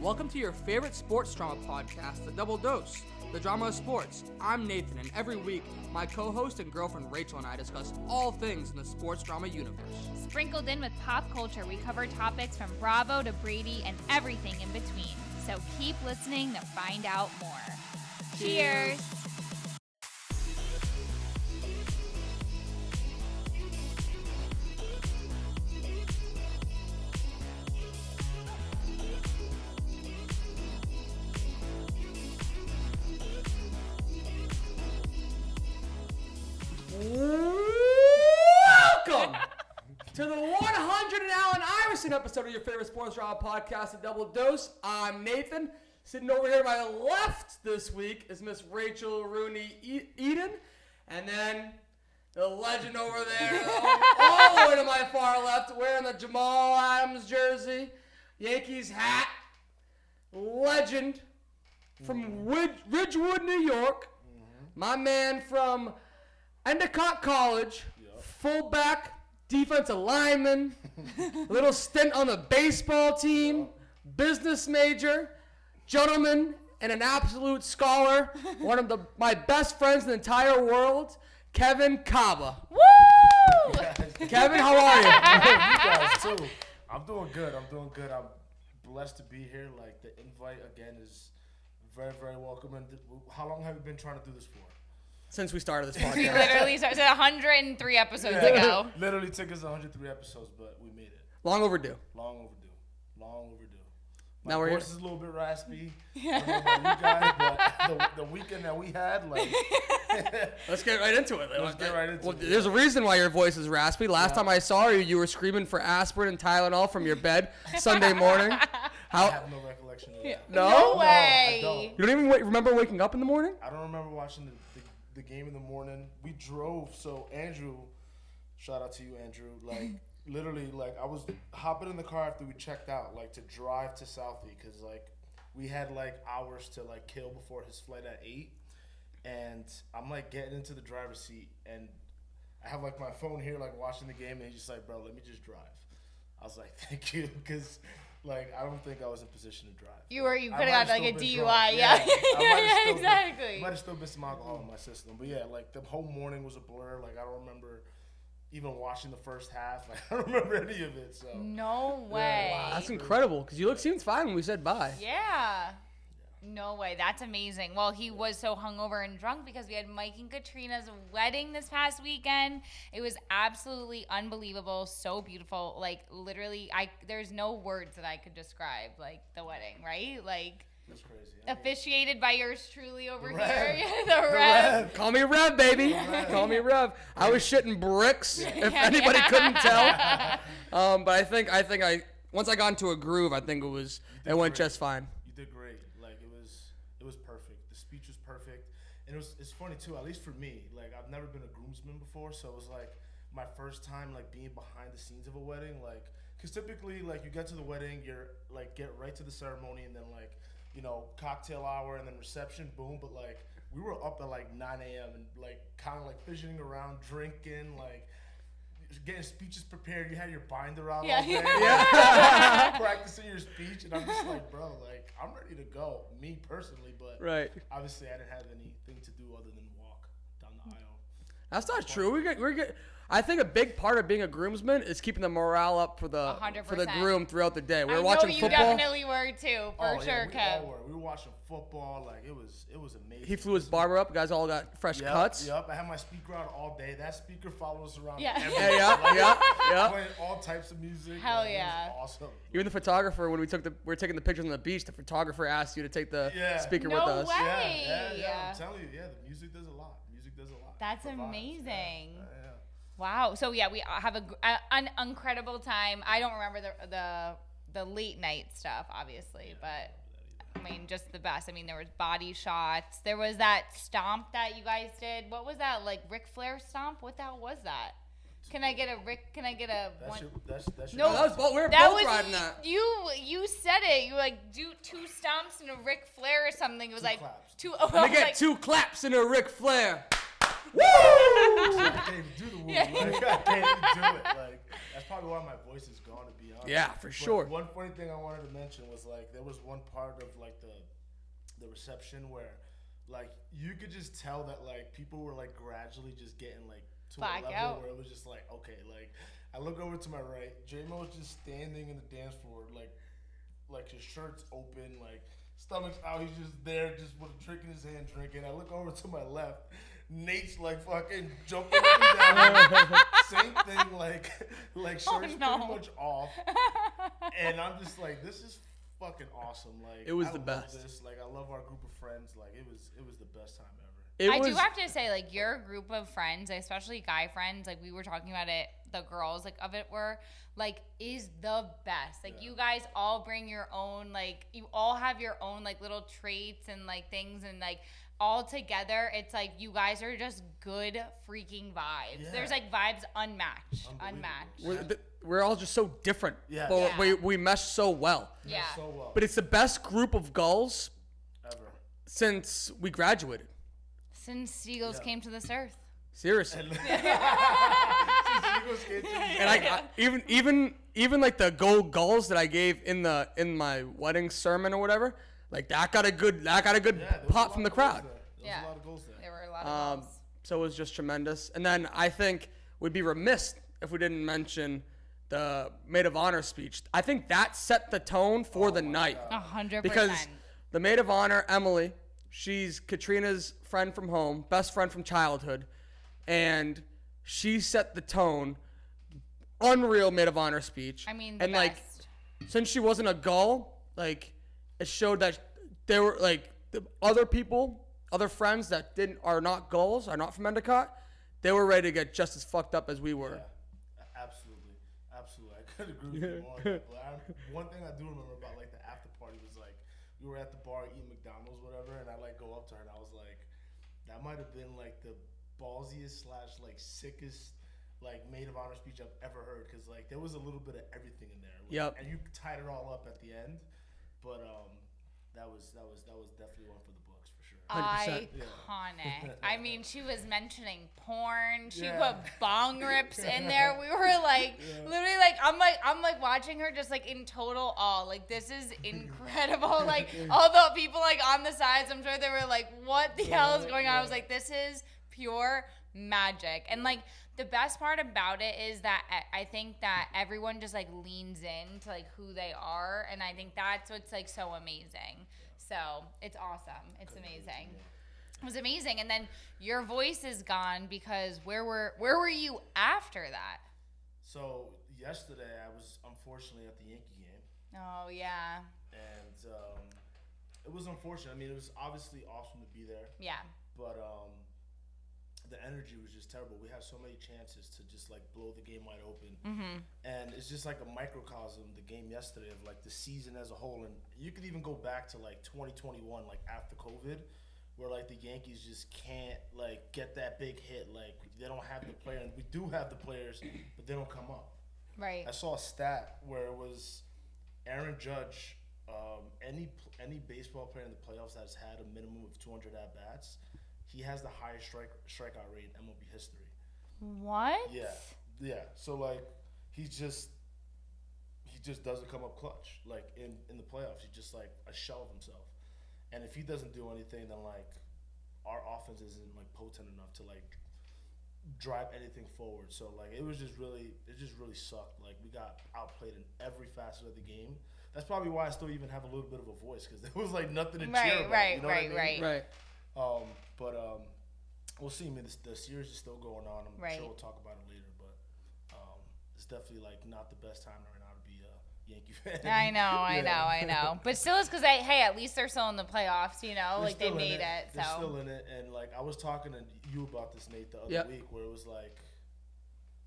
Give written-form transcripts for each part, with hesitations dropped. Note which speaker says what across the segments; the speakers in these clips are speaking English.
Speaker 1: Welcome to your favorite sports drama podcast, The Double Dose, the drama of sports. I'm Nathan, and every week, my co-host and girlfriend Rachel and I discuss all things in the sports drama universe.
Speaker 2: Sprinkled in with pop culture, we cover topics from Bravo to Brady and everything in between. So keep listening to find out more. Cheers!
Speaker 1: Welcome to the 100 and Allen Iverson episode of your favorite sports drama podcast, The Double Dose. I'm Nathan. Sitting over here to my left this week is Miss Rachel Rooney Eden. And then the legend over there, all the way to my far left, wearing the Jamal Adams jersey, Yankees hat, legend from Ridgewood, New York. My man from Endicott College, fullback, defensive lineman, little stint on the baseball team, business major, gentleman, and an absolute scholar, one of my best friends in the entire world, Kevin Caba.
Speaker 2: Woo!
Speaker 1: Kevin, how are you?
Speaker 3: You guys too. I'm doing good. I'm blessed to be here. Like, the invite again is very, very welcome. And how long have you been trying to do this for?
Speaker 1: Since we started this
Speaker 2: We
Speaker 1: podcast.
Speaker 2: literally started 103 episodes ago.
Speaker 3: Literally took us 103 episodes, but we made it.
Speaker 1: Long overdue.
Speaker 3: Long overdue. My
Speaker 1: Now we're
Speaker 3: voice
Speaker 1: here.
Speaker 3: is a little bit raspy. I don't know about you guys, but the weekend that we had, like,
Speaker 1: Let's get right into it.
Speaker 3: Let's get right into it.
Speaker 1: There's a reason why your voice is raspy. Last
Speaker 3: Yeah.
Speaker 1: time I saw you, you were screaming for aspirin and Tylenol from your bed Sunday morning.
Speaker 3: I
Speaker 1: How?
Speaker 3: have no recollection of that.
Speaker 1: No?
Speaker 2: No way.
Speaker 3: I don't.
Speaker 1: You don't even remember waking up in the morning?
Speaker 3: I don't remember watching the game in the morning. We drove, so Andrew, shout out to you, Andrew. Like, literally, like, I was hopping in the car after we checked out, like, to drive to Southie, because, like, we had, like, hours to, like, kill before his flight at 8. And I'm, like, getting into the driver's seat, and I have, like, my phone here, like, watching the game, and he's just like, bro, let me just drive. I was like, thank you, because, like, I don't think I was in position to drive.
Speaker 2: You could
Speaker 3: I
Speaker 2: have got
Speaker 3: might
Speaker 2: like a
Speaker 3: still been
Speaker 2: DUI,
Speaker 3: drunk.
Speaker 2: yeah.
Speaker 3: I might have still
Speaker 2: Exactly.
Speaker 3: might have still been some alcohol in my system. But yeah, like, the whole morning was a blur. Like, I don't remember even watching the first half. Like, I don't remember any of it. So
Speaker 2: No way.
Speaker 3: Wow.
Speaker 1: That's incredible, because you seemed fine when we said bye.
Speaker 2: Yeah. No way. That's amazing. Well, he was so hungover and drunk because we had Mike and Katrina's wedding this past weekend. It was absolutely unbelievable. So beautiful. Like, literally, there's no words that I could describe, like, the wedding, right? Like,
Speaker 3: that's crazy.
Speaker 2: officiated by yours truly over
Speaker 3: The
Speaker 2: here.
Speaker 3: Rev.
Speaker 2: The Rev.
Speaker 1: Call me Rev, baby.
Speaker 3: Rev.
Speaker 1: Call me Rev. I was shitting bricks, if anybody couldn't tell. But I think once I got into a groove, I think it went
Speaker 3: great.
Speaker 1: just fine.
Speaker 3: You did great. Like, it was perfect. The speech was perfect, and it's funny too. At least for me, like, I've never been a groomsman before, so it was like my first time, like, being behind the scenes of a wedding. Like, because typically, like, you get to the wedding, you're like, get right to the ceremony, and then, like, you know, cocktail hour and then reception, boom. But, like, we were up at like 9 a.m. and, like, kind of like fidgeting around, drinking, like, getting speeches prepared. You had your binder out all day, practicing your speech, and I'm just like, bro, like, I'm ready to go, me personally, but
Speaker 1: Right.
Speaker 3: obviously I didn't have anything to do other than walk down the aisle.
Speaker 1: That's not true. We're good. I think a big part of being a groomsman is keeping the morale up for the
Speaker 2: 100%.
Speaker 1: groom throughout the day. We were
Speaker 2: I
Speaker 1: watching
Speaker 2: know you
Speaker 1: football.
Speaker 2: definitely were too, for sure,
Speaker 3: we
Speaker 2: Kev.
Speaker 3: all were. We were watching football. Like, it was amazing.
Speaker 1: He flew his barber up. Guys all got fresh cuts.
Speaker 3: Yep. I had my speaker out all day. That speaker followed us around.
Speaker 2: Yeah.
Speaker 3: everywhere.
Speaker 1: Yeah.
Speaker 3: Playing all types of music.
Speaker 2: Hell
Speaker 3: Like,
Speaker 2: yeah.
Speaker 3: It was awesome.
Speaker 1: Even the photographer, when we were taking the pictures on the beach, the photographer asked you to take the
Speaker 3: Yeah.
Speaker 1: speaker
Speaker 2: No
Speaker 1: with us.
Speaker 2: way.
Speaker 3: Yeah. I'm telling you, the music does a lot.
Speaker 2: That's
Speaker 3: For vibes.
Speaker 2: amazing.
Speaker 3: Yeah.
Speaker 2: Wow. So yeah, we have an incredible time. I don't remember the late night stuff, obviously, but I mean, just the best. I mean, there was body shots. There was that stomp that you guys did. What was that? Like Ric Flair stomp? What the hell was that? Can I get a one?
Speaker 3: That's
Speaker 2: No,
Speaker 1: We were
Speaker 2: that
Speaker 1: both
Speaker 2: was
Speaker 1: riding that.
Speaker 2: you said it. You like do 2 stomps and a Ric Flair or something. It was like
Speaker 3: claps.
Speaker 2: two.
Speaker 1: Let me get 2 claps and a Ric Flair.
Speaker 3: Woo! I can't even do the woo. Like, I can't even do it. Like, that's probably why my voice is gone, to be honest.
Speaker 1: Yeah, for sure.
Speaker 3: But one funny thing I wanted to mention was like there was one part of like the reception where like you could just tell that like people were like gradually just getting like to
Speaker 2: Black
Speaker 3: a level
Speaker 2: out.
Speaker 3: where it was just like, okay, like I look over to my right, J-Mo was just standing in the dance floor, like his shirt's open, like stomach's out, he's just there, just with a drink in his hand, drinking. I look over to my left, Nate's like fucking jumping up and down. Same thing, like shirt's pretty much off. And I'm just like, this is fucking awesome. Like
Speaker 1: It was
Speaker 3: I
Speaker 1: the
Speaker 3: love
Speaker 1: best.
Speaker 3: This. Like I love our group of friends. Like it was the best time ever.
Speaker 2: I do have to say, like, your group of friends, especially guy friends, like we were talking about it, the girls like of it were like is the best. Like you guys all bring your own, like you all have your own like little traits and like things, and like all together it's like you guys are just good freaking vibes.
Speaker 3: Yeah.
Speaker 2: There's like vibes unmatched.
Speaker 1: We're all just so different.
Speaker 3: Yeah.
Speaker 1: But
Speaker 2: Yeah.
Speaker 1: we mesh so well.
Speaker 2: Yeah.
Speaker 3: So well.
Speaker 1: But it's the best group of gulls
Speaker 3: Ever.
Speaker 1: since we graduated.
Speaker 2: Since seagulls came to this earth.
Speaker 1: Seriously.
Speaker 3: And
Speaker 1: And I even like the gold gulls that I gave in my wedding sermon or whatever, like that got a good pop from the crowd.
Speaker 2: Yeah.
Speaker 3: A lot of goals there.
Speaker 2: There were a lot of goals.
Speaker 1: So it was just tremendous. And then I think we'd be remiss if we didn't mention the maid of honor speech. I think that set the tone for the night.
Speaker 2: 100%.
Speaker 1: Because the maid of honor, Emily, she's Katrina's friend from home, best friend from childhood, and she set the tone. Unreal maid of honor speech.
Speaker 2: I mean, the
Speaker 1: and
Speaker 2: best.
Speaker 1: like, since she wasn't a gull, like, it showed that there were like the other people, other friends that are not gulls, are not from Endicott. They were ready to get just as fucked up as we were.
Speaker 3: Yeah, absolutely. I could agree with you more on that. But one thing I do remember about like the after party was like we were at the bar eating McDonald's, whatever, and I like go up to her and I was like, that might have been like the ballsiest / like sickest like maid of honor speech I've ever heard, because like there was a little bit of everything in there. Like,
Speaker 1: Yep.
Speaker 3: And you tied it all up at the end, but that was definitely one for the books for sure.
Speaker 1: 100%.
Speaker 2: Iconic. I mean, she was mentioning porn. She
Speaker 3: Yeah.
Speaker 2: put bong rips in there. We were like, literally, like I'm like watching her just like in total awe. Like this is incredible. Like all the people like on the sides, I'm sure they were like, what the hell is going on? I was like, this is pure magic. And like the best part about it is that I think that everyone just like leans in to like who they are, and I think that's what's like so amazing. So it's awesome. It's amazing. It was amazing. And then your voice is gone because where were you after that?
Speaker 3: So yesterday I was unfortunately at the Yankee game.
Speaker 2: Oh yeah.
Speaker 3: And it was unfortunate. I mean, it was obviously awesome to be there,
Speaker 2: Yeah.
Speaker 3: but the energy was just terrible. We had so many chances to just like blow the game wide open, and it's just like a microcosm, the game yesterday, of like the season as a whole. And you could even go back to like 2021, like after COVID, where like the Yankees just can't like get that big hit. Like they don't have the player, and we do have the players, but they don't come up.
Speaker 2: Right.
Speaker 3: I saw a stat where it was Aaron Judge. Any baseball player in the playoffs that has had a minimum of 200 at bats, he has the highest strikeout rate in MLB history.
Speaker 2: What?
Speaker 3: Yeah. So like he just doesn't come up clutch. Like in the playoffs, he's just like a shell of himself. And if he doesn't do anything, then like our offense isn't like potent enough to like drive anything forward. So like it just really sucked. Like we got outplayed in every facet of the game. That's probably why I still even have a little bit of a voice, because there was like nothing to cheer about.
Speaker 2: Right.
Speaker 3: You know what I mean?
Speaker 1: Right.
Speaker 3: But we'll see. I mean, the series is still going on. I'm sure we'll talk about it later. But it's definitely like not the best time right now to be a Yankee fan.
Speaker 2: I know. But still, it's because hey, at least they're still in the playoffs. You know,
Speaker 3: They're
Speaker 2: like they
Speaker 3: still in
Speaker 2: made it. So
Speaker 3: They're still in it, and like I was talking to you about this, Nate, the other week, where it was like,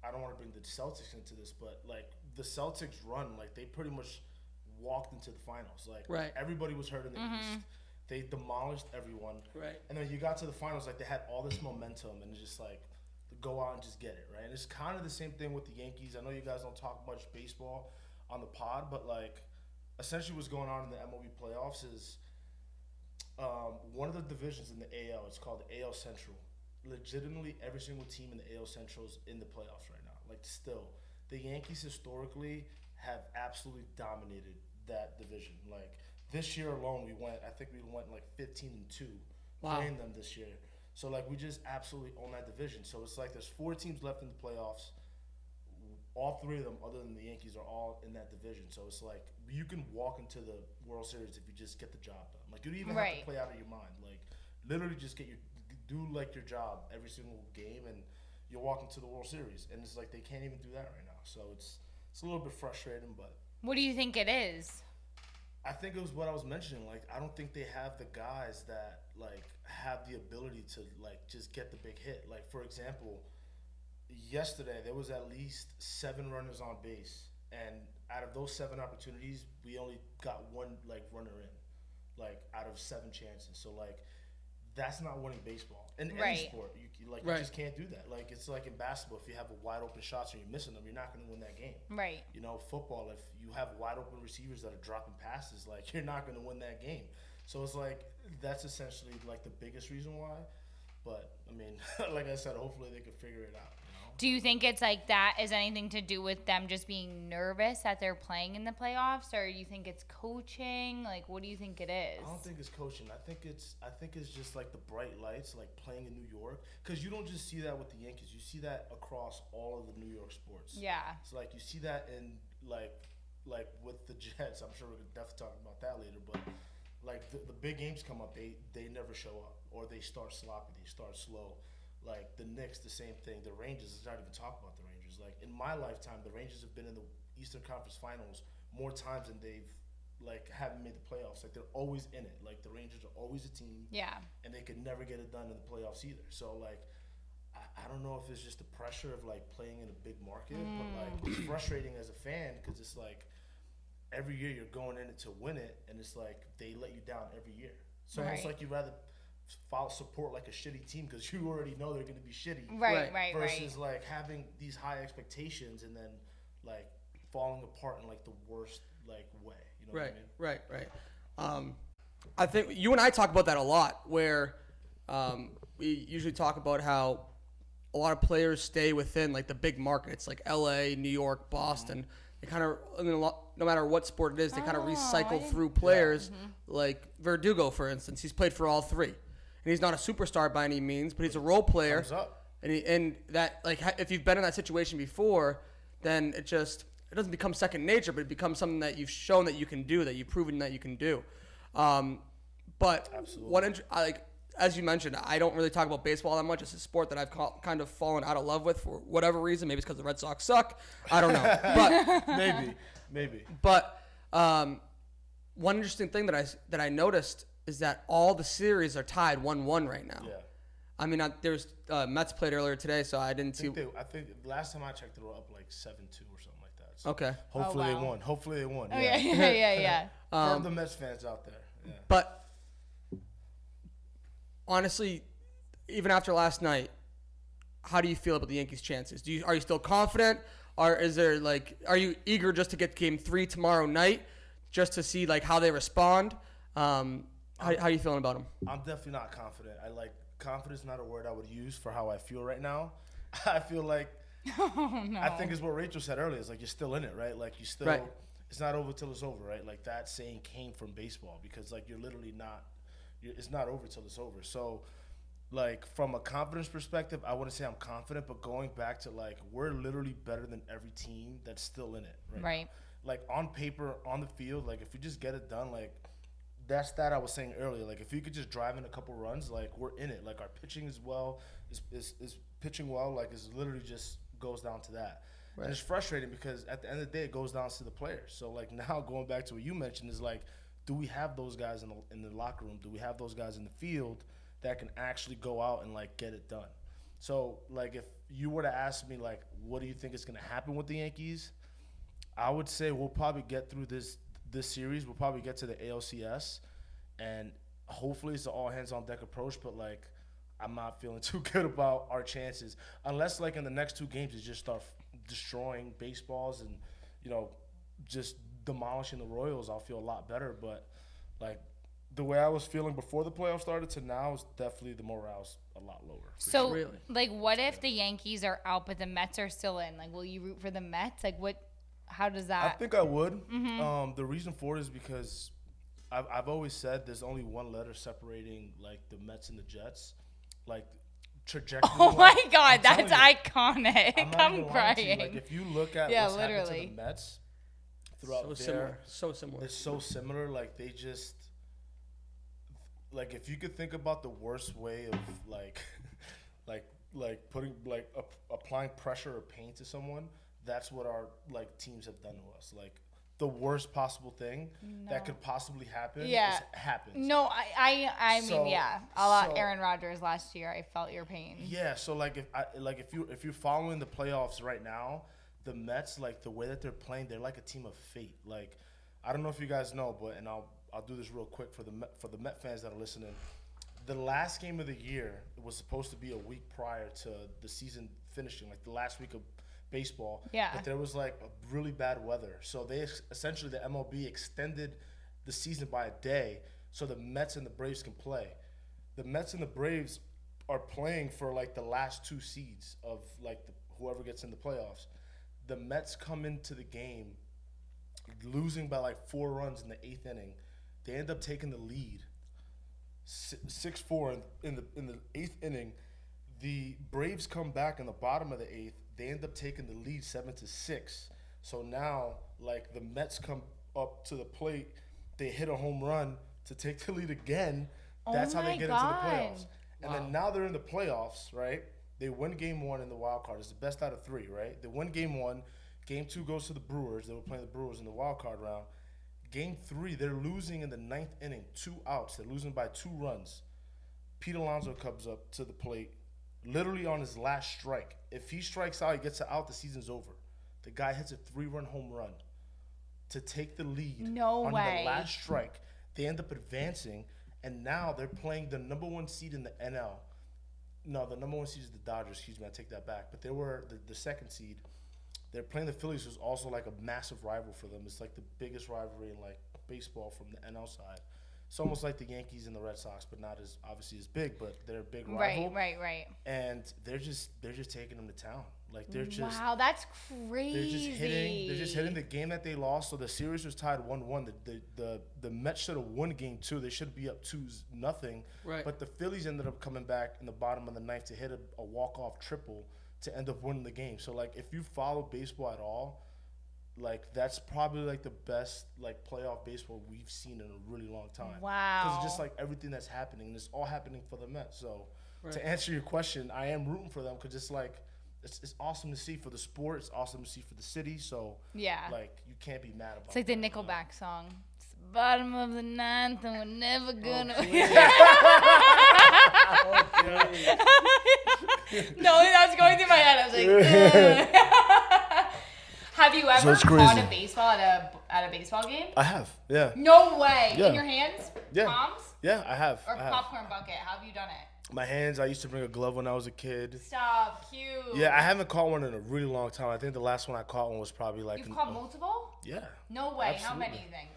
Speaker 3: I don't want to bring the Celtics into this, but like the Celtics run, like they pretty much walked into the finals. Like everybody was hurt in the East. They demolished everyone. Right. And then you got to the finals, like they had all this momentum, and it's just like go out and just get it, right? And it's kind of the same thing with the Yankees. I know you guys don't talk much baseball on the pod, but like essentially what's going on in the MLB playoffs is one of the divisions in the AL, it's called the AL Central. legitimately every single team in the AL Central is in the playoffs right now. Like still, the Yankees historically have absolutely dominated that division. Like this year alone, I think we went like 15-2 playing them this year. So like we just absolutely own that division. So it's like there's 4 teams left in the playoffs. All 3 of them, other than the Yankees, are all in that division. So it's like you can walk into the World Series if you just get the job done. Like you don't even have to play out of your mind. Like literally just do like your job every single game, and you're walking to the World Series. And it's like they can't even do that right now. So it's a little bit frustrating, but.
Speaker 2: What do you think it is?
Speaker 3: I think it was what I was mentioning. Like, I don't think they have the guys that, like, have the ability to, like, just get the big hit. Like, for example, yesterday there was at least 7 runners on base. And out of those 7 opportunities, we only got 1, like, runner in, like, out of 7 chances. So, like, that's not winning baseball. In any sport, you just can't do that. Like, it's like in basketball, if you have a wide open shots and you're missing them, you're not going to win that game.
Speaker 2: Right.
Speaker 3: You know, football, if you have wide open receivers that are dropping passes, like, you're not going to win that game. So it's like, that's essentially like the biggest reason why. But, I mean, like I said, hopefully they can figure it out.
Speaker 2: Do you think it's like that is anything to do with them just being nervous that they're playing in the playoffs, or you think it's coaching? Like, what do you think it is?
Speaker 3: I don't think it's coaching. I think it's just like the bright lights, like playing in New York, because you don't just see that with the Yankees. You see that across all of the New York sports.
Speaker 2: Yeah.
Speaker 3: It's like you see that in like with the Jets. I'm sure we're definitely talking about that later, but like the big games come up, they never show up, or they start sloppy, they start slow. Like the Knicks, the same thing. The Rangers, let's not even talk about the Rangers. Like in my lifetime, the Rangers have been in the Eastern Conference Finals more times than they've like haven't made the playoffs. Like they're always in it. Like the Rangers are always a team.
Speaker 2: Yeah.
Speaker 3: And they could never get it done in the playoffs either. So like, I don't know if it's just the pressure of like playing in a big market, but like it's frustrating as a fan because it's like every year you're going in it to win it, and it's like they let you down every year. So it's like you'd rather support like a shitty team because you already know they're going to be shitty.
Speaker 2: Right.
Speaker 3: Versus like having these high expectations and then like falling apart in like the worst like way. You know what I mean?
Speaker 1: Right. I think you and I talk about that a lot, where we usually talk about how a lot of players stay within like the big markets, like LA, New York, Boston. They kind of, no matter what sport it is, they kind of recycle through players. Like Verdugo, for instance, he's played for all 3. And he's not a superstar by any means, but he's a role player.
Speaker 3: Thumbs up.
Speaker 1: And that, like, if you've been in that situation before, then it doesn't become second nature, but it becomes something that you've shown that you can do, that you've proven that you can do. But
Speaker 3: absolutely,
Speaker 1: as you mentioned, I don't really talk about baseball that much. It's a sport that I've kind of fallen out of love with for whatever reason. Maybe it's because the Red Sox suck. I don't know. But
Speaker 3: maybe.
Speaker 1: But one interesting thing that I noticed is that all the series are tied 1-1 right now.
Speaker 3: Yeah.
Speaker 1: I mean, there's Mets played earlier today, so I didn't see.
Speaker 3: I think last time I checked, they were up like 7-2 or something like that. So
Speaker 1: okay.
Speaker 3: Hopefully they won. Hopefully they won.
Speaker 2: Oh, yeah.
Speaker 3: For the Mets fans out there. Yeah.
Speaker 1: But honestly, even after last night, how do you feel about the Yankees' chances? Are you still confident? Or are you eager just to get Game 3 tomorrow night, just to see like how they respond? How are you feeling about them?
Speaker 3: I'm definitely not confident. Confidence is not a word I would use for how I feel right now. I feel like, I think it's what Rachel said earlier. It's like you're still in it, right? Like you still,
Speaker 1: right.
Speaker 3: It's not over till it's over, right? Like that saying came from baseball because like you're literally not, it's not over till it's over. So like from a confidence perspective, I wouldn't say I'm confident, but going back to like, we're literally better than every team that's still in it, right? Now. Like on paper, on the field, like if we just get it done, like, that's that I was saying earlier. Like if you could just drive in a couple runs, like we're in it. Like our pitching is pitching well. Like it's literally just goes down to that. Right. And it's frustrating because at the end of the day, it goes down to the players. So like now going back to what you mentioned is like, do we have those guys in the locker room? Do we have those guys in the field that can actually go out and like get it done? So like if you were to ask me like, what do you think is going to happen with the Yankees? I would say we'll probably get through this series. We'll probably get to the ALCS, and hopefully it's an all hands on deck approach. But like, I'm not feeling too good about our chances unless like in the next 2 games you just start destroying baseballs and just demolishing the Royals. I'll feel a lot better. But like the way I was feeling before the playoffs started to now is definitely the morale's a lot lower.
Speaker 2: So,
Speaker 1: Really?
Speaker 2: like, what if the Yankees are out but the Mets are still in? Like, will you root for the Mets? Like, what? How does that?
Speaker 3: I think I would. The reason for it is because I've always said there's only one letter separating like the Mets and the Jets, like trajectory.
Speaker 2: Oh my God,
Speaker 3: I'm
Speaker 2: that's
Speaker 3: telling you,
Speaker 2: iconic.
Speaker 3: not
Speaker 2: I'm
Speaker 3: even lying to you.
Speaker 2: crying.
Speaker 3: Like if you look at
Speaker 2: Yeah,
Speaker 3: what's happened
Speaker 2: literally.
Speaker 3: to the Mets throughout
Speaker 1: So similar.
Speaker 3: it's so similar. Like they just like if you could think about the worst way of like like putting like applying pressure or pain to someone, that's what our like teams have done to us. Like the worst possible thing that could possibly happen happens.
Speaker 2: No, I
Speaker 3: So-
Speaker 2: mean, yeah. A lot
Speaker 3: so-
Speaker 2: Aaron Rodgers last year, I felt your pain.
Speaker 3: Yeah, so like if you're following the playoffs right now, the Mets, like the way that they're playing, they're like a team of fate. Like I don't know if you guys know, but and I'll do this real quick for the Met fans that are listening. The last game of the year was supposed to be a week prior to the season finishing, like the last week of baseball.
Speaker 2: Yeah.
Speaker 3: But there was like a really bad weather, so they essentially the MLB extended the season by a day so the Mets and the Braves can play. The Mets and the Braves are playing for like the last two seeds of like whoever gets in the playoffs. The Mets come into the game losing by like 4 runs in the 8th inning. They end up taking the lead 6-4 in the 8th inning. The Braves come back in the bottom of the 8th. They end up taking the lead 7-6. So now like the Mets come up to the plate. They hit a home run to take the lead again. That's how they get into the playoffs. And then now they're in the playoffs, right? They win game 1 in the wild card. It's the best out of 3, right? They win game 1. Game 2 goes to the Brewers. They were playing the Brewers in the wild card round. Game 3, they're losing in the 9th inning, 2 outs. They're losing by 2 runs. Pete Alonso comes up to the plate, literally on his last strike. If he strikes out, he gets out, the season's over. The guy hits a 3-run home run to take the lead on the last strike. They end up advancing, and now they're playing the number 1 seed in the NL. No, the number 1 seed is the Dodgers. Excuse me, I take that back. But they were the 2nd seed. They're playing the Phillies, who's also like a massive rival for them. It's like the biggest rivalry in like baseball from the NL side. It's almost like the Yankees and the Red Sox, but not as obviously as big. But they're a big rival.
Speaker 2: Right.
Speaker 3: And they're just taking them to town. Like they're just
Speaker 2: That's crazy.
Speaker 3: They're just hitting the game that they lost. So the series was tied 1-1. The Mets should have won game 2. They should be up 2-0.
Speaker 1: Right.
Speaker 3: But the Phillies ended up coming back in the bottom of the 9th to hit a walk-off triple to end up winning the game. So like if you follow baseball at all, like that's probably like the best like playoff baseball we've seen in a really long time.
Speaker 2: Wow.
Speaker 3: Because it's just like everything that's happening, and it's all happening for the Mets. So to answer your question, I am rooting for them because it's like it's awesome to see for the sport. It's awesome to see for the city. So
Speaker 2: Yeah.
Speaker 3: like you can't be mad about
Speaker 2: It's like
Speaker 3: that.
Speaker 2: the Nickelback song. It's the bottom of the 9th and we're never gonna No, that was going through my head. I was like, ugh. Have you ever
Speaker 3: it's
Speaker 2: caught
Speaker 3: crazy.
Speaker 2: a baseball at a baseball game?
Speaker 3: I have, yeah.
Speaker 2: No way.
Speaker 3: Yeah.
Speaker 2: In your hands?
Speaker 3: Yeah.
Speaker 2: Palms?
Speaker 3: Yeah, I have.
Speaker 2: Or
Speaker 3: I have.
Speaker 2: popcorn bucket? How have you done it?
Speaker 3: My hands, I used to bring a glove when I was a kid.
Speaker 2: Stop. Cute.
Speaker 3: Yeah, I haven't caught one in a really long time. I think the last one I caught one was probably like
Speaker 2: You've caught multiple?
Speaker 3: yeah.
Speaker 2: No way. How
Speaker 3: Absolutely.
Speaker 2: many you think?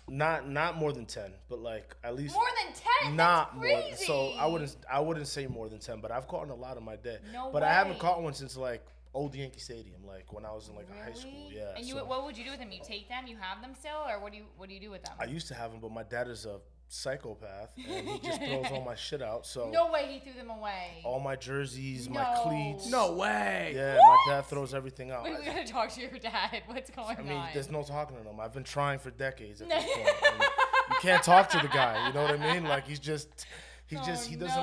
Speaker 3: Not more than 10, but like at least
Speaker 2: More than 10?
Speaker 3: not
Speaker 2: That's
Speaker 3: more.
Speaker 2: crazy.
Speaker 3: So I wouldn't say more than 10, but I've caught a lot in my day.
Speaker 2: No
Speaker 3: but I haven't
Speaker 2: way.
Speaker 3: caught one since like old Yankee Stadium, like when I was in like high school.
Speaker 2: Really?
Speaker 3: Yeah.
Speaker 2: And you,
Speaker 3: so
Speaker 2: what would you do with them? You take them? You have them still, or what do you do with them?
Speaker 3: I used to have them, but my dad is a psychopath and he just throws all my shit out. So
Speaker 2: No way he threw them away.
Speaker 3: all my jerseys, my
Speaker 2: No.
Speaker 3: cleats.
Speaker 1: No way.
Speaker 3: Yeah,
Speaker 2: What?
Speaker 3: my dad throws everything out.
Speaker 2: Wait, we gotta talk to your dad. What's going
Speaker 3: I mean,
Speaker 2: on?
Speaker 3: there's no talking to him. I've been trying for decades at this point. And you can't talk to the guy. You know what I mean? Like he doesn't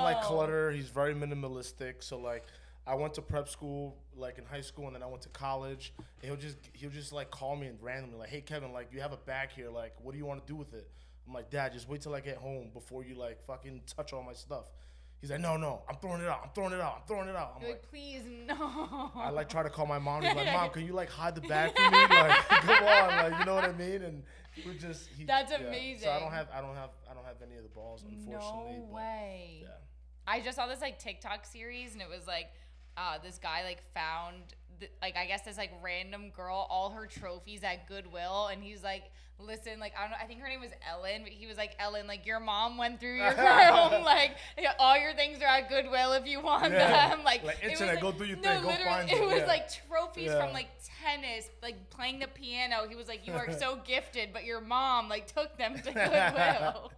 Speaker 3: like
Speaker 2: no.
Speaker 3: clutter. He's very minimalistic. So like, I went to prep school like in high school, and then I went to college. And he'll just like call me and randomly like, hey Kevin, like you have a bag here. Like, what do you want to do with it? I'm like, Dad, just wait till I get home before you like fucking touch all my stuff. He's like, no, I'm throwing it out. I'm
Speaker 2: You're like, please, no.
Speaker 3: I like try to call my mom. He's like, Mom, can you like hide the bag for me? Like, come on, like you know what I mean? And we just
Speaker 2: That's
Speaker 3: yeah.
Speaker 2: amazing.
Speaker 3: So I don't have any of the balls, unfortunately.
Speaker 2: No
Speaker 3: but,
Speaker 2: way.
Speaker 3: Yeah.
Speaker 2: I just saw this like TikTok series, and it was like this guy like found like I guess this like random girl all her trophies at Goodwill, and he's like listen, like, I don't know, I think her name was Ellen, but he was like, Ellen, like, your mom went through your car home, like, yeah, all your things are at Goodwill if you want them. Like
Speaker 3: internet, go do your thing, go find
Speaker 2: it
Speaker 3: them.
Speaker 2: was like trophies from like tennis, like playing the piano. He was like, you are so gifted, but your mom like took them to Goodwill.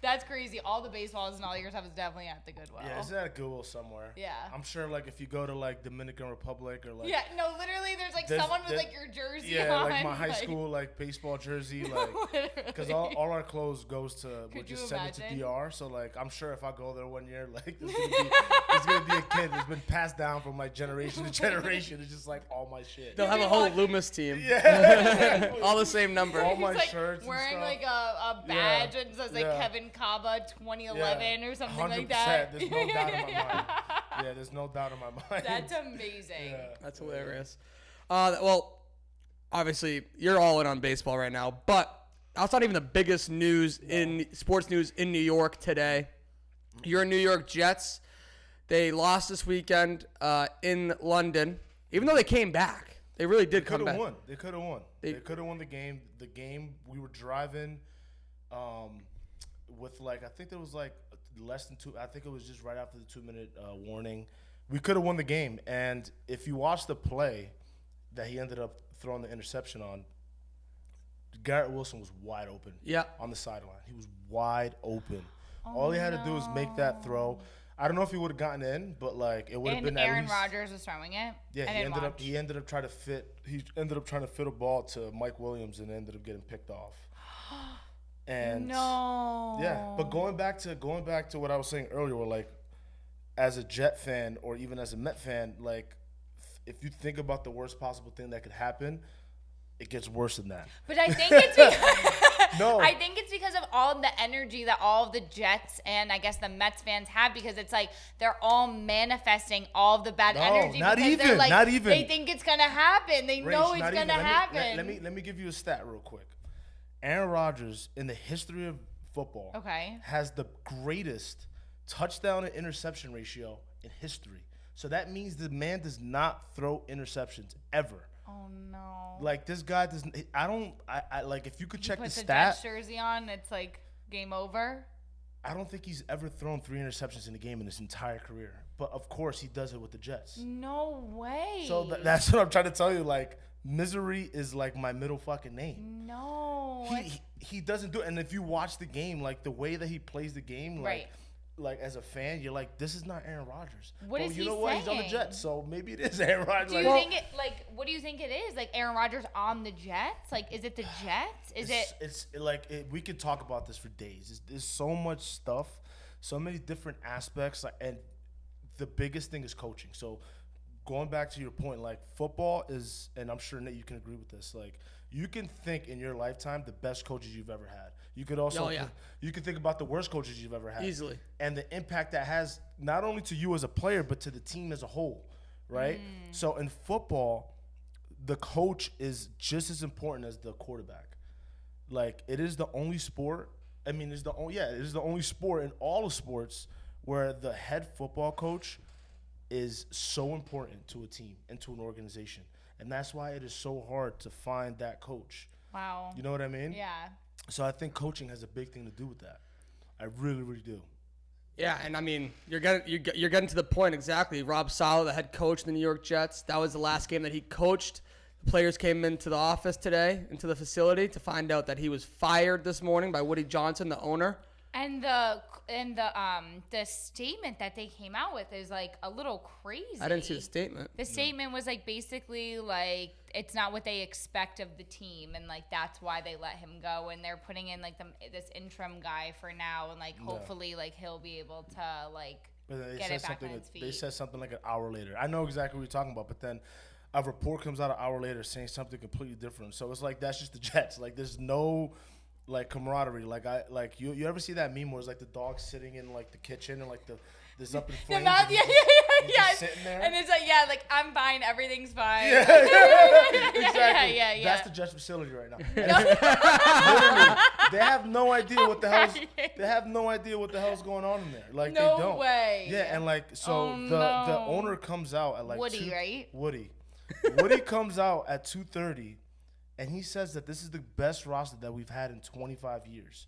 Speaker 2: That's crazy. All the baseballs and all your stuff is definitely at the Goodwill.
Speaker 3: Yeah, it's at Goodwill somewhere.
Speaker 2: Yeah.
Speaker 3: I'm sure, like, if you go to, like, Dominican Republic or, like...
Speaker 2: Yeah, no, literally, there's, like, someone with, like, your jersey on.
Speaker 3: Yeah, like, my high school, like, baseball jersey, like... Because all our clothes goes to... We'll just send it to DR, so, like, I'm sure if I go there one year, like, there's gonna be a kid that's been passed down from, like, generation to generation. It's just, like, all my shit.
Speaker 1: They'll have a whole Loomis team.
Speaker 3: Yeah.
Speaker 1: All the same number.
Speaker 3: All my
Speaker 2: like
Speaker 3: shirts
Speaker 2: wearing
Speaker 3: and stuff.
Speaker 2: like a badge and says like Kevin Cava 2011 or something
Speaker 3: 100%.
Speaker 2: like that.
Speaker 3: There's no doubt in my mind. Yeah, there's no doubt in my mind.
Speaker 2: That's amazing.
Speaker 3: Yeah.
Speaker 1: That's hilarious. Well, obviously, you're all in on baseball right now, but that's not even the biggest news in sports news in New York today. Your New York Jets, they lost this weekend in London, even though they came back. They really did come back.
Speaker 3: They could have won. They could have won the game. The game, we were driving with, like, I think there was, like, less than two. I think it was just right after the 2-minute warning. We could have won the game. And if you watch the play that he ended up throwing the interception on, Garrett Wilson was wide open on the sideline. He was wide open. All he had to do was make that throw. I don't know if he would have gotten in, but, like, it would have been at
Speaker 2: Aaron
Speaker 3: least.
Speaker 2: Rodgers was throwing it.
Speaker 3: Yeah, he ended up trying to fit. He ended up trying to fit a ball to Mike Williams and ended up getting picked off. And yeah, but going back to what I was saying earlier, where, like, as a Jet fan or even as a Met fan, like, if you think about the worst possible thing that could happen, it gets worse than that.
Speaker 2: But I think it's because
Speaker 3: No.
Speaker 2: I think it's because of all the energy that all of the Jets and I guess the Mets fans have, because it's like they're all manifesting all of the bad energy.
Speaker 3: Not
Speaker 2: because
Speaker 3: even.
Speaker 2: they're like,
Speaker 3: Not even.
Speaker 2: They think it's gonna happen. They know it's gonna happen.
Speaker 3: Let me give you a stat real quick. Aaron Rodgers, in the history of football, has the greatest touchdown and interception ratio in history. So that means the man does not throw interceptions ever.
Speaker 2: Oh no!
Speaker 3: Like, this guy doesn't. I like, if you could check the stat.
Speaker 2: Put the Jets jersey on, it's like game over.
Speaker 3: I don't think he's ever thrown 3 interceptions in a game in his entire career. But of course, he does it with the Jets.
Speaker 2: No way.
Speaker 3: So that's what I'm trying to tell you. Like, misery is like my middle fucking name.
Speaker 2: No.
Speaker 3: He doesn't do it. And if you watch the game, like, the way that he plays the game, like as a fan, you're like, this is not Aaron Rodgers.
Speaker 2: What is he saying?
Speaker 3: You know what? He's on the Jets, so maybe it is Aaron Rodgers.
Speaker 2: Do you think it, like, what do you think it is? Like, Aaron Rodgers on the Jets? Like, is it the Jets?
Speaker 3: It's like, we could talk about this for days. There's so much stuff, so many different aspects, and the biggest thing is coaching. So going back to your point, like, football is, and I'm sure, Nate, you can agree with this, like, you can think in your lifetime the best coaches you've ever had. You could also you can think about the worst coaches you've ever had.
Speaker 1: Easily.
Speaker 3: And the impact that has not only to you as a player, but to the team as a whole, right? So in football, the coach is just as important as the quarterback. Like, it is the only sport. I mean, it is the only sport in all of sports where the head football coach is so important to a team and to an organization. And that's why it is so hard to find that coach.
Speaker 2: Wow.
Speaker 3: You know what I mean?
Speaker 2: Yeah.
Speaker 3: So I think coaching has a big thing to do with that. I really, really do.
Speaker 1: Yeah, and I mean, you're getting to the point exactly. Rob Saleh, the head coach of the New York Jets, that was the last game that he coached. The players came into the office today, into the facility, to find out that he was fired this morning by Woody Johnson, the owner.
Speaker 2: And the statement that they came out with is like a little crazy.
Speaker 1: I didn't see the statement.
Speaker 2: The statement was like basically like it's not what they expect of the team, and like that's why they let him go, and they're putting in like this interim guy for now, and like hopefully like he'll be able to like get it back on its feet.
Speaker 3: They said something like an hour later. I know exactly what you're talking about, but then a report comes out an hour later saying something completely different. So it's like, that's just the Jets. Like, there's no like camaraderie. Like you ever see that meme where it's like the dog sitting in like the kitchen and like there's up in flames.
Speaker 2: Yeah.
Speaker 3: Sitting there.
Speaker 2: And it's like, like, I'm fine, everything's fine.
Speaker 3: Exactly.
Speaker 2: Yeah.
Speaker 3: That's the Jets facility right now. Literally, they have no idea what the hell's. They have no idea what the hell's going on in there. Like, they don't.
Speaker 2: No way.
Speaker 3: Yeah, and like, so the owner comes out at like
Speaker 2: Woody, right?
Speaker 3: Woody comes out at 2:30. and he says that this is the best roster that we've had in 25 years.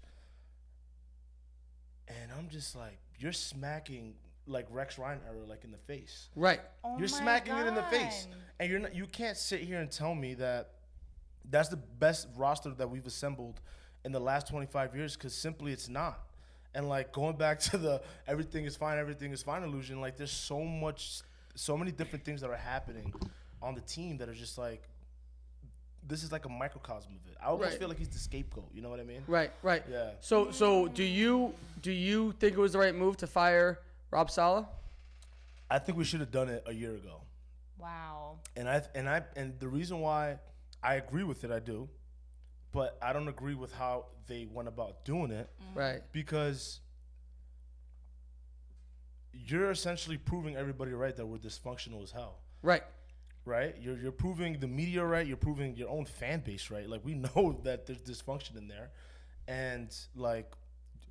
Speaker 3: And I'm just like, you're smacking like Rex Ryan era like in the face.
Speaker 1: Right.
Speaker 2: Oh
Speaker 3: You're
Speaker 2: my
Speaker 3: smacking it in the face.
Speaker 2: God.
Speaker 3: And you can't sit here and tell me that that's the best roster that we've assembled in the last 25 years, because simply it's not. And like going back to the everything is fine illusion, like there's so many different things that are happening on the team that are just like, this is like a microcosm of it. I almost feel like he's the scapegoat. You know what I mean?
Speaker 1: Right.
Speaker 3: Yeah.
Speaker 1: So do you think it was the right move to fire Rob Saleh?
Speaker 3: I think we should have done it a year ago.
Speaker 2: Wow.
Speaker 3: And the reason why I agree with it, I do, but I don't agree with how they went about doing it.
Speaker 1: Right.
Speaker 3: Because you're essentially proving everybody right that we're dysfunctional as hell.
Speaker 1: Right.
Speaker 3: Right? You're proving the media right. You're proving your own fan base right. Like, we know that there's dysfunction in there. And, like,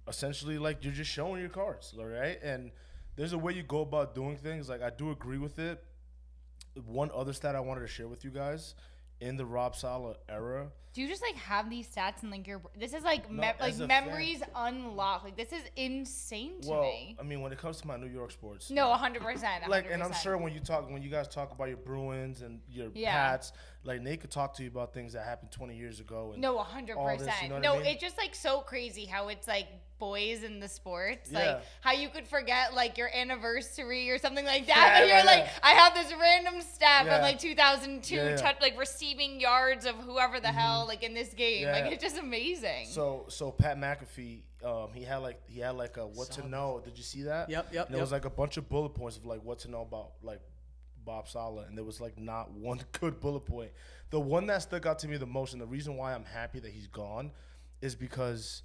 Speaker 3: essentially, like, you're just showing your cards, all right? And there's a way you go about doing things. Like, I do agree with it. One other stat I wanted to share with you guys, in the Rob Saleh era.
Speaker 2: Do you just like have these stats and like this is like like memories unlocked? Like this is insane to me.
Speaker 3: I mean, when it comes to my New York sports,
Speaker 2: no, 100%.
Speaker 3: Like, and I'm sure when you guys talk about your Bruins and your Pats, like Nate could talk to you about things that happened 20 years ago. And
Speaker 2: no, 100%.
Speaker 3: You know
Speaker 2: no,
Speaker 3: I mean?
Speaker 2: it's just like so crazy how it's like boys in the sports, like how you could forget like your anniversary or something like that. But you're like, I have this random stat from like 2002, like receiving yards of whoever the hell like in this game. Like it's just amazing.
Speaker 3: So Pat McAfee, he had like a what to know. Did you see that?
Speaker 1: Yep.
Speaker 3: And there was like a bunch of bullet points of like what to know about like Bob Saleh, and there was like not one good bullet point. The one that stuck out to me the most, and the reason why I'm happy that he's gone, is because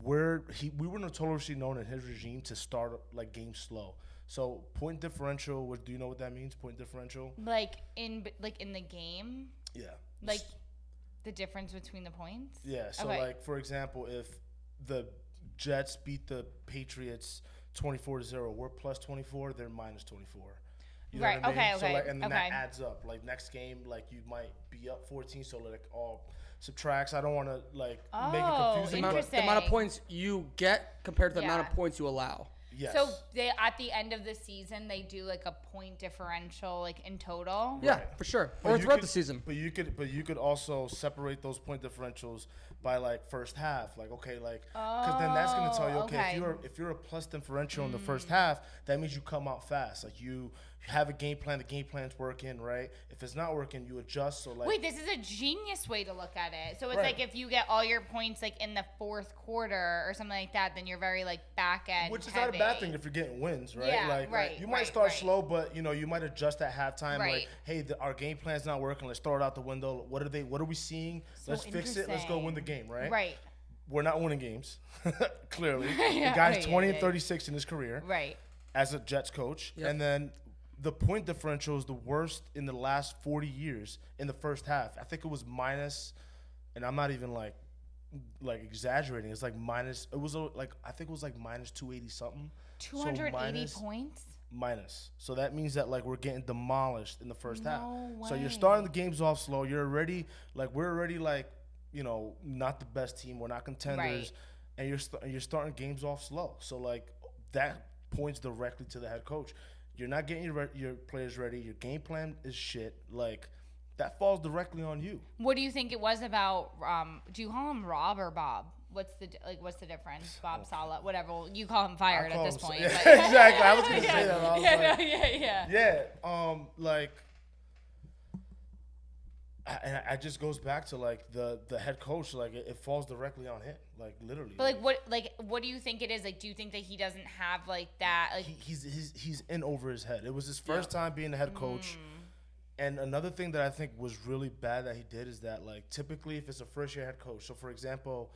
Speaker 3: we were notoriously known in his regime to start like games slow. So point differential, do you know what that means? Point differential?
Speaker 2: Like in the game?
Speaker 3: Yeah.
Speaker 2: Like the difference between the points?
Speaker 3: Yeah. So like for example, if the Jets beat the Patriots 24-0, we're plus 24, they're minus 24. You know what I mean?
Speaker 2: Okay.
Speaker 3: So like, and then that adds up. Like next game, like you might be up 14, so like all subtracts. I don't want to like make it confusing.
Speaker 1: The amount of points you get compared to the amount of points you allow.
Speaker 3: Yes.
Speaker 2: So they at the end of the season they do like a point differential like in total.
Speaker 1: Yeah, for sure. Or throughout the season.
Speaker 3: But you could also separate those point differentials by like first half. Like because then that's gonna tell you if you're a plus differential in the first half, that means you come out fast. Like you have a game plan. The game plan's working, right? If it's not working, you adjust. So like,
Speaker 2: wait, this is a genius way to look at it. So it's like if you get all your points like in the fourth quarter or something like that, then you're very like back end.
Speaker 3: Which is not a bad thing if you're getting wins, right?
Speaker 2: Yeah,
Speaker 3: like you might start slow, but you know you might adjust at halftime.
Speaker 2: Right.
Speaker 3: Like, hey, our game plan's not working. Let's throw it out the window. What are we seeing?
Speaker 2: So
Speaker 3: let's fix it. Let's go win the game, right?
Speaker 2: Right.
Speaker 3: We're not winning games, clearly. The guy's 20 and 36 in his career,
Speaker 2: right?
Speaker 3: As a Jets coach, and then the point differential is the worst in the last 40 years in the first half. I think it was minus, and I'm not even like exaggerating. It's like minus. It was like I think it was like minus 280 something.
Speaker 2: 280 points.
Speaker 3: Minus. So that means that like we're getting demolished in the first half.
Speaker 2: Way.
Speaker 3: So you're starting the games off slow. We're already like you know not the best team. We're not contenders, and you're starting games off slow. So like that points directly to the head coach. You're not getting your players ready. Your game plan is shit. Like that falls directly on you.
Speaker 2: What do you think it was about? Do you call him Rob or Bob? What's the difference? Bob Saleh, whatever. Well, you call him fired at this point.
Speaker 3: But. Exactly. I was gonna say that. Like I just goes back to like the head coach. Like it falls directly on him. Like literally.
Speaker 2: But what do you think it is? Like, do you think that he doesn't have like that? Like
Speaker 3: he's in over his head. It was his first time being the head coach. And another thing that I think was really bad that he did is that like typically if it's a first year head coach. So for example.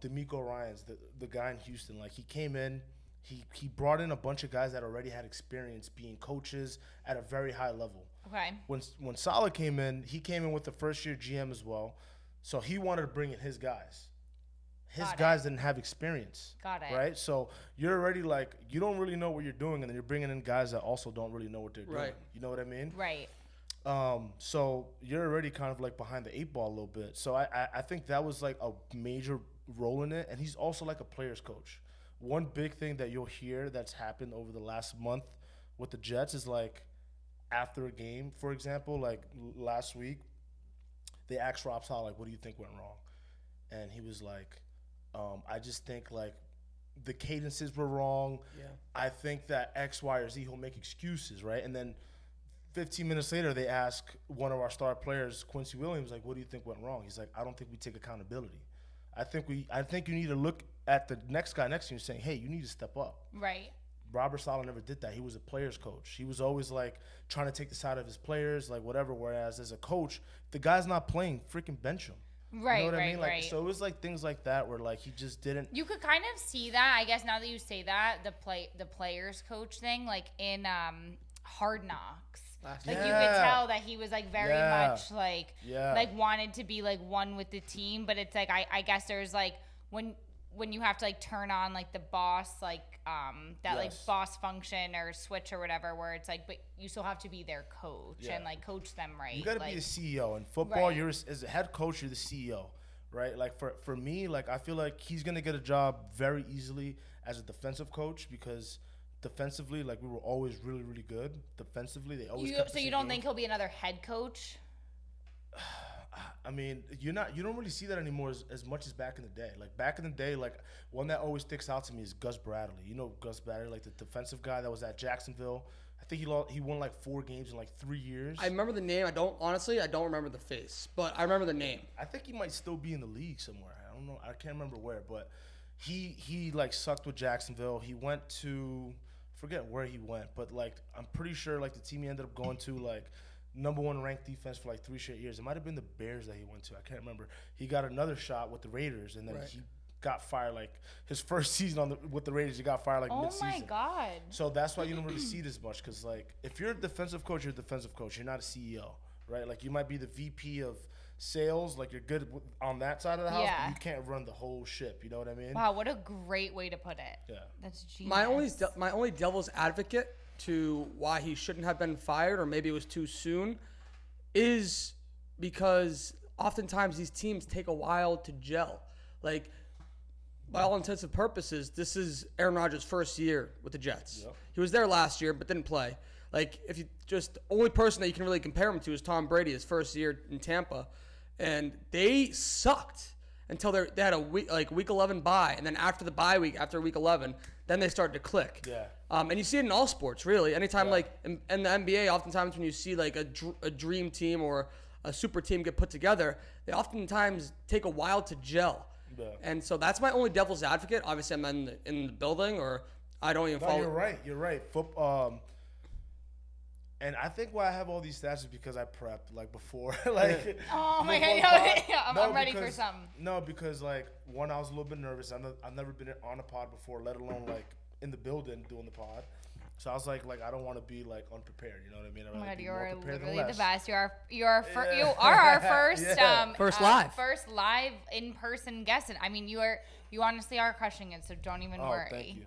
Speaker 3: D'Amico Ryans, the guy in Houston, like he came in, he brought in a bunch of guys that already had experience being coaches at a very high level.
Speaker 2: Okay.
Speaker 3: When Saleh came in, he came in with the first year GM as well, so he wanted to bring in his guys. His guys didn't have experience.
Speaker 2: Got it.
Speaker 3: Right? So you're already like you don't really know what you're doing, and then you're bringing in guys that also don't really know what they're doing. You know what I mean?
Speaker 2: Right.
Speaker 3: So you're already kind of like behind the 8 ball a little bit. So I think that was like a major role in it. And he's also like a player's coach. One big thing that you'll hear that's happened over the last month with the Jets is like after a game, for example, like last week, they asked Rob Sala, like, what do you think went wrong? And he was like, I just think like the cadences were wrong.
Speaker 1: Yeah.
Speaker 3: I think that X, Y, or Z, he'll make excuses, right? And then 15 minutes later, they ask one of our star players, Quincy Williams, like, what do you think went wrong? He's like, I don't think we take accountability. I think you need to look at the next guy next to you saying, hey, you need to step up.
Speaker 2: Right.
Speaker 3: Robert Saleh never did that. He was a player's coach. He was always like trying to take the side of his players, like whatever. Whereas as a coach, the guy's not playing, freaking bench him.
Speaker 2: Right,
Speaker 3: you know what
Speaker 2: right,
Speaker 3: I mean? Like,
Speaker 2: right.
Speaker 3: so it was like things like that where like he just didn't.
Speaker 2: You could kind of see that, I guess. Now that you say that, the players coach thing, like in Hard Knocks. Like you could tell that he was like very much like wanted to be like one with the team, but it's like I guess there's like when you have to like turn on like the boss like like boss function or switch or whatever, where it's like but you still have to be their coach and like coach them right.
Speaker 3: You got to
Speaker 2: like,
Speaker 3: be the CEO in football.
Speaker 2: right.
Speaker 3: You're as a head coach, you're the CEO, right? Like for me, like I feel like he's gonna get a job very easily as a defensive coach because. Defensively, like we were always really, really good. Defensively, they always.
Speaker 2: So you don't think he'll be another head coach?
Speaker 3: I mean, you don't really see that anymore as much as back in the day. Like back in the day, like one that always sticks out to me is Gus Bradley. You know Gus Bradley, like the defensive guy that was at Jacksonville. I think he won like 4 games in like 3 years.
Speaker 1: I remember the name. I don't remember the face, but I remember the name.
Speaker 3: I think he might still be in the league somewhere. I don't know. I can't remember where, but he like sucked with Jacksonville. He went to. Forget where he went, but like I'm pretty sure like the team he ended up going to like #1 ranked defense for like 3 straight years. It might have been the Bears that he went to. I can't remember. He got another shot with the Raiders, and then he got fired like his first season with the Raiders. He got fired like mid-season.
Speaker 2: Oh my god!
Speaker 3: So that's why you don't really see it as much because like if you're a defensive coach, you're a defensive coach. You're not a CEO, right? Like you might be the VP of sales, like you're good on that side of the house, but you can't run the whole ship. You know what I mean?
Speaker 2: Wow, what a great way to put it.
Speaker 3: Yeah,
Speaker 2: that's genius.
Speaker 1: My only devil's advocate to why he shouldn't have been fired, or maybe it was too soon, is because oftentimes these teams take a while to gel. Like, by all intents and purposes, this is Aaron Rodgers' first year with the Jets. Yep. He was there last year, but didn't play. Like, if you just only person that you can really compare him to is Tom Brady, his first year in Tampa, and they sucked until they had a week 11 bye, and then after the bye week, after week 11, then they started to click.
Speaker 3: Yeah.
Speaker 1: And you see it in all sports, really. Anytime, like in the NBA, oftentimes when you see like a dream team or a super team get put together, they oftentimes take a while to gel. Yeah. And so that's my only devil's advocate. Obviously, I'm in the building, or I don't even follow.
Speaker 3: You're right. And I think why I have all these stats is because I prepped like before. Like,
Speaker 2: oh my god, I'm ready for some.
Speaker 3: No, because like one, I was a little bit nervous. I've never been on a pod before, let alone like in the building doing the pod. So I was like I don't want to be like unprepared. You know what I mean?
Speaker 2: Oh my god, you're literally the best. You are our first first live in person guest. I mean, you honestly are crushing it. So don't even worry.
Speaker 3: Thank you.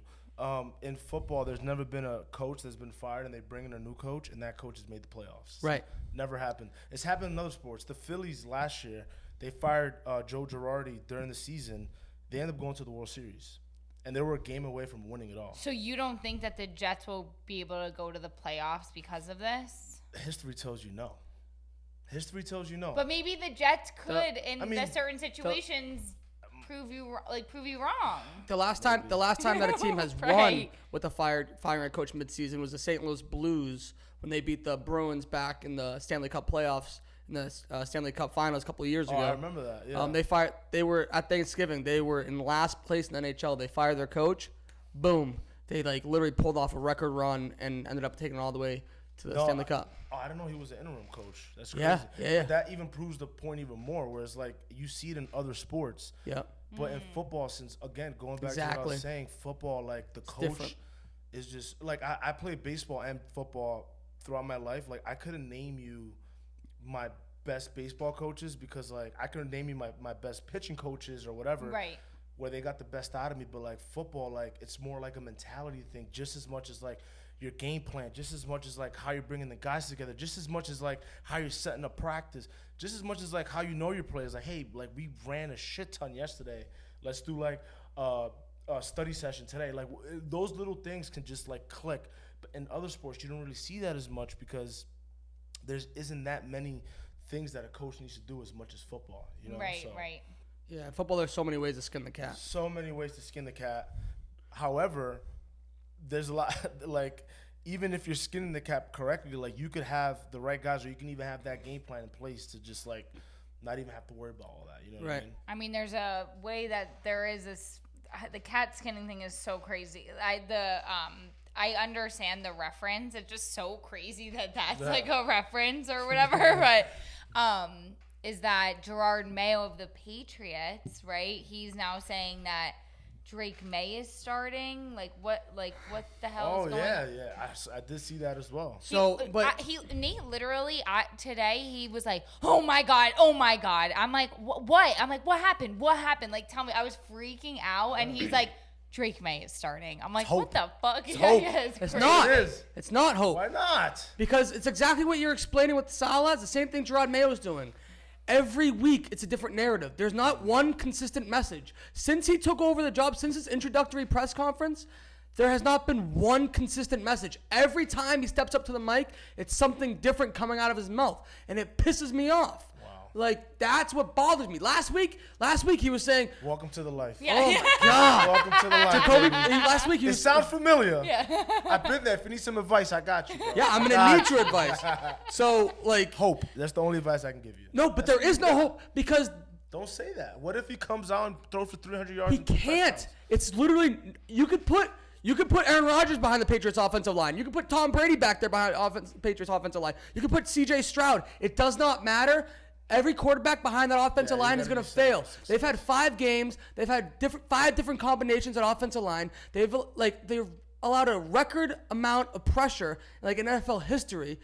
Speaker 3: In football, there's never been a coach that's been fired and they bring in a new coach and that coach has made the playoffs.
Speaker 1: Right.
Speaker 3: Never happened. It's happened in other sports. The Phillies last year, they fired Joe Girardi during the season. They ended up going to the World Series. And they were a game away from winning it all.
Speaker 2: So you don't think that the Jets will be able to go to the playoffs because of this?
Speaker 3: History tells you no. History tells you no.
Speaker 2: But maybe the Jets could, the certain situations, prove you wrong.
Speaker 1: The last time that a team has won with a firing a coach midseason was the St. Louis Blues when they beat the Bruins back in the Stanley Cup playoffs in the Stanley Cup Finals a couple of years ago.
Speaker 3: I remember that. Yeah.
Speaker 1: They were at Thanksgiving. They were in last place in the NHL. They fired their coach. Boom. They like literally pulled off a record run and ended up taking it all the way to the Stanley Cup.
Speaker 3: I didn't know he was an interim coach. That's crazy.
Speaker 1: Yeah.
Speaker 3: But that even proves the point even more. Whereas like you see it in other sports.
Speaker 1: Yeah.
Speaker 3: But in football, since again going back to what I was saying, football like the coach is just like I played baseball and football throughout my life. Like I couldn't name you my best baseball coaches because like I couldn't name you my best pitching coaches or whatever.
Speaker 2: Right.
Speaker 3: Where they got the best out of me. But like football, like it's more like a mentality thing just as much as like your game plan, just as much as like how you're bringing the guys together, just as much as like how you're setting up practice, just as much as like how you know your players. Like, hey, like we ran a shit ton yesterday. Let's do like a study session today. Like those little things can just like click. But in other sports, you don't really see that as much because there isn't that many things that a coach needs to do as much as football. You know?
Speaker 2: Right, right.
Speaker 1: Yeah, in football, there's so many ways to skin the cat.
Speaker 3: So many ways to skin the cat. However, there's a lot, like, even if you're skinning the cat correctly, like, you could have the right guys, or you can even have that game plan in place to just, like, not even have to worry about all that. You know what I mean?
Speaker 2: I mean, there's a way that there is this, the cat skinning thing is so crazy. I understand the reference. It's just so crazy that that's like a reference or whatever, but, is that Gerard Mayo of the Patriots, right? He's now saying that Drake May is starting. Like what the hell is going on?
Speaker 3: Oh, yeah. I did see that as well.
Speaker 1: So,
Speaker 2: Nate literally today he was like, oh my god. I'm like, what? I'm like, what happened? Like, tell me. I was freaking out, and he's like, Drake May is starting. I'm like, what the fuck?
Speaker 3: It's hope.
Speaker 1: It's not.
Speaker 3: It is.
Speaker 1: It's not hope.
Speaker 3: Why not?
Speaker 1: Because it's exactly what you're explaining with Salah. It's the same thing Gerard Mayo is doing. Every week, it's a different narrative. There's not one consistent message. Since he took over the job, since his introductory press conference, there has not been one consistent message. Every time he steps up to the mic, it's something different coming out of his mouth, and it pisses me off.
Speaker 3: Wow.
Speaker 1: Like, that's what bothers me. Last week he was saying,
Speaker 3: welcome to the life.
Speaker 2: Yeah.
Speaker 1: oh my God.
Speaker 3: Welcome to the life.
Speaker 1: Jacoby,
Speaker 3: baby.
Speaker 1: last week he
Speaker 3: It
Speaker 1: was
Speaker 3: sounds familiar.
Speaker 2: Yeah.
Speaker 3: I've been there. If you need some advice, I got you, bro.
Speaker 1: yeah, I'm going to need your advice. So, like.
Speaker 3: Hope. That's the only advice I can give you.
Speaker 1: No, but there is no hope because.
Speaker 3: Don't say that. What if he comes out and throws for 300 yards?
Speaker 1: He can't. It's literally, you could put Aaron Rodgers behind the Patriots offensive line. You could put Tom Brady back there behind Patriots offensive line. You could put C.J. Stroud. It does not matter. Every quarterback behind that offensive line is going to fail. They've had 5 games. They've had 5 different combinations at offensive line. They've allowed a record amount of pressure, like in NFL history.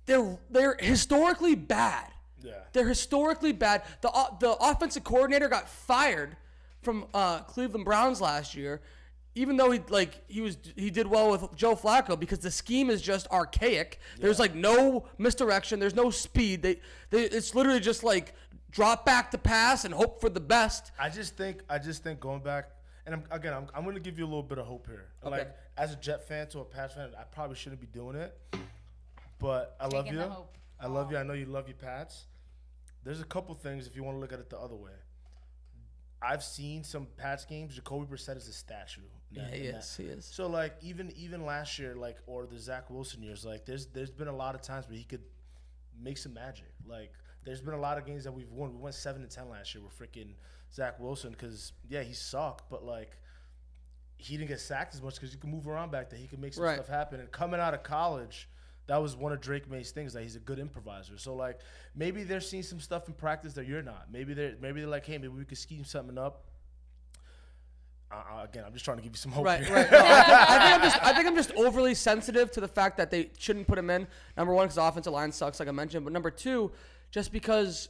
Speaker 1: They're historically bad.
Speaker 3: Yeah.
Speaker 1: They're historically bad. The offensive coordinator got fired from Cleveland Browns last year, even though he did well with Joe Flacco because the scheme is just archaic. Yeah. There's like no misdirection. There's no speed. It's literally just like drop back to pass and hope for the best.
Speaker 3: I just think going back, and I'm going to give you a little bit of hope here. Okay. Like as a Jet fan to a Pats fan, I probably shouldn't be doing it, but I love you. I love you. I know you love your Pats. There's a couple things if you want to look at it the other way. I've seen some Pats games. Jacoby Brissett is a statue.
Speaker 1: He is.
Speaker 3: So like even last year, like or the Zach Wilson years, like there's been a lot of times where he could make some magic. Like there's been a lot of games that we've won. We went 7-10 last year with freaking Zach Wilson because he sucked, but like he didn't get sacked as much because he could move around back there. He could make some stuff happen. And coming out of college, that was one of Drake May's things, that he's a good improviser. So like maybe they're seeing some stuff in practice that you're not. Maybe they're like, hey, maybe we could scheme something up. Again, I'm just trying to give you some hope.
Speaker 1: Right. No, I think I'm just overly sensitive to the fact that they shouldn't put him in. Number one, because the offensive line sucks, like I mentioned. But number two, just because,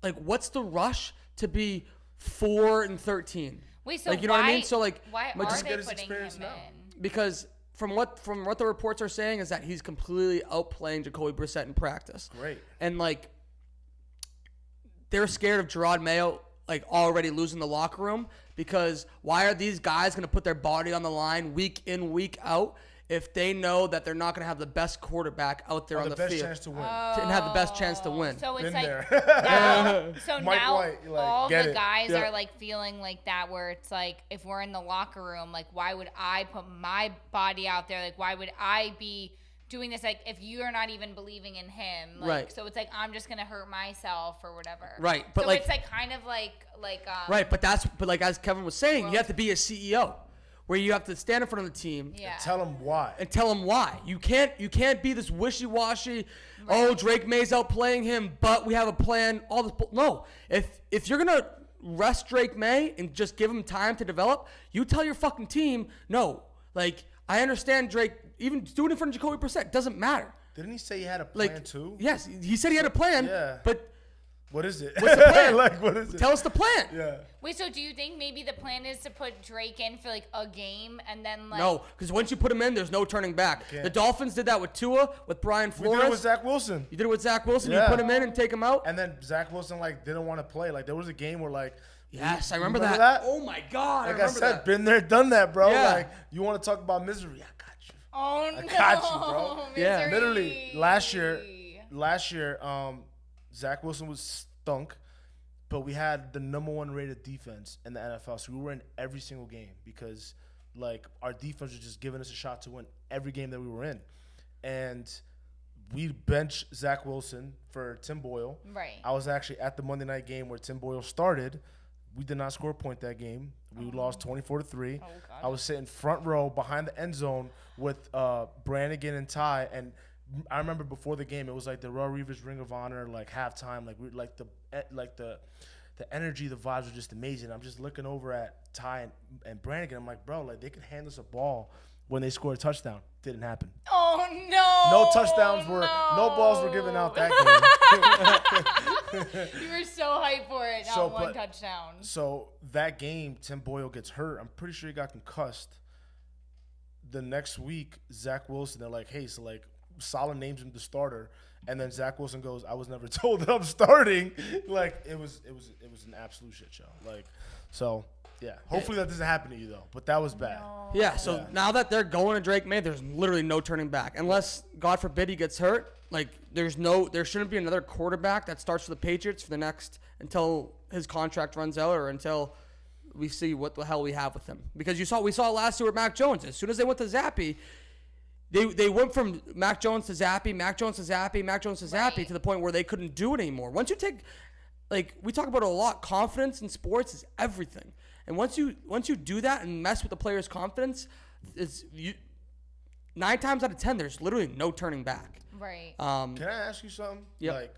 Speaker 1: like, what's the rush to be 4-13?
Speaker 2: Wait, so
Speaker 1: like, you know what I mean? So like,
Speaker 2: why are
Speaker 3: just
Speaker 2: they
Speaker 3: get his
Speaker 2: putting
Speaker 3: experience
Speaker 2: him
Speaker 3: now.
Speaker 2: in?
Speaker 1: Because from what the reports are saying is that he's completely outplaying Jacoby Brissett in practice.
Speaker 3: Great.
Speaker 1: And like, they're scared of Gerard Mayo like already losing the locker room because why are these guys going to put their body on the line week in, week out if they know that they're not going to have the best quarterback out there on the field?
Speaker 3: The best chance to win.
Speaker 1: And have the best chance to win.
Speaker 2: So it's
Speaker 3: Been
Speaker 2: like
Speaker 3: there.
Speaker 2: so
Speaker 3: Mike
Speaker 2: now
Speaker 3: White, like,
Speaker 2: all
Speaker 3: get
Speaker 2: the
Speaker 3: it.
Speaker 2: guys are like feeling like that, where it's like if we're in the locker room, like why would I put my body out there? Like why would I be doing this? Like if you're not even believing in him, like,
Speaker 1: right?
Speaker 2: So it's like I'm just gonna hurt myself or whatever,
Speaker 1: right? But
Speaker 2: so
Speaker 1: like,
Speaker 2: it's like kind of like
Speaker 1: right. But like as Kevin was saying, you have to be a CEO. Where you have to stand in front of the team
Speaker 2: and
Speaker 3: tell them why.
Speaker 1: You can't be this wishy-washy, right. Oh, Drake May's outplaying him, but we have a plan. All this no. If you're gonna rest Drake May and just give him time to develop, you tell your fucking team, no. Like, I understand Drake even doing it in front of Jacoby Brissett doesn't matter.
Speaker 3: Didn't he say he had a plan too?
Speaker 1: Yes, he said he had a plan.
Speaker 3: Yeah.
Speaker 1: But
Speaker 3: What is it?
Speaker 1: What's the plan?
Speaker 3: Like, what is it?
Speaker 1: Tell us the plan.
Speaker 3: Yeah.
Speaker 2: Wait, so do you think maybe the plan is to put Drake in for like a game and then like
Speaker 1: No, because once you put him in, there's no turning back.
Speaker 3: can't.
Speaker 1: The Dolphins did that with Tua, with Brian
Speaker 3: We
Speaker 1: Flores.
Speaker 3: did it with Zach Wilson.
Speaker 1: You did it with Zach Wilson.
Speaker 3: Yeah.
Speaker 1: You put him in and take him out.
Speaker 3: And then Zach Wilson like didn't want to play. Like there was a game where like
Speaker 1: Yes, I
Speaker 3: you
Speaker 1: remember that. Oh my God,
Speaker 3: Like
Speaker 1: I remember
Speaker 3: said,
Speaker 1: that.
Speaker 3: been there, done that, bro.
Speaker 1: Yeah.
Speaker 3: Like you want to talk about misery? I got you.
Speaker 2: Oh
Speaker 3: I
Speaker 2: no.
Speaker 3: got you, bro.
Speaker 1: Yeah.
Speaker 2: Misery.
Speaker 3: Literally last year, Zach Wilson was stunk, but we had the #1 rated defense in the NFL, so we were in every single game because like our defense was just giving us a shot to win every game that we were in, and we benched Zach Wilson for Tim Boyle.
Speaker 2: Right.
Speaker 3: I was actually at the Monday night game where Tim Boyle started. We did not score a point that game. We lost 24-3.
Speaker 2: God.
Speaker 3: I was sitting front row behind the end zone with Brannigan and Ty, and I remember before the game, it was like the Royal Reavers Ring of Honor, like halftime, like we like the energy, the vibes were just amazing. I'm just looking over at Ty and Brannigan. I'm like, bro, like they could hand us a ball when they scored a touchdown. Didn't happen.
Speaker 2: Oh no.
Speaker 3: No touchdowns no balls were given out that game.
Speaker 2: You were so hyped for it. Not one touchdown.
Speaker 3: So that game, Tim Boyle gets hurt. I'm pretty sure he got concussed. The next week, Zach Wilson, they're like, hey, so like Saleh names him the starter, and then Zach Wilson goes, I was never told that I'm starting. Like it was an absolute shit show. Like so. Yeah, hopefully that doesn't happen to you though, but that was bad.
Speaker 2: No.
Speaker 1: Yeah, so now that they're going to Drake May, there's literally no turning back. Unless, God forbid, he gets hurt. Like, there shouldn't be another quarterback that starts for the Patriots for the next, until his contract runs out or until we see what the hell we have with him. Because we saw last year with Mac Jones. As soon as they went to Zappy, they went from Mac Jones to Zappy, Mac Jones to Zappy, Mac Jones to Zappy,
Speaker 2: Right.
Speaker 1: to the point where they couldn't do it anymore. Once you take, like, we talk about it a lot, confidence in sports is everything. And once you do that and mess with the player's confidence, 9 times out of 10, there's literally no turning back.
Speaker 2: Right.
Speaker 3: Can I ask you something?
Speaker 1: Yep.
Speaker 3: Like,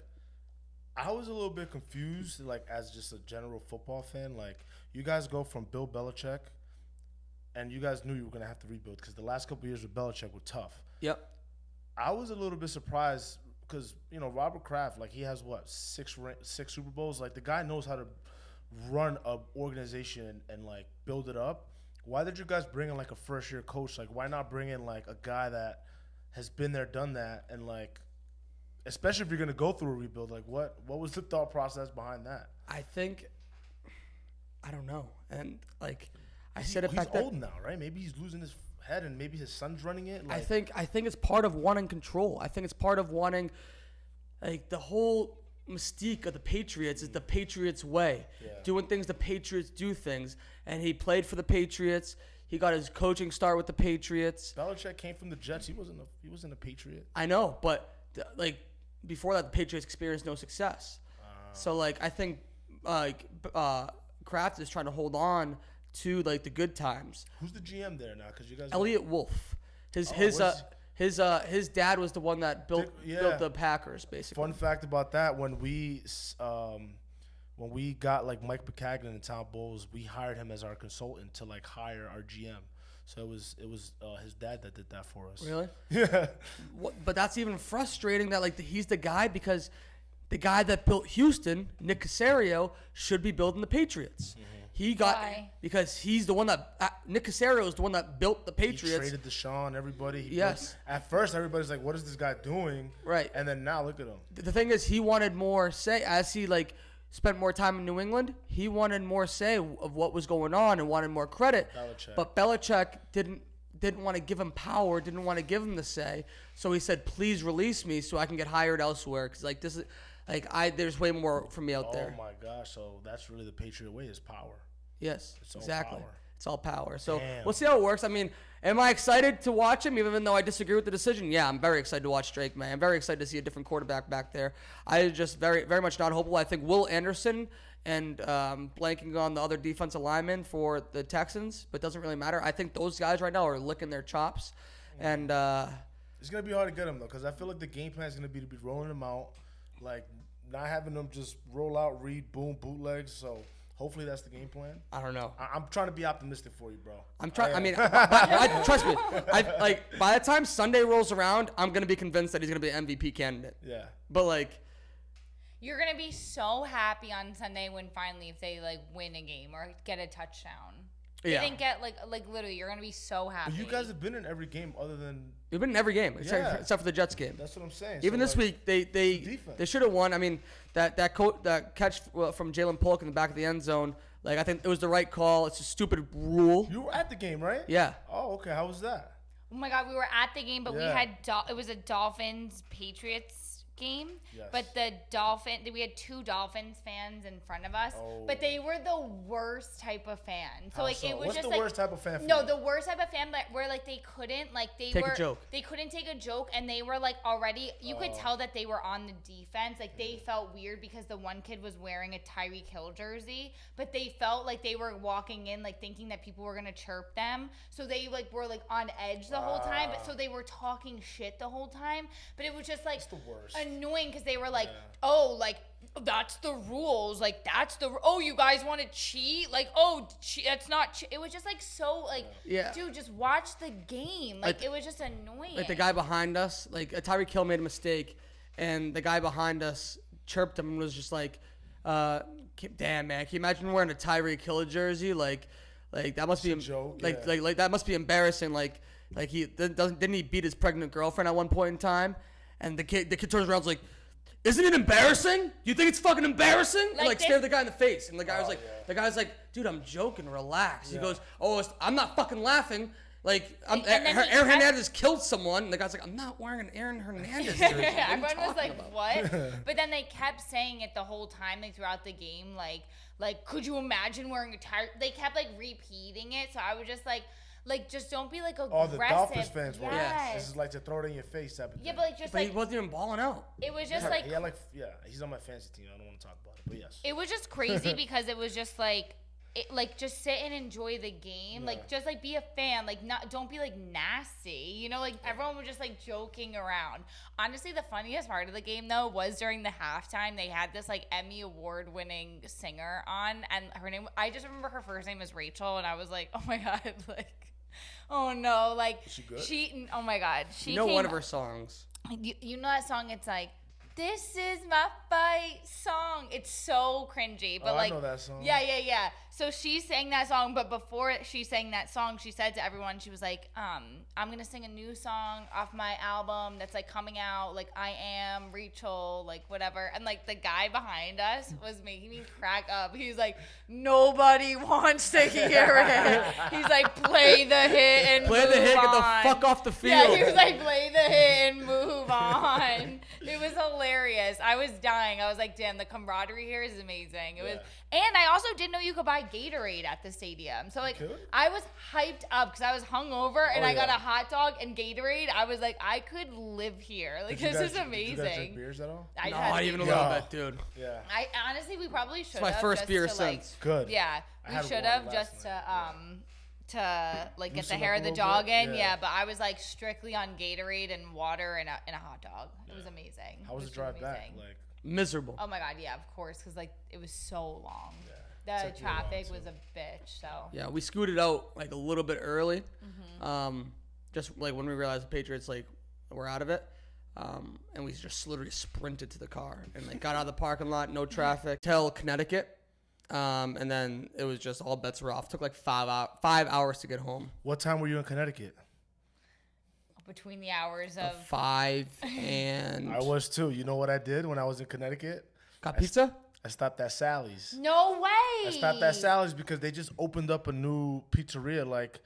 Speaker 3: I was a little bit confused, like, as just a general football fan. Like, you guys go from Bill Belichick, and you guys knew you were going to have to rebuild because the last couple of years with Belichick were tough.
Speaker 1: Yep.
Speaker 3: I was a little bit surprised because, you know, Robert Kraft, like, he has, what, six Super Bowls? Like, the guy knows how to run an organization and like build it up. Why did you guys bring in like a first year coach? Like why not bring in like a guy that has been there, done that, and like especially if you're gonna go through a rebuild, like what was the thought process behind that?
Speaker 1: I don't know. And like I said it back
Speaker 3: He's
Speaker 1: then.
Speaker 3: old now, right? Maybe he's losing his head and maybe his son's running it. Like,
Speaker 1: I think it's part of wanting control. I think it's part of wanting, like, the whole mystique of the Patriots is the Patriots way.
Speaker 3: Yeah.
Speaker 1: Doing things the Patriots do things. And he played for the Patriots. He got his coaching start with the Patriots.
Speaker 3: Belichick came from the Jets. He wasn't a Patriot.
Speaker 1: I know, but like before that, the Patriots experienced no success. So like I think Kraft is trying to hold on to like the good times.
Speaker 3: Who's the GM there now? Because you guys.
Speaker 1: Elliot Wolf. His dad was the one that built the Packers, basically.
Speaker 3: Fun fact about that: when we got like Mike Maccagnan and Tom Bowles, we hired him as our consultant to like hire our GM. So it was his dad that did that for us.
Speaker 1: Really?
Speaker 3: Yeah.
Speaker 1: But that's even frustrating that like he's the guy, because the guy that built Houston, Nick Caserio, should be building the Patriots.
Speaker 3: Mm-hmm.
Speaker 1: He got
Speaker 2: Why?
Speaker 1: because he's the one that Nick Caserio is the one that built the Patriots.
Speaker 3: He traded Deshaun, everybody.
Speaker 1: Yes.
Speaker 3: At first, everybody's like, "What is this guy doing?"
Speaker 1: Right.
Speaker 3: And then now, look at him.
Speaker 1: The thing is, he wanted more say as he like spent more time in New England. He wanted more say of what was going on and wanted more credit.
Speaker 3: Belichick.
Speaker 1: But Belichick didn't want to give him power, didn't want to give him the say. So he said, "Please release me so I can get hired elsewhere." Because like this is like there's way more for me out there.
Speaker 3: Oh my gosh! So that's really the Patriot way, is power.
Speaker 1: Yes,
Speaker 3: It's all
Speaker 1: exactly.
Speaker 3: power.
Speaker 1: It's all power. So
Speaker 3: Damn.
Speaker 1: we'll see how it works. I mean, am I excited to watch him, even though I disagree with the decision? Yeah, I'm very excited to watch Drake May. I'm very excited to see a different quarterback back there. I just very, very much not hopeful. I think Will Anderson and blanking on the other defensive lineman for the Texans, but it doesn't really matter. I think those guys right now are licking their chops. And
Speaker 3: It's gonna be hard to get him though, because I feel like the game plan is gonna be to be rolling them out, like not having them just roll out, read, boom, bootlegs. So hopefully that's the game plan.
Speaker 1: I don't know.
Speaker 3: I'm trying to be optimistic for you, bro.
Speaker 1: I'm trying. I mean, trust me. Like by the time Sunday rolls around, I'm gonna be convinced that he's gonna be an MVP candidate.
Speaker 3: Yeah.
Speaker 1: But like,
Speaker 2: You're gonna be so happy on Sunday when finally if they like win a game or get a touchdown. They didn't get like literally. You're gonna be so happy.
Speaker 3: But you guys have been in every game other than.
Speaker 1: We've been in every game except for the Jets game.
Speaker 3: That's what I'm saying.
Speaker 1: Even
Speaker 3: so
Speaker 1: this week, they should have won. I mean, that catch from Jalen Polk in the back of the end zone. Like I think it was the right call. It's a stupid rule.
Speaker 3: You were at the game, right?
Speaker 1: Yeah.
Speaker 3: Oh, okay. How was that?
Speaker 2: Oh my God, we were at the game, but we had it was a Dolphins Patriots game.
Speaker 3: Yes.
Speaker 2: But we had 2 Dolphins fans in front of us, but they were the worst type of fan. So like it was
Speaker 3: What's
Speaker 2: just
Speaker 3: the worst type of fan? For
Speaker 2: no,
Speaker 3: you?
Speaker 2: the worst type of fan, but where like they couldn't like they
Speaker 1: take a joke.
Speaker 2: They couldn't take a joke, and they were like already. You could tell that they were on the defense. Like they felt weird because the one kid was wearing a Tyreek Hill jersey, but they felt like they were walking in like thinking that people were gonna chirp them. So they like were like on edge the whole time. But so they were talking shit the whole time. But it was just like
Speaker 3: the worst.
Speaker 2: annoying because they were like, oh, like that's the rules. Like that's the you guys want to cheat? Like that's not. It was just like so like dude, just watch the game. Like it was just annoying.
Speaker 1: Like the guy behind us, like Tyreek Hill made a mistake, and the guy behind us chirped him and was just like, "Damn man, can you imagine wearing a Tyreek Hill jersey? Like that must be
Speaker 3: a joke.
Speaker 1: Like that must be embarrassing. Like he didn't he beat his pregnant girlfriend at one point in time, and the kid turns around and is like." Isn't it embarrassing? You think it's fucking embarrassing? Like stared the guy in the face, and the guy was like, "The guy's like, dude, I'm joking, relax." He goes, I'm not fucking laughing. Like, Aaron Hernandez killed someone, and the guy's like, "I'm not wearing an Aaron Hernandez jersey."
Speaker 2: Everyone was like, "What?" But then they kept saying it the whole time, like throughout the game, like, could you imagine wearing a tire? They kept like repeating it, so I was just like, just don't be like aggressive.
Speaker 3: All the Dolphins fans were.
Speaker 2: Yes.
Speaker 3: This is like to throw it in your face type of thing.
Speaker 2: Yeah, but like
Speaker 1: but he wasn't even balling out.
Speaker 2: It was just
Speaker 3: he's on my fantasy team. I don't want to talk about it, but yes.
Speaker 2: It was just crazy because it was just like. Just sit and enjoy the game.
Speaker 3: Yeah.
Speaker 2: Like, just, like, be a fan. Like, don't be, like, nasty. You know, like, everyone was just, like, joking around. Honestly, the funniest part of the game, though, was during the halftime. They had this, like, Emmy Award-winning singer on. And her name, I just remember her first name was Rachel. And I was like, oh, my God. Like, oh, no. Like,
Speaker 3: is she good?
Speaker 2: Oh, my God.
Speaker 1: You know one of her songs.
Speaker 2: You know that song? It's like, this is my fight song. It's so cringy, but
Speaker 3: I know that song.
Speaker 2: Yeah. So she sang that song, but before she sang that song, she said to everyone, she was like, I'm gonna sing a new song off my album that's like coming out, like I Am Rachel, like whatever. And like the guy behind us was making me crack up. He's like, nobody wants to hear it. He's like, play the hit and
Speaker 1: play
Speaker 2: move
Speaker 1: the hit,
Speaker 2: on.
Speaker 1: get the fuck off the field.
Speaker 2: Yeah, he was like, play the hit and move on. It was hilarious. I was dying. I was like, damn, the camaraderie here is amazing. It was, and I also didn't know you could buy Gatorade at the stadium. So like, I was hyped up because I was hungover and I got a hot dog and Gatorade. I was like, I could live here. Like, this is amazing.
Speaker 3: Did you guys drink beers at all?
Speaker 1: Not even a little bit, dude.
Speaker 3: Yeah.
Speaker 2: I honestly, we probably should have.
Speaker 1: It's my first beer
Speaker 2: since.
Speaker 1: Like,
Speaker 3: good.
Speaker 2: Yeah, we should have just to like get the hair of the dog in. Yeah, but I was like strictly on Gatorade and water and a hot dog. It was amazing.
Speaker 3: How was the drive back? Like
Speaker 1: miserable.
Speaker 2: Oh my God, yeah, of course, because like it was so long. Yeah. The traffic was a bitch. So
Speaker 1: yeah, we scooted out like a little bit early, just like when we realized the Patriots like were out of it, and we just literally sprinted to the car and like got out of the parking lot, no traffic, till Connecticut. And then it was just all bets were off. Took like 5 hours to get home.
Speaker 3: What time were you in Connecticut?
Speaker 2: Between the hours of
Speaker 1: 5 and
Speaker 3: I was too. You know what I did when I was in Connecticut?
Speaker 1: Got pizza?
Speaker 3: I stopped at Sally's.
Speaker 2: No way.
Speaker 3: I stopped at Sally's because they just opened up a new pizzeria. Like,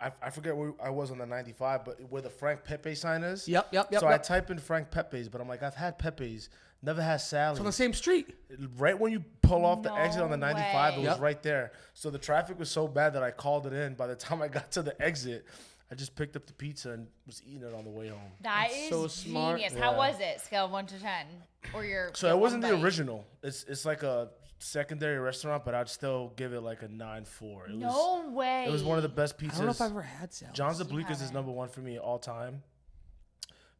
Speaker 3: I forget where I was on the 95, but where the Frank Pepe sign is.
Speaker 1: Yep.
Speaker 3: So I type in Frank Pepe's, but I'm like, I've had Pepe's, never had Sally's.
Speaker 1: It's on the same street.
Speaker 3: Right when you pull off the exit on the 95,
Speaker 2: way.
Speaker 3: it was right there. So the traffic was so bad that I called it in. By the time I got to the exit, I just picked up the pizza and was eating it on the way home.
Speaker 2: That's
Speaker 1: so smart.
Speaker 2: Genius. How was it? Scale of 1 to 10, or your?
Speaker 3: So it wasn't the original. It's like a secondary restaurant, but I'd still give it like a 9.4.
Speaker 2: No way.
Speaker 3: It was one of the best pizzas.
Speaker 1: I don't know if I've ever had Sally's.
Speaker 3: John's Obliquas is number 1 for me all time,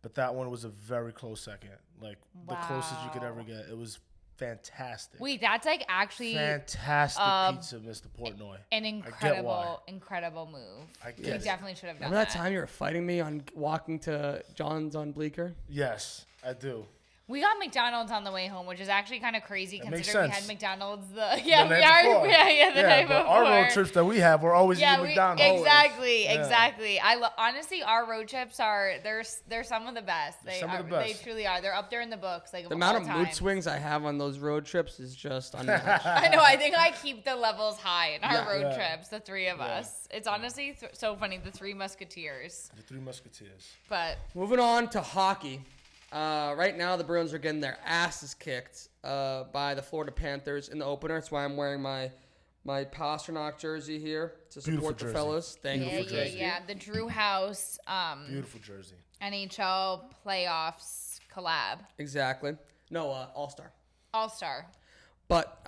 Speaker 3: but that one was a very close second. Like the closest you could ever get. It was fantastic.
Speaker 2: Wait, that's like actually
Speaker 3: fantastic pizza, Mr. Portnoy.
Speaker 2: An incredible move. You definitely should have done
Speaker 1: Remember that time you were fighting me on walking to John's on Bleecker?
Speaker 3: Yes, I do.
Speaker 2: We got McDonald's on the way home, which is actually kind of crazy
Speaker 3: That makes
Speaker 2: considering we
Speaker 3: sense.
Speaker 2: had McDonald's the
Speaker 3: The night before.
Speaker 2: the night
Speaker 3: but
Speaker 2: before.
Speaker 3: our road trips that we have, we're always eating McDonald's.
Speaker 2: Exactly. Honestly, our road trips they're some of the best. They truly are. They're up there in the books. Like
Speaker 1: The amount of mood swings I have on those road trips is just unmatched.
Speaker 2: I know. I think I keep the levels high in our road trips. The three of us. It's honestly so funny. The Three Musketeers.
Speaker 3: The Three Musketeers.
Speaker 2: But
Speaker 1: moving on to hockey. Right now, the Bruins are getting their asses kicked by the Florida Panthers in the opener. That's why I'm wearing my Pasternak jersey here to support the fellas. Thank you.
Speaker 2: Yeah. The Drew House.
Speaker 3: Beautiful jersey.
Speaker 2: NHL playoffs collab.
Speaker 1: Exactly. No, All-Star.
Speaker 2: All-Star.
Speaker 1: But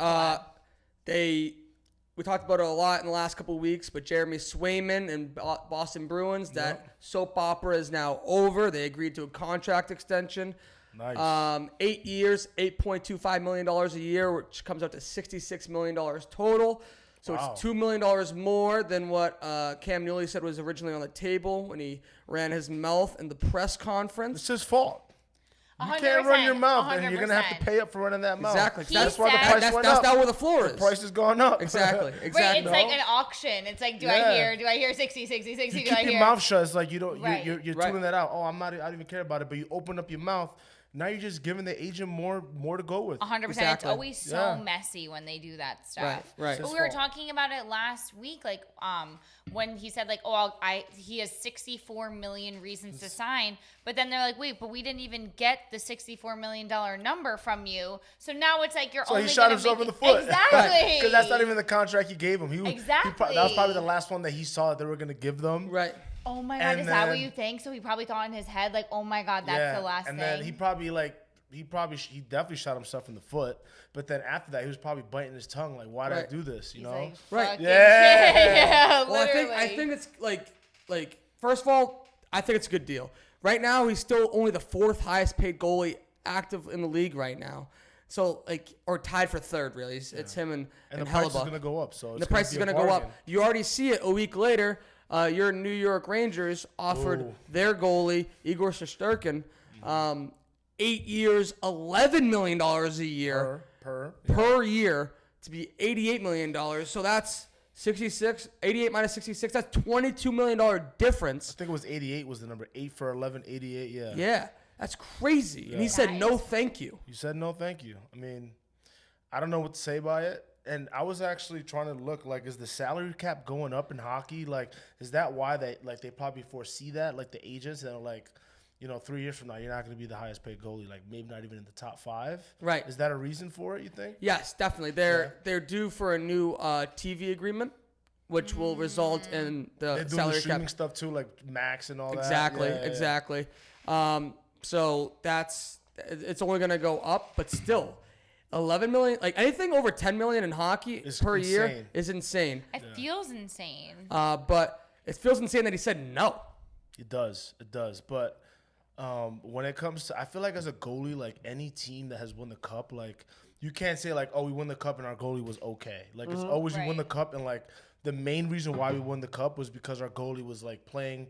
Speaker 1: we talked about it a lot in the last couple of weeks, but Jeremy Swayman and Boston Bruins, that soap opera is now over. They agreed to a contract extension.
Speaker 3: Nice.
Speaker 1: 8 years, $8.25 million a year, which comes out to $66 million total. So it's $2 million more than what Cam Newley said was originally on the table when he ran his mouth in the press conference.
Speaker 3: It's his fault. You
Speaker 2: 100%,
Speaker 3: can't run your mouth, and you're going to
Speaker 2: 100%.
Speaker 3: have to pay up for running that mouth.
Speaker 1: Exactly.
Speaker 3: That's why the price went
Speaker 1: that's
Speaker 3: up.
Speaker 1: not where the floor is.
Speaker 3: The price has gone up.
Speaker 1: Exactly.
Speaker 2: Right, it's like an auction. It's like, do I hear 60, 60, 60?
Speaker 3: You
Speaker 2: do I
Speaker 3: keep
Speaker 2: hear?
Speaker 3: your mouth shut. It's like you don't.
Speaker 2: Right.
Speaker 3: You're tuning that out. Oh, I don't even care about it. But you open up your mouth. Now you're just giving the agent more to go with.
Speaker 2: 100%.
Speaker 1: Exactly.
Speaker 2: It's always so messy when they do that stuff.
Speaker 1: Right.
Speaker 2: But we were talking about it last week, like when he said like, he has 64 million reasons to sign, but then they're like, wait, but we didn't even get the $64 million number from you. So now it's like
Speaker 3: So he shot himself in the foot.
Speaker 2: Exactly.
Speaker 3: Because that's not even the contract you gave him.
Speaker 2: Exactly.
Speaker 3: That was probably the last one that he saw that they were going to give them.
Speaker 1: Right.
Speaker 2: Oh my God, is that what you think? So he probably thought in his head, like, oh my God, that's the last thing.
Speaker 3: And then he definitely shot himself in the foot. But then after that, he was probably biting his tongue, like, why did I do this? You know?
Speaker 2: Like,
Speaker 3: Yeah.
Speaker 1: Well, I think it's like first of all, I think it's a good deal. Right now, he's still only the fourth highest paid goalie active in the league right now. So or tied for third, really. It's him and
Speaker 3: the
Speaker 1: Hellebuyck.
Speaker 3: price is going to go up. So
Speaker 1: the price is going to go up. You already see it a week later. Your New York Rangers offered their goalie, Igor Shesterkin, 8 years, $11 million a year per year to be $88 million. So that's 88 minus 66. That's $22 million difference.
Speaker 3: I think it was 88 was the number. 8 for 11, 88, yeah.
Speaker 1: Yeah, that's crazy. Yeah. And he said, no, thank you.
Speaker 3: You said no, thank you. I mean, I don't know what to say by it. And I was actually trying to look, like, is the salary cap going up in hockey? Like, is that why they probably foresee that? Like, the agents that are like, 3 years from now, you're not going to be the highest paid goalie, like maybe not even in the top 5.
Speaker 1: Right.
Speaker 3: Is that a reason for it, you think?
Speaker 1: Yes, definitely. They're due for a new TV agreement, which will result in the salary
Speaker 3: the streaming
Speaker 1: cap
Speaker 3: stuff too, like Max and all that.
Speaker 1: Exactly. So it's only going to go up, but still. 11 million, like anything over 10 million in hockey per year is insane.
Speaker 2: It feels insane.
Speaker 1: But it feels insane that he said no.
Speaker 3: It does. But when it comes to, I feel like as a goalie, like any team that has won the cup, like you can't say like, oh, we won the cup and our goalie was okay. Like it's always you win the cup and like the main reason why we won the cup was because our goalie was like playing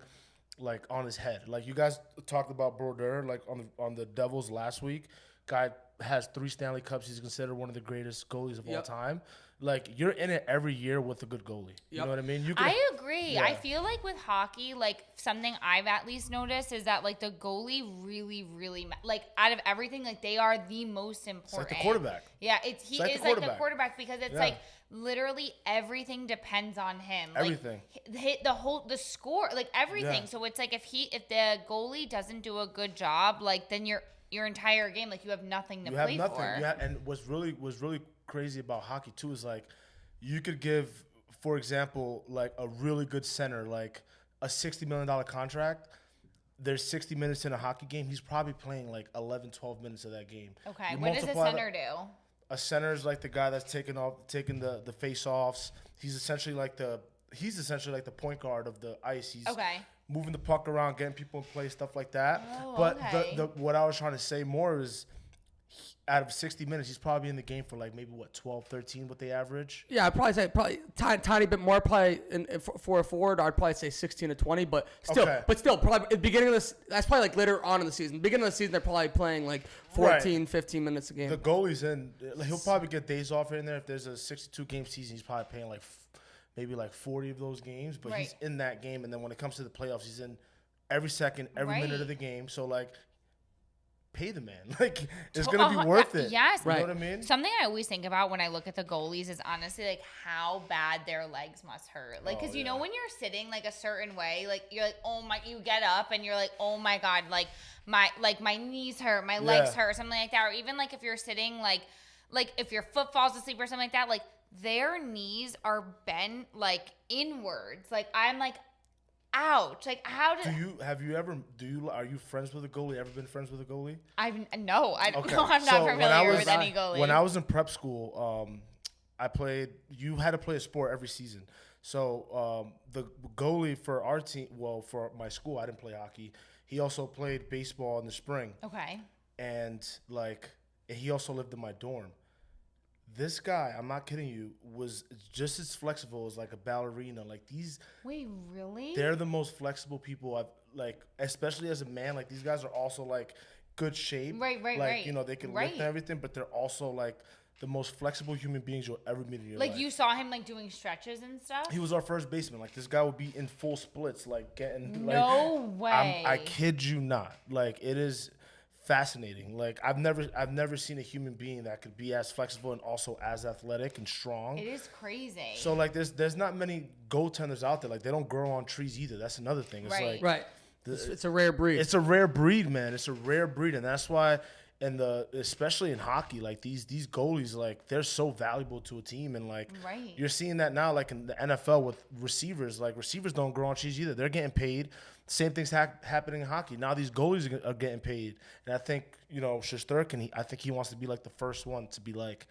Speaker 3: like on his head. Like you guys talked about Brodeur, like on the Devils last week. Guy has 3 Stanley Cups. He's considered one of the greatest goalies of all time. Like, you're in it every year with a good goalie. You know what I mean?
Speaker 2: I agree. Yeah. I feel like with hockey, like, something I've at least noticed is that, like, the goalie really, really, like, out of everything, like, they are the most important.
Speaker 3: It's like the quarterback.
Speaker 2: Yeah, he is like the quarterback because it's, like, literally everything depends on him.
Speaker 3: Everything.
Speaker 2: Like, the score, like, everything. Yeah. So it's like if the goalie doesn't do a good job, like, then your entire game, like, you have nothing to play for.
Speaker 3: And what's really crazy about hockey too is like you could give, for example, like a really good center like a $60 million contract. There's 60 minutes in a hockey game. He's probably playing like 11, 12 minutes of that game.
Speaker 2: Okay, what does a center do?
Speaker 3: A center is like the guy that's taking the face-offs. He's essentially like the point guard of the ice. He's moving the puck around, getting people in play, stuff like that. But the what I was trying to say more is out of 60 minutes, he's probably in the game for like maybe 12, 13, what they average.
Speaker 1: Yeah, I'd probably say tiny bit more. Probably for a forward, I'd probably say 16 to 20, but still,
Speaker 3: Okay.
Speaker 1: probably at the beginning of this. That's probably like later on in the season. Beginning of the season, they're probably playing like 14, 15 minutes a game.
Speaker 3: The goalie's in. He'll probably get days off here and there. If there's a 62 game season, he's probably playing like maybe like 40 of those games. But he's in that game, and then when it comes to the playoffs, he's in every second, every minute of the game. So like, pay the man. Like, it's gonna be worth it.
Speaker 2: Yes,
Speaker 3: you know what I mean.
Speaker 2: Something I always think about when I look at the goalies is honestly like how bad their legs must hurt. Like, because you know when you're sitting like a certain way, like you're like, oh my, you get up and you're like, oh my god, like my knees hurt, my legs hurt, or something like that. Or even like if you're sitting like if your foot falls asleep or something like that, like their knees are bent like inwards. Like I'm like, ouch! Like how did are you friends with a goalie? Ever been friends with a goalie? No, I'm not familiar with any goalie.
Speaker 3: When I was in prep school, you had to play a sport every season. So the goalie for our team, well, for my school, I didn't play hockey. He also played baseball in the spring.
Speaker 2: Okay.
Speaker 3: And like he also lived in my dorm. This guy, I'm not kidding you, was just as flexible as like a ballerina. Like these.
Speaker 2: Wait, really?
Speaker 3: They're the most flexible people I've like, especially as a man. Like these guys are also like good shape.
Speaker 2: Right.
Speaker 3: Like, you know, they can lift and everything, but they're also like the most flexible human beings you'll ever meet in your life.
Speaker 2: Like you saw him like doing stretches and stuff?
Speaker 3: He was our first baseman. Like this guy would be in full splits, like getting
Speaker 2: No way.
Speaker 3: I kid you not. Like it is fascinating. Like I've never seen a human being that could be as flexible and also as athletic and strong.
Speaker 2: It is crazy.
Speaker 3: So like there's not many goaltenders out there. Like they don't grow on trees either. That's another thing. It's like
Speaker 1: It's a rare breed.
Speaker 3: It's a rare breed, man. It's a rare breed, and that's why especially in hockey, like these goalies, like they're so valuable to a team, and like you're seeing that now, like in the NFL with receivers. Like receivers don't grow on trees either. They're getting paid. Same thing's happening in hockey. Now these goalies are getting paid, and I think Shesterkin, I think he wants to be like the first one to be like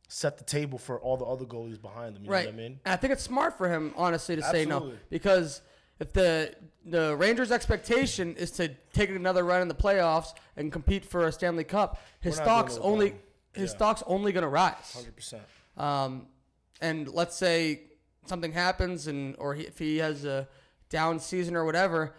Speaker 3: set the table for all the other goalies behind them. You know what I mean?
Speaker 1: And I think it's smart for him, honestly, to say no, because if the Rangers' expectation is to take another run in the playoffs and compete for a Stanley Cup, his stock's only going to rise.
Speaker 3: 100%.
Speaker 1: And let's say something happens, if he has a down season or whatever,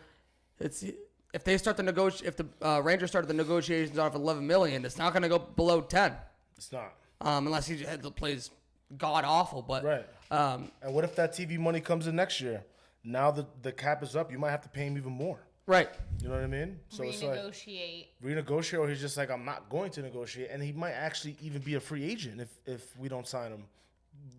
Speaker 1: if they start if the Rangers start the negotiations off $11 million, it's not going to go below 10.
Speaker 3: It's not.
Speaker 1: Unless he plays god awful, but
Speaker 3: and what if that TV money comes in next year? Now the cap is up. You might have to pay him even more.
Speaker 1: Right.
Speaker 3: You know what I mean? So
Speaker 2: renegotiate.
Speaker 3: Renegotiate, or he's just like, I'm not going to negotiate, and he might actually even be a free agent if we don't sign him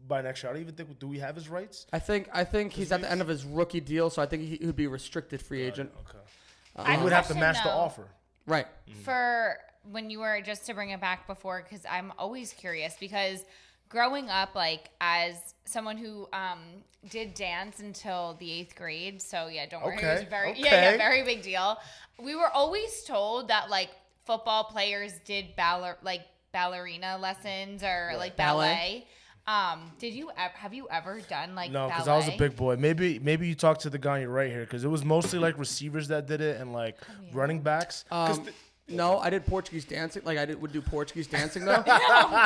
Speaker 3: by next year. I don't even think. Do we have his rights?
Speaker 1: I think he's at the end of his rookie deal, so I think he would be a restricted free agent.
Speaker 3: Okay. He would have to match the offer.
Speaker 1: Right.
Speaker 2: For when you were, just to bring it back before, because I'm always curious, because growing up, like as someone who did dance until the 8th grade, so yeah, don't worry, it was very big deal. We were always told that like football players did ballerina lessons or like ballet. Have you ever done like
Speaker 3: no? Because
Speaker 2: ballet?
Speaker 3: I was a big boy. Maybe you talk to the guy on your right here, because it was mostly like receivers that did it and like running backs.
Speaker 1: No, I did Portuguese dancing. Like would do Portuguese dancing though.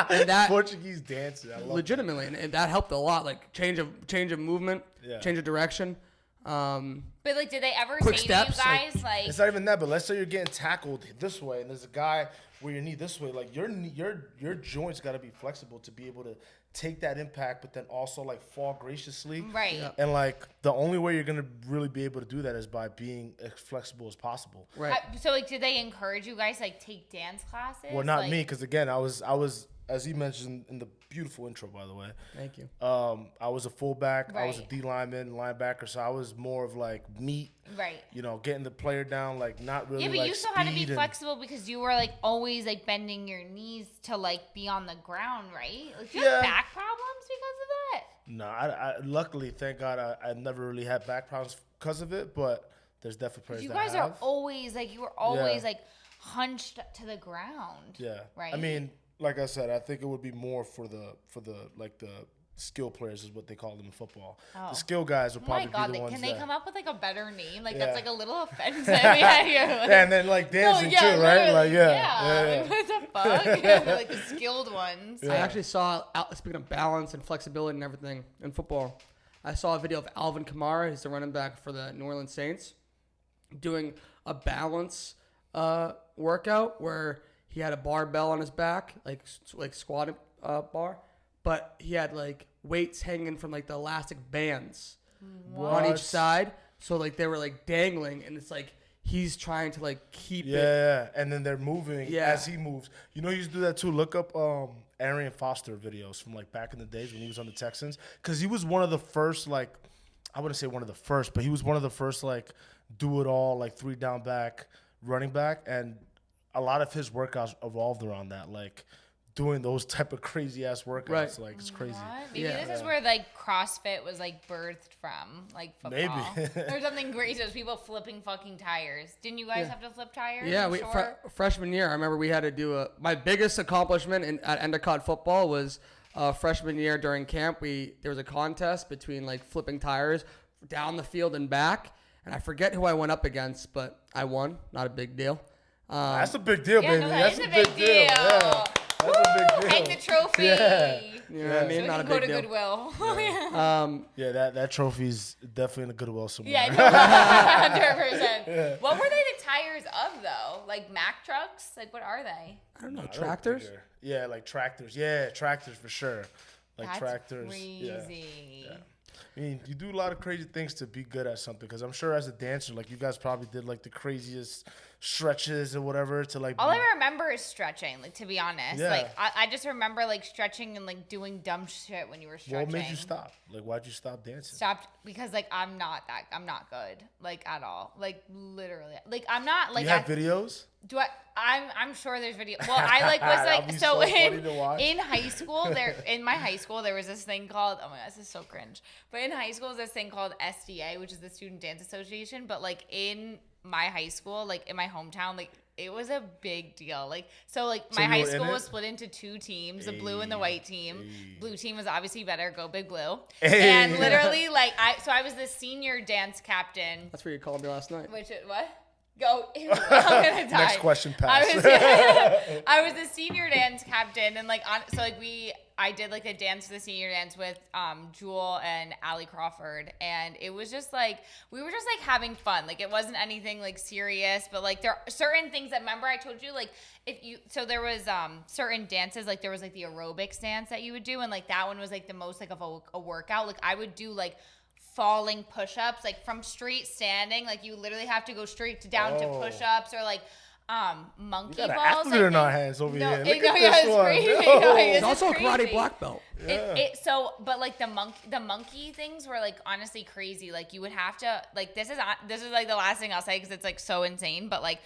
Speaker 1: And that
Speaker 3: Portuguese dancing, I love
Speaker 1: legitimately, and that helped a lot. Like change of movement, change of direction.
Speaker 2: But like, did they ever
Speaker 1: quick
Speaker 2: say
Speaker 1: steps,
Speaker 2: to you guys like?
Speaker 3: It's not even that. But let's say you're getting tackled this way, and there's a guy where your knee this way. Like your joints got to be flexible to be able to take that impact, but then also like fall graciously.
Speaker 2: Right. Yeah.
Speaker 3: And like the only way you're gonna really be able to do that is by being as flexible as possible.
Speaker 1: Right.
Speaker 2: So like, did they encourage you guys like take dance classes?
Speaker 3: Well, not me, because again, I was as he mentioned in the beautiful intro, by the way.
Speaker 1: Thank you.
Speaker 3: I was a fullback.
Speaker 2: Right.
Speaker 3: I was a D lineman, linebacker, so I was more of like meat.
Speaker 2: Right.
Speaker 3: You know, getting the player down, like not really.
Speaker 2: Yeah, but
Speaker 3: like
Speaker 2: you still had to be flexible because you were like always like bending your knees to like be on the ground, right? Like, do you have back problems because of that?
Speaker 3: No, I luckily, thank God, I never really had back problems because of it. But there's definitely players
Speaker 2: you
Speaker 3: that
Speaker 2: guys
Speaker 3: have.
Speaker 2: are always like you were always like hunched to the ground.
Speaker 3: Yeah.
Speaker 2: Right.
Speaker 3: I mean, like I said, I think it would be more for the skill players is what they call them in football.
Speaker 2: Oh.
Speaker 3: The skill guys will
Speaker 2: Oh my
Speaker 3: probably
Speaker 2: God,
Speaker 3: be the ones
Speaker 2: can they
Speaker 3: that.
Speaker 2: come up with like a better name? Like
Speaker 3: Yeah.
Speaker 2: that's like a little offensive. Yeah,
Speaker 3: Yeah, and then like dancing too, right? Like
Speaker 2: yeah. Like, what the fuck? They're like the skilled ones.
Speaker 1: I actually saw, speaking of balance and flexibility and everything in football, I saw a video of Alvin Kamara, who's the running back for the New Orleans Saints, doing a balance workout where he had a barbell on his back, like squat bar, but he had like weights hanging from like the elastic bands on each side. So like they were like dangling, and it's like he's trying to like keep it.
Speaker 3: Yeah, and then they're moving as he moves. You know, he used to do that too. Look up Arian Foster videos from like back in the days when he was on the Texans, because he was one of the first, like, I wouldn't say one of the first, but he was one of the first like do it all, like 3 down back running back, and a lot of his workouts evolved around that, like doing those type of crazy ass workouts.
Speaker 1: Right.
Speaker 3: Like it's crazy.
Speaker 2: What? Maybe this is where like CrossFit was like birthed from, like football.
Speaker 3: Maybe.
Speaker 2: Or something crazy. Those people flipping fucking tires. Didn't you guys have to flip tires?
Speaker 1: Yeah,
Speaker 2: I'm sure?
Speaker 1: freshman year, I remember we had to do my biggest accomplishment at Endicott football was freshman year during camp. There was a contest between like flipping tires down the field and back, and I forget who I went up against, but I won. Not a big deal.
Speaker 3: That's a big deal,
Speaker 2: Yeah,
Speaker 3: baby.
Speaker 2: no,
Speaker 3: That's
Speaker 2: that is a big deal.
Speaker 3: Yeah. That's a big deal.
Speaker 2: Take the trophy.
Speaker 3: Yeah.
Speaker 1: You know what I mean?
Speaker 2: So we
Speaker 1: Not a
Speaker 2: can go
Speaker 1: big
Speaker 2: to
Speaker 1: deal.
Speaker 2: Goodwill.
Speaker 3: Yeah, that trophy's definitely in the Goodwill somewhere.
Speaker 2: Yeah, 100%. What were they the tires of though? Like Mack trucks? Like what are they?
Speaker 1: I don't know,
Speaker 3: I don't
Speaker 1: tractors?
Speaker 3: think yeah, like tractors. Yeah, tractors for sure. Like
Speaker 2: That's
Speaker 3: tractors.
Speaker 2: crazy.
Speaker 3: Yeah. I mean, you do a lot of crazy things to be good at something. Because I'm sure as a dancer, like you guys probably did like the craziest stretches or whatever to like.
Speaker 2: All I remember is stretching, like to be honest.
Speaker 3: Yeah.
Speaker 2: Like I just remember like stretching and like doing dumb shit when you were stretching.
Speaker 3: What made you stop? Like, why'd you stop dancing?
Speaker 2: Stopped because like I'm not good. Like at all. Like literally. Like I'm not like
Speaker 3: You have videos?
Speaker 2: Do I'm sure there's video. Well, I like was
Speaker 3: That'd
Speaker 2: like
Speaker 3: be
Speaker 2: so
Speaker 3: funny to watch.
Speaker 2: in high school in my high school there was this thing called, oh my god, this is so cringe. But in high school was this thing called SDA, which is the Student Dance Association. But like in my high school, like in my hometown, like it was a big deal. Like so my
Speaker 3: you
Speaker 2: high
Speaker 3: were in
Speaker 2: school
Speaker 3: it?
Speaker 2: was split into 2 teams, the blue and the white team. Blue team was obviously better, go Big Blue.
Speaker 3: Hey.
Speaker 2: And literally like I was the senior dance captain.
Speaker 1: That's what you called me last night.
Speaker 2: Which what? Go. I'm gonna die.
Speaker 3: Next question, pass.
Speaker 2: I was the senior dance captain, and I did like the dance, the senior dance with Jewel and Allie Crawford, and it was just like we were just like having fun. Like it wasn't anything like serious, but like there are certain things that, remember I told you, like there was certain dances, like there was like the aerobics dance that you would do, and like that one was like the most like of a workout. Like I would do like falling push-ups, like from straight standing, like you literally have to go straight down to push-ups, or like monkey
Speaker 3: We got an
Speaker 2: balls.
Speaker 3: athlete in our hands over here. Look at
Speaker 2: it's
Speaker 3: this one.
Speaker 2: crazy.
Speaker 3: Yo.
Speaker 2: No,
Speaker 1: He's
Speaker 2: it's
Speaker 1: also a karate
Speaker 2: crazy.
Speaker 1: black belt.
Speaker 2: But like the monkey things were like honestly crazy. Like you would have to like this is like the last thing I'll say because it's like so insane. But like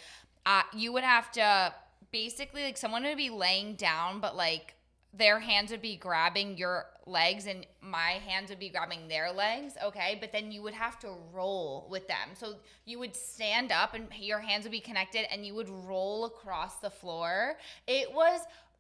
Speaker 2: you would have to basically like someone would be laying down, but like their hands would be grabbing your legs and my hands would be grabbing their legs, okay? But then you would have to roll with them. So you would stand up and your hands would be connected and you would roll across the floor. It was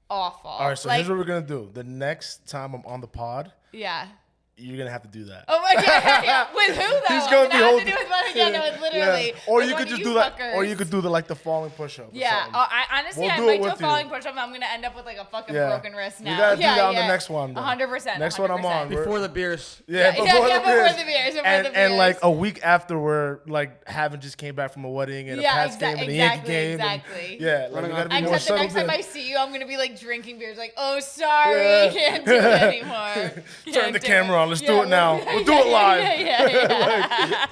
Speaker 2: awful.
Speaker 3: All right, so here's what we're going to do. The next time I'm on the pod,
Speaker 2: yeah.
Speaker 3: you're going to have to do that.
Speaker 2: Oh my god! With who though?
Speaker 3: He's gonna be
Speaker 2: have
Speaker 3: holding.
Speaker 2: to do with one again. No, it's literally.
Speaker 3: Yeah. Or
Speaker 2: with
Speaker 3: you
Speaker 2: one
Speaker 3: could
Speaker 2: of
Speaker 3: just do that.
Speaker 2: fuckers.
Speaker 3: Or you could do the falling push-up.
Speaker 2: Yeah. I honestly,
Speaker 3: We'll
Speaker 2: I
Speaker 3: do
Speaker 2: might
Speaker 3: it
Speaker 2: do a
Speaker 3: with you.
Speaker 2: falling push-up. I'm gonna end up with like a fucking
Speaker 3: Yeah.
Speaker 2: broken wrist now.
Speaker 3: We gotta do that on the
Speaker 2: yeah.
Speaker 3: next one. Then.
Speaker 2: 100%.
Speaker 3: Next one I'm on.
Speaker 1: Before the beers.
Speaker 3: Yeah,
Speaker 2: before
Speaker 3: before
Speaker 2: the
Speaker 3: the
Speaker 2: beers.
Speaker 3: beers. And like a week after, we're like just came back from a wedding and a Pats game and a Yankee game.
Speaker 2: Exactly.
Speaker 3: Yeah, like we gotta be more
Speaker 2: Except the next
Speaker 3: settled
Speaker 2: time
Speaker 3: in.
Speaker 2: I see you, I'm gonna be like drinking beers. Like, oh, sorry,
Speaker 3: Yeah.
Speaker 2: can't do it anymore.
Speaker 3: Turn
Speaker 2: Can't
Speaker 3: the
Speaker 2: do
Speaker 3: camera
Speaker 2: it.
Speaker 3: on. Let's do it now. We'll do it live.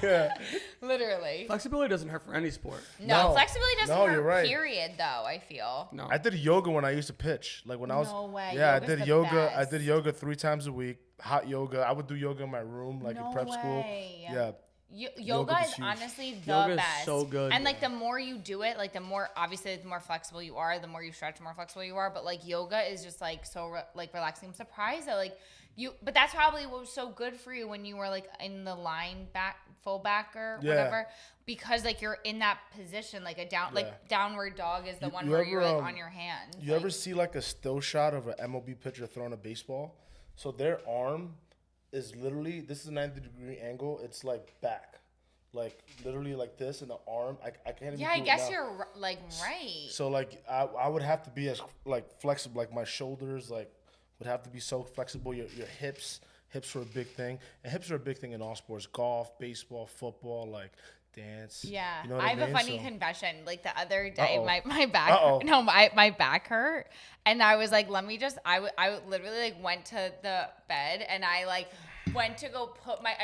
Speaker 2: Yeah. Literally.
Speaker 1: Flexibility doesn't hurt for any sport.
Speaker 2: No, flexibility doesn't
Speaker 3: No,
Speaker 2: hurt,
Speaker 3: you're right.
Speaker 2: period, though, I feel.
Speaker 1: No.
Speaker 3: I did yoga when I used to pitch. Like when I was.
Speaker 2: No way.
Speaker 3: Yeah, I
Speaker 2: Yoga's
Speaker 3: did
Speaker 2: the
Speaker 3: yoga. I
Speaker 2: best.
Speaker 3: did yoga 3 times a week. Hot yoga. I would do yoga in my room, like
Speaker 2: No
Speaker 3: in prep school.
Speaker 2: way.
Speaker 3: Yeah.
Speaker 2: Yoga
Speaker 3: is
Speaker 2: is
Speaker 3: huge.
Speaker 2: honestly the
Speaker 1: Yoga is
Speaker 2: best.
Speaker 1: so good.
Speaker 2: And like the more you do it, like the more obviously the more flexible you are, the more you stretch, the more flexible you are. But like yoga is just like so like relaxing. I'm surprised that like but that's probably what was so good for you when you were like in the line back, fullback or whatever, because like you're in that position, like like downward dog is the one where you're like on your hands.
Speaker 3: You ever see like a still shot of an MLB pitcher throwing a baseball? So their arm is literally, this is a 90-degree angle. It's like back. Like literally like this, and the arm, I can't even.
Speaker 2: Yeah, I
Speaker 3: do it
Speaker 2: guess
Speaker 3: now.
Speaker 2: you're like right.
Speaker 3: So like I would have to be as like flexible, like my shoulders like would have to be so flexible. Your hips are a big thing, and hips are a big thing in all sports: golf, baseball, football, like dance.
Speaker 2: Yeah,
Speaker 3: you know what
Speaker 2: I have
Speaker 3: mean?
Speaker 2: a funny
Speaker 3: So-
Speaker 2: confession. Like the other day,
Speaker 3: Uh-oh.
Speaker 2: my back,
Speaker 3: Uh-oh.
Speaker 2: no, my back hurt, and I was like, let me just. I literally like went to the bed, and I like went to go put my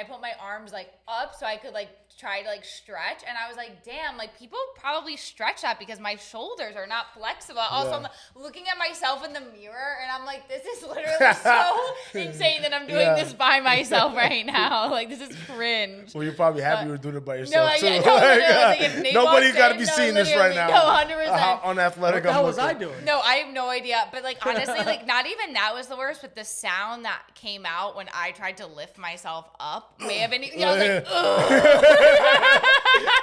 Speaker 2: arms like up so I could like try to like stretch, and I was like, damn, like people probably stretch that because my shoulders are not flexible. Also,
Speaker 3: Yeah.
Speaker 2: I'm looking at myself in the mirror, and I'm like, this is literally so insane that I'm doing
Speaker 3: Yeah.
Speaker 2: this by myself right now. Like this is cringe.
Speaker 3: Well, you're probably happy
Speaker 2: But-
Speaker 3: you were doing it by
Speaker 2: No,
Speaker 3: yourself too.
Speaker 2: like, if Nate
Speaker 3: Nobody's
Speaker 2: walks
Speaker 3: got to
Speaker 2: in,
Speaker 3: be
Speaker 2: no,
Speaker 3: seeing this right
Speaker 2: literally,
Speaker 3: now.
Speaker 2: no, 100%.
Speaker 3: How unathletic
Speaker 1: What the hell
Speaker 3: I'm
Speaker 1: was I
Speaker 3: looking.
Speaker 1: doing?
Speaker 2: No, I have no idea. But like honestly, like not even that was the worst, but the sound that came out when I tried to lift myself up may have been. You know, I was like, ugh.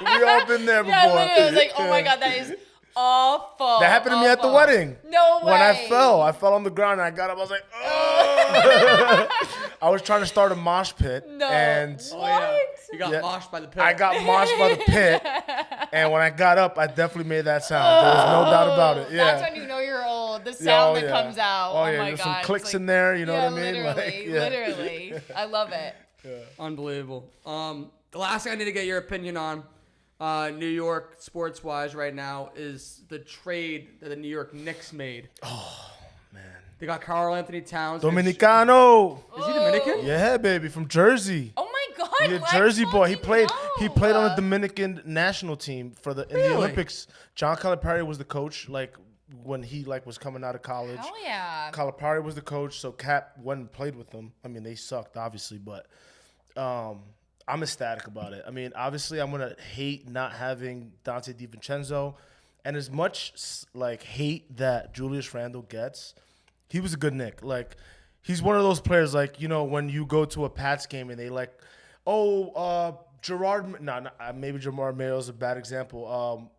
Speaker 3: We all been there before.
Speaker 2: Yeah, literally, I was like, oh my god, that is awful.
Speaker 3: That happened to me at the
Speaker 2: awful.
Speaker 3: wedding.
Speaker 2: No way.
Speaker 3: When I fell on the ground and I got up. I was like, oh. I was trying to start a mosh pit,
Speaker 2: No.
Speaker 3: and
Speaker 1: Oh, yeah.
Speaker 2: What?
Speaker 1: You got
Speaker 3: Yeah.
Speaker 1: moshed by the pit.
Speaker 3: I got moshed by the pit. And when I got up, I definitely made that sound. There was no doubt about it. Yeah.
Speaker 2: That's when you know you're old. The
Speaker 3: Yeah,
Speaker 2: sound
Speaker 3: oh,
Speaker 2: that
Speaker 3: yeah.
Speaker 2: comes out.
Speaker 3: Oh, yeah.
Speaker 2: my
Speaker 3: There's
Speaker 2: god.
Speaker 3: some
Speaker 2: It's
Speaker 3: clicks
Speaker 2: like-
Speaker 3: in there. You know
Speaker 2: yeah,
Speaker 3: what I mean?
Speaker 2: Literally, literally. I love it.
Speaker 1: Unbelievable. The last thing I need to get your opinion on, New York sports-wise right now, is the trade that the New York Knicks made.
Speaker 3: Oh, man.
Speaker 1: They got Karl Anthony Towns.
Speaker 3: Dominicano.
Speaker 1: Is he Dominican?
Speaker 3: Yeah, baby. From Jersey.
Speaker 2: Oh my god.
Speaker 3: He a
Speaker 2: let's
Speaker 3: Jersey boy. He
Speaker 2: fucking
Speaker 3: played.
Speaker 2: go.
Speaker 3: He played on the Dominican national team for in the
Speaker 1: Really?
Speaker 3: Olympics. John Calipari was the coach. Like when he like was coming out of college.
Speaker 2: Hell yeah.
Speaker 3: Calipari was the coach. So Cap went and played with them. I mean, they sucked obviously, but I'm ecstatic about it. I mean, obviously, I'm gonna hate not having Dante DiVincenzo, and as much like hate that Julius Randle gets, he was a good Knick. Like, he's one of those players. Like, you know, when you go to a Pats game and they like, Gerard. No, maybe Jamar Mayo is a bad example.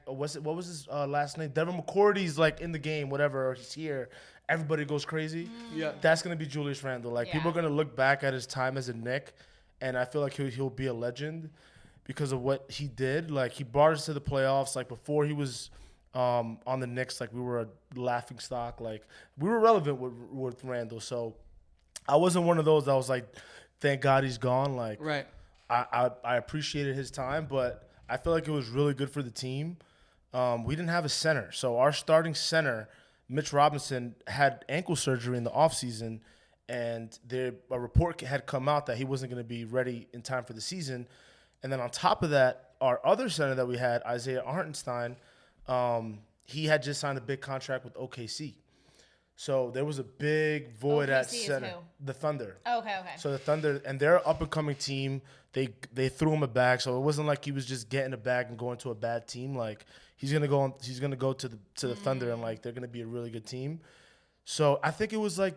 Speaker 3: What was his last name? Devin McCourty's like in the game, whatever. He's here. Everybody goes crazy.
Speaker 1: Yeah.
Speaker 3: That's gonna be Julius Randle. Like, people are
Speaker 2: Yeah.
Speaker 3: gonna look back at his time as a Knick, and I feel like he'll be a legend because of what he did. Like, he brought us to the playoffs. Like, before he was on the Knicks, like, we were a laughing stock. Like, we were relevant with Randle. So I wasn't one of those that was like, thank God he's gone. Like,
Speaker 1: Right.
Speaker 3: I appreciated his time, but I feel like it was really good for the team. We didn't have a center. So our starting center, Mitch Robinson, had ankle surgery in the offseason, and a report had come out that he wasn't going to be ready in time for the season. And then on top of that, our other center that we had, Isaiah Hartenstein, he had just signed a big contract with OKC. So there was a big void at
Speaker 2: OKC is
Speaker 3: center.
Speaker 2: who?
Speaker 3: The Thunder.
Speaker 2: Okay.
Speaker 3: So the Thunder, and they're an up-and-coming team. They threw him a bag, so it wasn't like he was just getting a bag and going to a bad team. Like, he's gonna go to the Thunder, and like they're gonna be a really good team. So I think it was like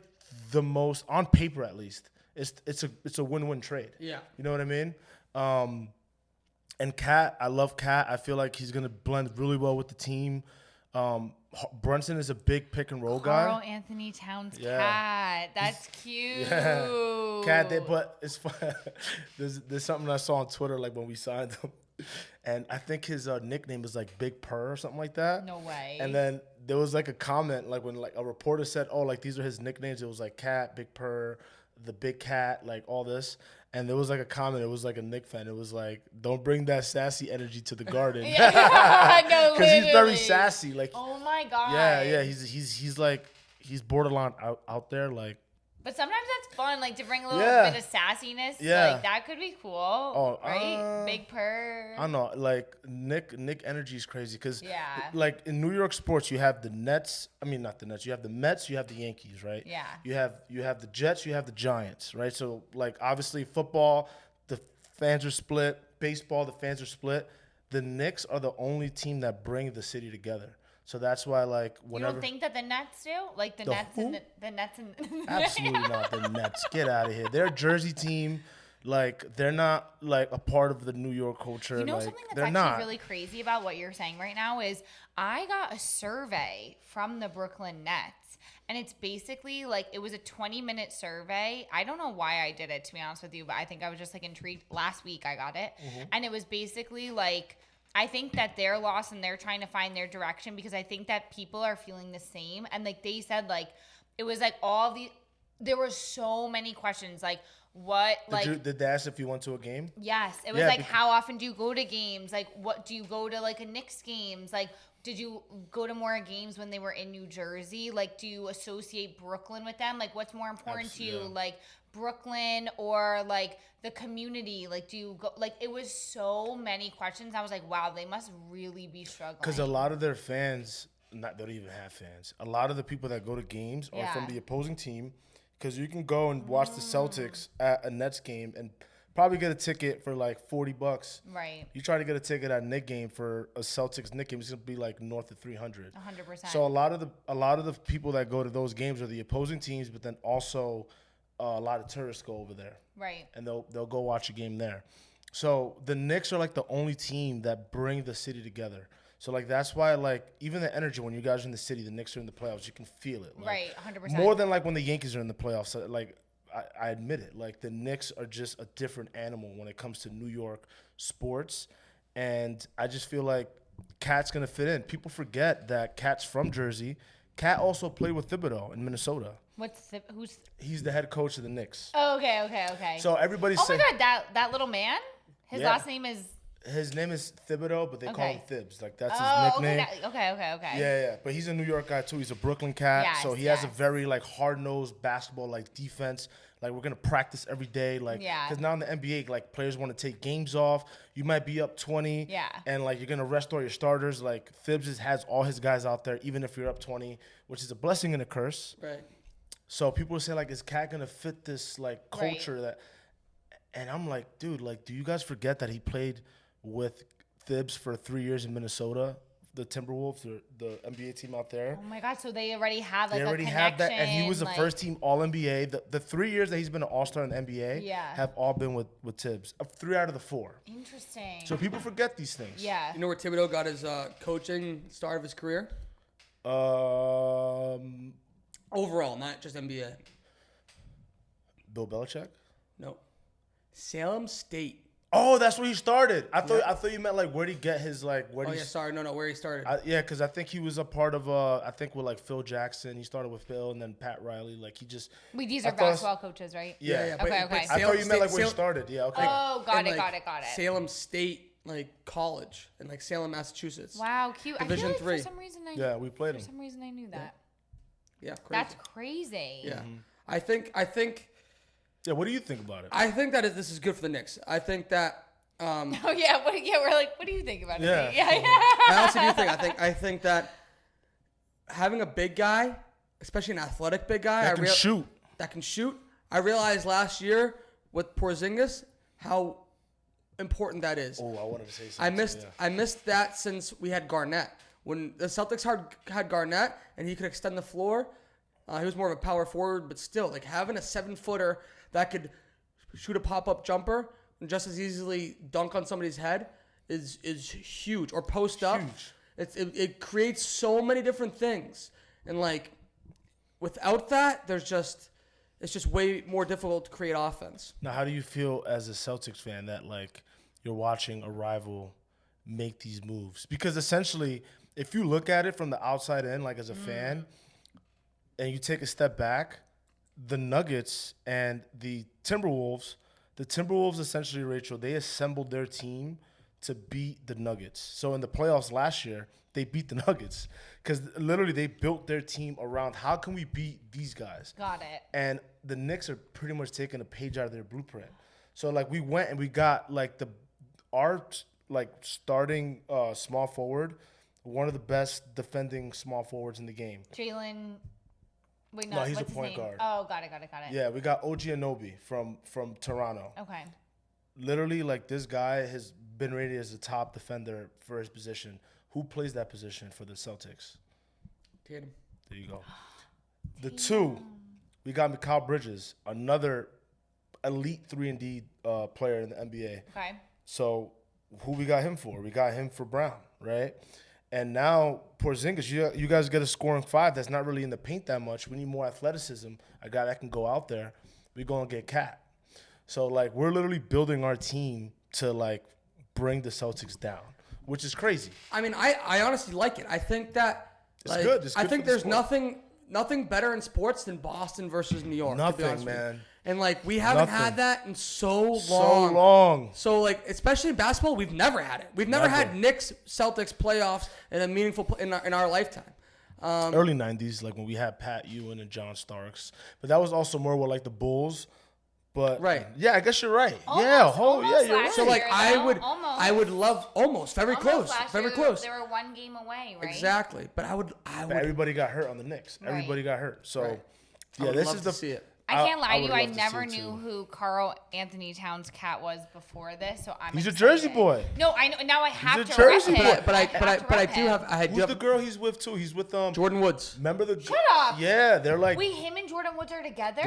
Speaker 3: the most, on paper at least, it's a win-win trade.
Speaker 1: Yeah.
Speaker 3: You know what I mean? And Cat, I love Cat. I feel like he's gonna blend really well with the team. Brunson is a big pick and roll guy.
Speaker 2: Karl Anthony Towns
Speaker 3: Yeah.
Speaker 2: cat. That's cute.
Speaker 3: Yeah. Cat did, but it's fun. There's something I saw on Twitter like when we signed him, and I think his nickname is like Big Purr or something like that.
Speaker 2: No way.
Speaker 3: And then there was like a comment like when like a reporter said, "Oh, like these are his nicknames." It was like Cat, Big Purr, the Big Cat, like all this. And there was like a comment. It was like a Knick fan. It was like, "Don't bring that sassy energy to the Garden."
Speaker 2: Yeah, no,
Speaker 3: Because he's very
Speaker 2: literally.
Speaker 3: sassy. Like,
Speaker 2: Oh my god.
Speaker 3: yeah. He's like borderline out there. Like,
Speaker 2: But sometimes that's fun, like to bring a little
Speaker 3: Yeah.
Speaker 2: bit of sassiness.
Speaker 3: Yeah.
Speaker 2: Like that could be cool. Right? Big purr.
Speaker 3: I don't know. Like Nick energy is crazy because
Speaker 2: Yeah.
Speaker 3: like in New York sports, you have the Nets. I mean, not the Nets. You have the Mets. You have the Yankees, right?
Speaker 2: Yeah.
Speaker 3: You have the Jets. You have the Giants, right? So like obviously football, the fans are split. Baseball, the fans are split. The Knicks are the only team that bring the city together. So that's why like
Speaker 2: You
Speaker 3: whenever.
Speaker 2: don't think that the Nets do? Like the
Speaker 3: The
Speaker 2: Nets
Speaker 3: who?
Speaker 2: and the Nets and
Speaker 3: Absolutely not the Nets. Get out of here. They're a Jersey team. Like they're not like a part of the New York culture.
Speaker 2: You know
Speaker 3: like,
Speaker 2: something that's
Speaker 3: they're
Speaker 2: actually
Speaker 3: not.
Speaker 2: really crazy about what you're saying right now is I got a survey from the Brooklyn Nets, and it's basically like it was a 20-minute survey. I don't know why I did it, to be honest with you, but I think I was just like intrigued. Last week I got it, and it was basically like I think that they're lost and they're trying to find their direction because I think that people are feeling the same. And like they said, like it was like there were so many questions like. What
Speaker 3: Did they ask if you went to a game?
Speaker 2: Yes, it was like how often do you go to games? Like what do you go to like a Knicks games? Like did you go to more games when they were in New Jersey? Like do you associate Brooklyn with them? Like what's more important to you? Like Brooklyn or like the community? Like do you go like it was so many questions. I was like, wow, they must really be struggling.
Speaker 3: Because a lot of their fans they don't even have fans. A lot of the people that go to games are from the opposing team. Because you can go and watch the Celtics at a Nets game and probably get a ticket for like $40.
Speaker 2: Right.
Speaker 3: You try to get a ticket at a Knicks game for a Celtics Knicks game, it's gonna be like north of 300.
Speaker 2: 100%.
Speaker 3: So a lot of the people that go to those games are the opposing teams, but then also a lot of tourists go over there.
Speaker 2: Right.
Speaker 3: And they'll go watch a game there. So the Knicks are like the only team that bring the city together. So, like, that's why, like, even the energy when you guys are in the city, the Knicks are in the playoffs, you can feel it. Like,
Speaker 2: right, 100%.
Speaker 3: More than, like, when the Yankees are in the playoffs. So, like, I admit it. Like, the Knicks are just a different animal when it comes to New York sports. And I just feel like Cat's going to fit in. People forget that Cat's from Jersey. Cat also played with Thibodeau in Minnesota.
Speaker 2: Who's?
Speaker 3: He's the head coach of the Knicks.
Speaker 2: Oh, okay.
Speaker 3: So, everybody's saying.
Speaker 2: Oh, my God, that little man? His last name is...
Speaker 3: His name is Thibodeau, but they call him Thibs. Like, that's his nickname.
Speaker 2: Okay.
Speaker 3: Yeah. But he's a New York guy, too. He's a Brooklyn cat.
Speaker 2: Yes,
Speaker 3: so he has a very, like, hard-nosed basketball, like, defense. Like, we're going to practice every day. Like, because now in the NBA, like, players want to take games off. You might be up 20.
Speaker 2: Yeah.
Speaker 3: And, like, you're going to rest all your starters. Like, Thibs has all his guys out there, even if you're up 20, which is a blessing and a curse.
Speaker 1: Right.
Speaker 3: So people say, like, is Cat going to fit this, like, culture that... And I'm like, dude, like, do you guys forget that he played with Thibs for 3 years in Minnesota, the Timberwolves, the NBA team out there.
Speaker 2: Oh my God! So they already have like
Speaker 3: they already
Speaker 2: a
Speaker 3: have that, and he was the
Speaker 2: like...
Speaker 3: first team All NBA. The 3 years that he's been an All Star in the NBA, have all been with Thibs. 3 out of the 4.
Speaker 2: Interesting.
Speaker 3: So people forget these things.
Speaker 2: Yeah.
Speaker 1: You know where Thibodeau got his coaching start of his career? Overall, not just NBA.
Speaker 3: Bill Belichick?
Speaker 1: No. Salem State.
Speaker 3: Oh, that's where he started. I thought you meant like where did he get his like where?
Speaker 1: Oh yeah, sorry, no, where he started.
Speaker 3: Because I think he was a part of I think with like Phil Jackson. He started with Phil and then Pat Riley. Like he just.
Speaker 2: Wait, these are basketball coaches, right?
Speaker 3: Yeah.
Speaker 2: Okay.
Speaker 3: I thought you meant like where he started. Yeah. Okay.
Speaker 2: Oh, got it.
Speaker 1: Salem State college in like Salem, Massachusetts.
Speaker 2: Wow, cute.
Speaker 1: Division
Speaker 2: I feel like
Speaker 1: 3.
Speaker 2: for some reason
Speaker 3: we played him.
Speaker 2: For some reason I knew that.
Speaker 1: Yeah, crazy.
Speaker 2: That's crazy.
Speaker 1: Yeah, I think.
Speaker 3: Yeah, what do you think about it?
Speaker 1: I think that this is good for the Knicks. I think that.
Speaker 2: Oh yeah, we're like, what do you think about it?
Speaker 3: Yeah.
Speaker 1: I honestly do think. I think that having a big guy, especially an athletic big guy,
Speaker 3: that can shoot.
Speaker 1: I realized last year with Porzingis how important that is.
Speaker 3: Oh, I wanted to say something.
Speaker 1: I missed that since we had Garnett. When the Celtics had Garnett and he could extend the floor, he was more of a power forward, but still, like having a 7-footer that could shoot a pop-up jumper and just as easily dunk on somebody's head is huge. Or post up. It creates so many different things. And like without that, it's just way more difficult to create offense.
Speaker 3: Now, how do you feel as a Celtics fan that like you're watching a rival make these moves? Because essentially, if you look at it from the outside in, like as a fan, and you take a step back, the Nuggets and the Timberwolves essentially, Rachel, they assembled their team to beat the Nuggets. So in the playoffs last year, they beat the Nuggets because literally they built their team around how can we beat these guys.
Speaker 2: Got it.
Speaker 3: And the Knicks are pretty much taking a page out of their blueprint. So like we went and we got like our starting small forward, one of the best defending small forwards in the game.
Speaker 2: Jalen. Wait,
Speaker 3: no, he's
Speaker 2: what's
Speaker 3: a point
Speaker 2: his name?
Speaker 3: guard.
Speaker 2: Oh, got it.
Speaker 3: Yeah, we got OG Anunoby from Toronto.
Speaker 2: Okay.
Speaker 3: Literally, like this guy has been rated as a top defender for his position. Who plays that position for the Celtics?
Speaker 1: Tatum.
Speaker 3: There you go. The 2, we got Mikal Bridges, another elite 3-and-D player in the NBA.
Speaker 2: Okay.
Speaker 3: So who we got him for? We got him for Brown, right? And now Porzingis, you guys get a scoring 5 that's not really in the paint that much. We need more athleticism. A guy that can go out there. We're going to get Cat. So, like, we're literally building our team to, like, bring the Celtics down, which is crazy.
Speaker 1: I mean, I honestly like it. I think that
Speaker 3: It's good. It's
Speaker 1: I
Speaker 3: good
Speaker 1: think
Speaker 3: for the
Speaker 1: there's
Speaker 3: sport.
Speaker 1: nothing better in sports than Boston versus New York. to be
Speaker 3: Nothing,
Speaker 1: honest with you.
Speaker 3: man.
Speaker 1: And like we haven't
Speaker 3: Nothing.
Speaker 1: had that in so long.
Speaker 3: So long.
Speaker 1: So like especially in basketball, we've never had it. We've never had Knicks Celtics playoffs in a meaningful in our lifetime.
Speaker 3: Early 90s, like when we had Pat Ewing and John Starks. But that was also more with like the Bulls. But
Speaker 1: Right.
Speaker 3: yeah, I guess you're right.
Speaker 2: Almost,
Speaker 3: yeah,
Speaker 2: almost
Speaker 3: yeah, you're
Speaker 2: last
Speaker 3: right.
Speaker 1: So like
Speaker 2: year,
Speaker 1: I
Speaker 2: though.
Speaker 1: would
Speaker 2: Almost.
Speaker 1: love almost very close,
Speaker 2: Last
Speaker 1: very
Speaker 2: year,
Speaker 1: close.
Speaker 2: They were 1 game away, right?
Speaker 1: Exactly. But I would
Speaker 3: But everybody got hurt on the Knicks.
Speaker 2: Right.
Speaker 3: Everybody got hurt. So
Speaker 1: Right. I
Speaker 3: yeah,
Speaker 1: would
Speaker 3: this
Speaker 1: love
Speaker 3: is
Speaker 1: to
Speaker 3: the
Speaker 1: see it.
Speaker 2: I can't lie to
Speaker 3: would
Speaker 2: you. I
Speaker 3: love to see
Speaker 2: never
Speaker 3: it,
Speaker 2: knew
Speaker 3: too.
Speaker 2: who Carl Anthony Towns Cat was before this, so I'm.
Speaker 3: He's a
Speaker 2: excited.
Speaker 3: Jersey boy.
Speaker 2: No, I know. Now I have
Speaker 3: a
Speaker 2: to
Speaker 3: Jersey
Speaker 2: rep
Speaker 3: boy.
Speaker 2: him.
Speaker 1: But I
Speaker 2: have to
Speaker 1: do
Speaker 2: rep him.
Speaker 1: have
Speaker 3: Who's the girl he's with too? He's with
Speaker 1: Jordan Woods.
Speaker 3: Remember the
Speaker 2: Shut up.
Speaker 3: Yeah, they're like
Speaker 2: Wait, him and Jordan Woods are together?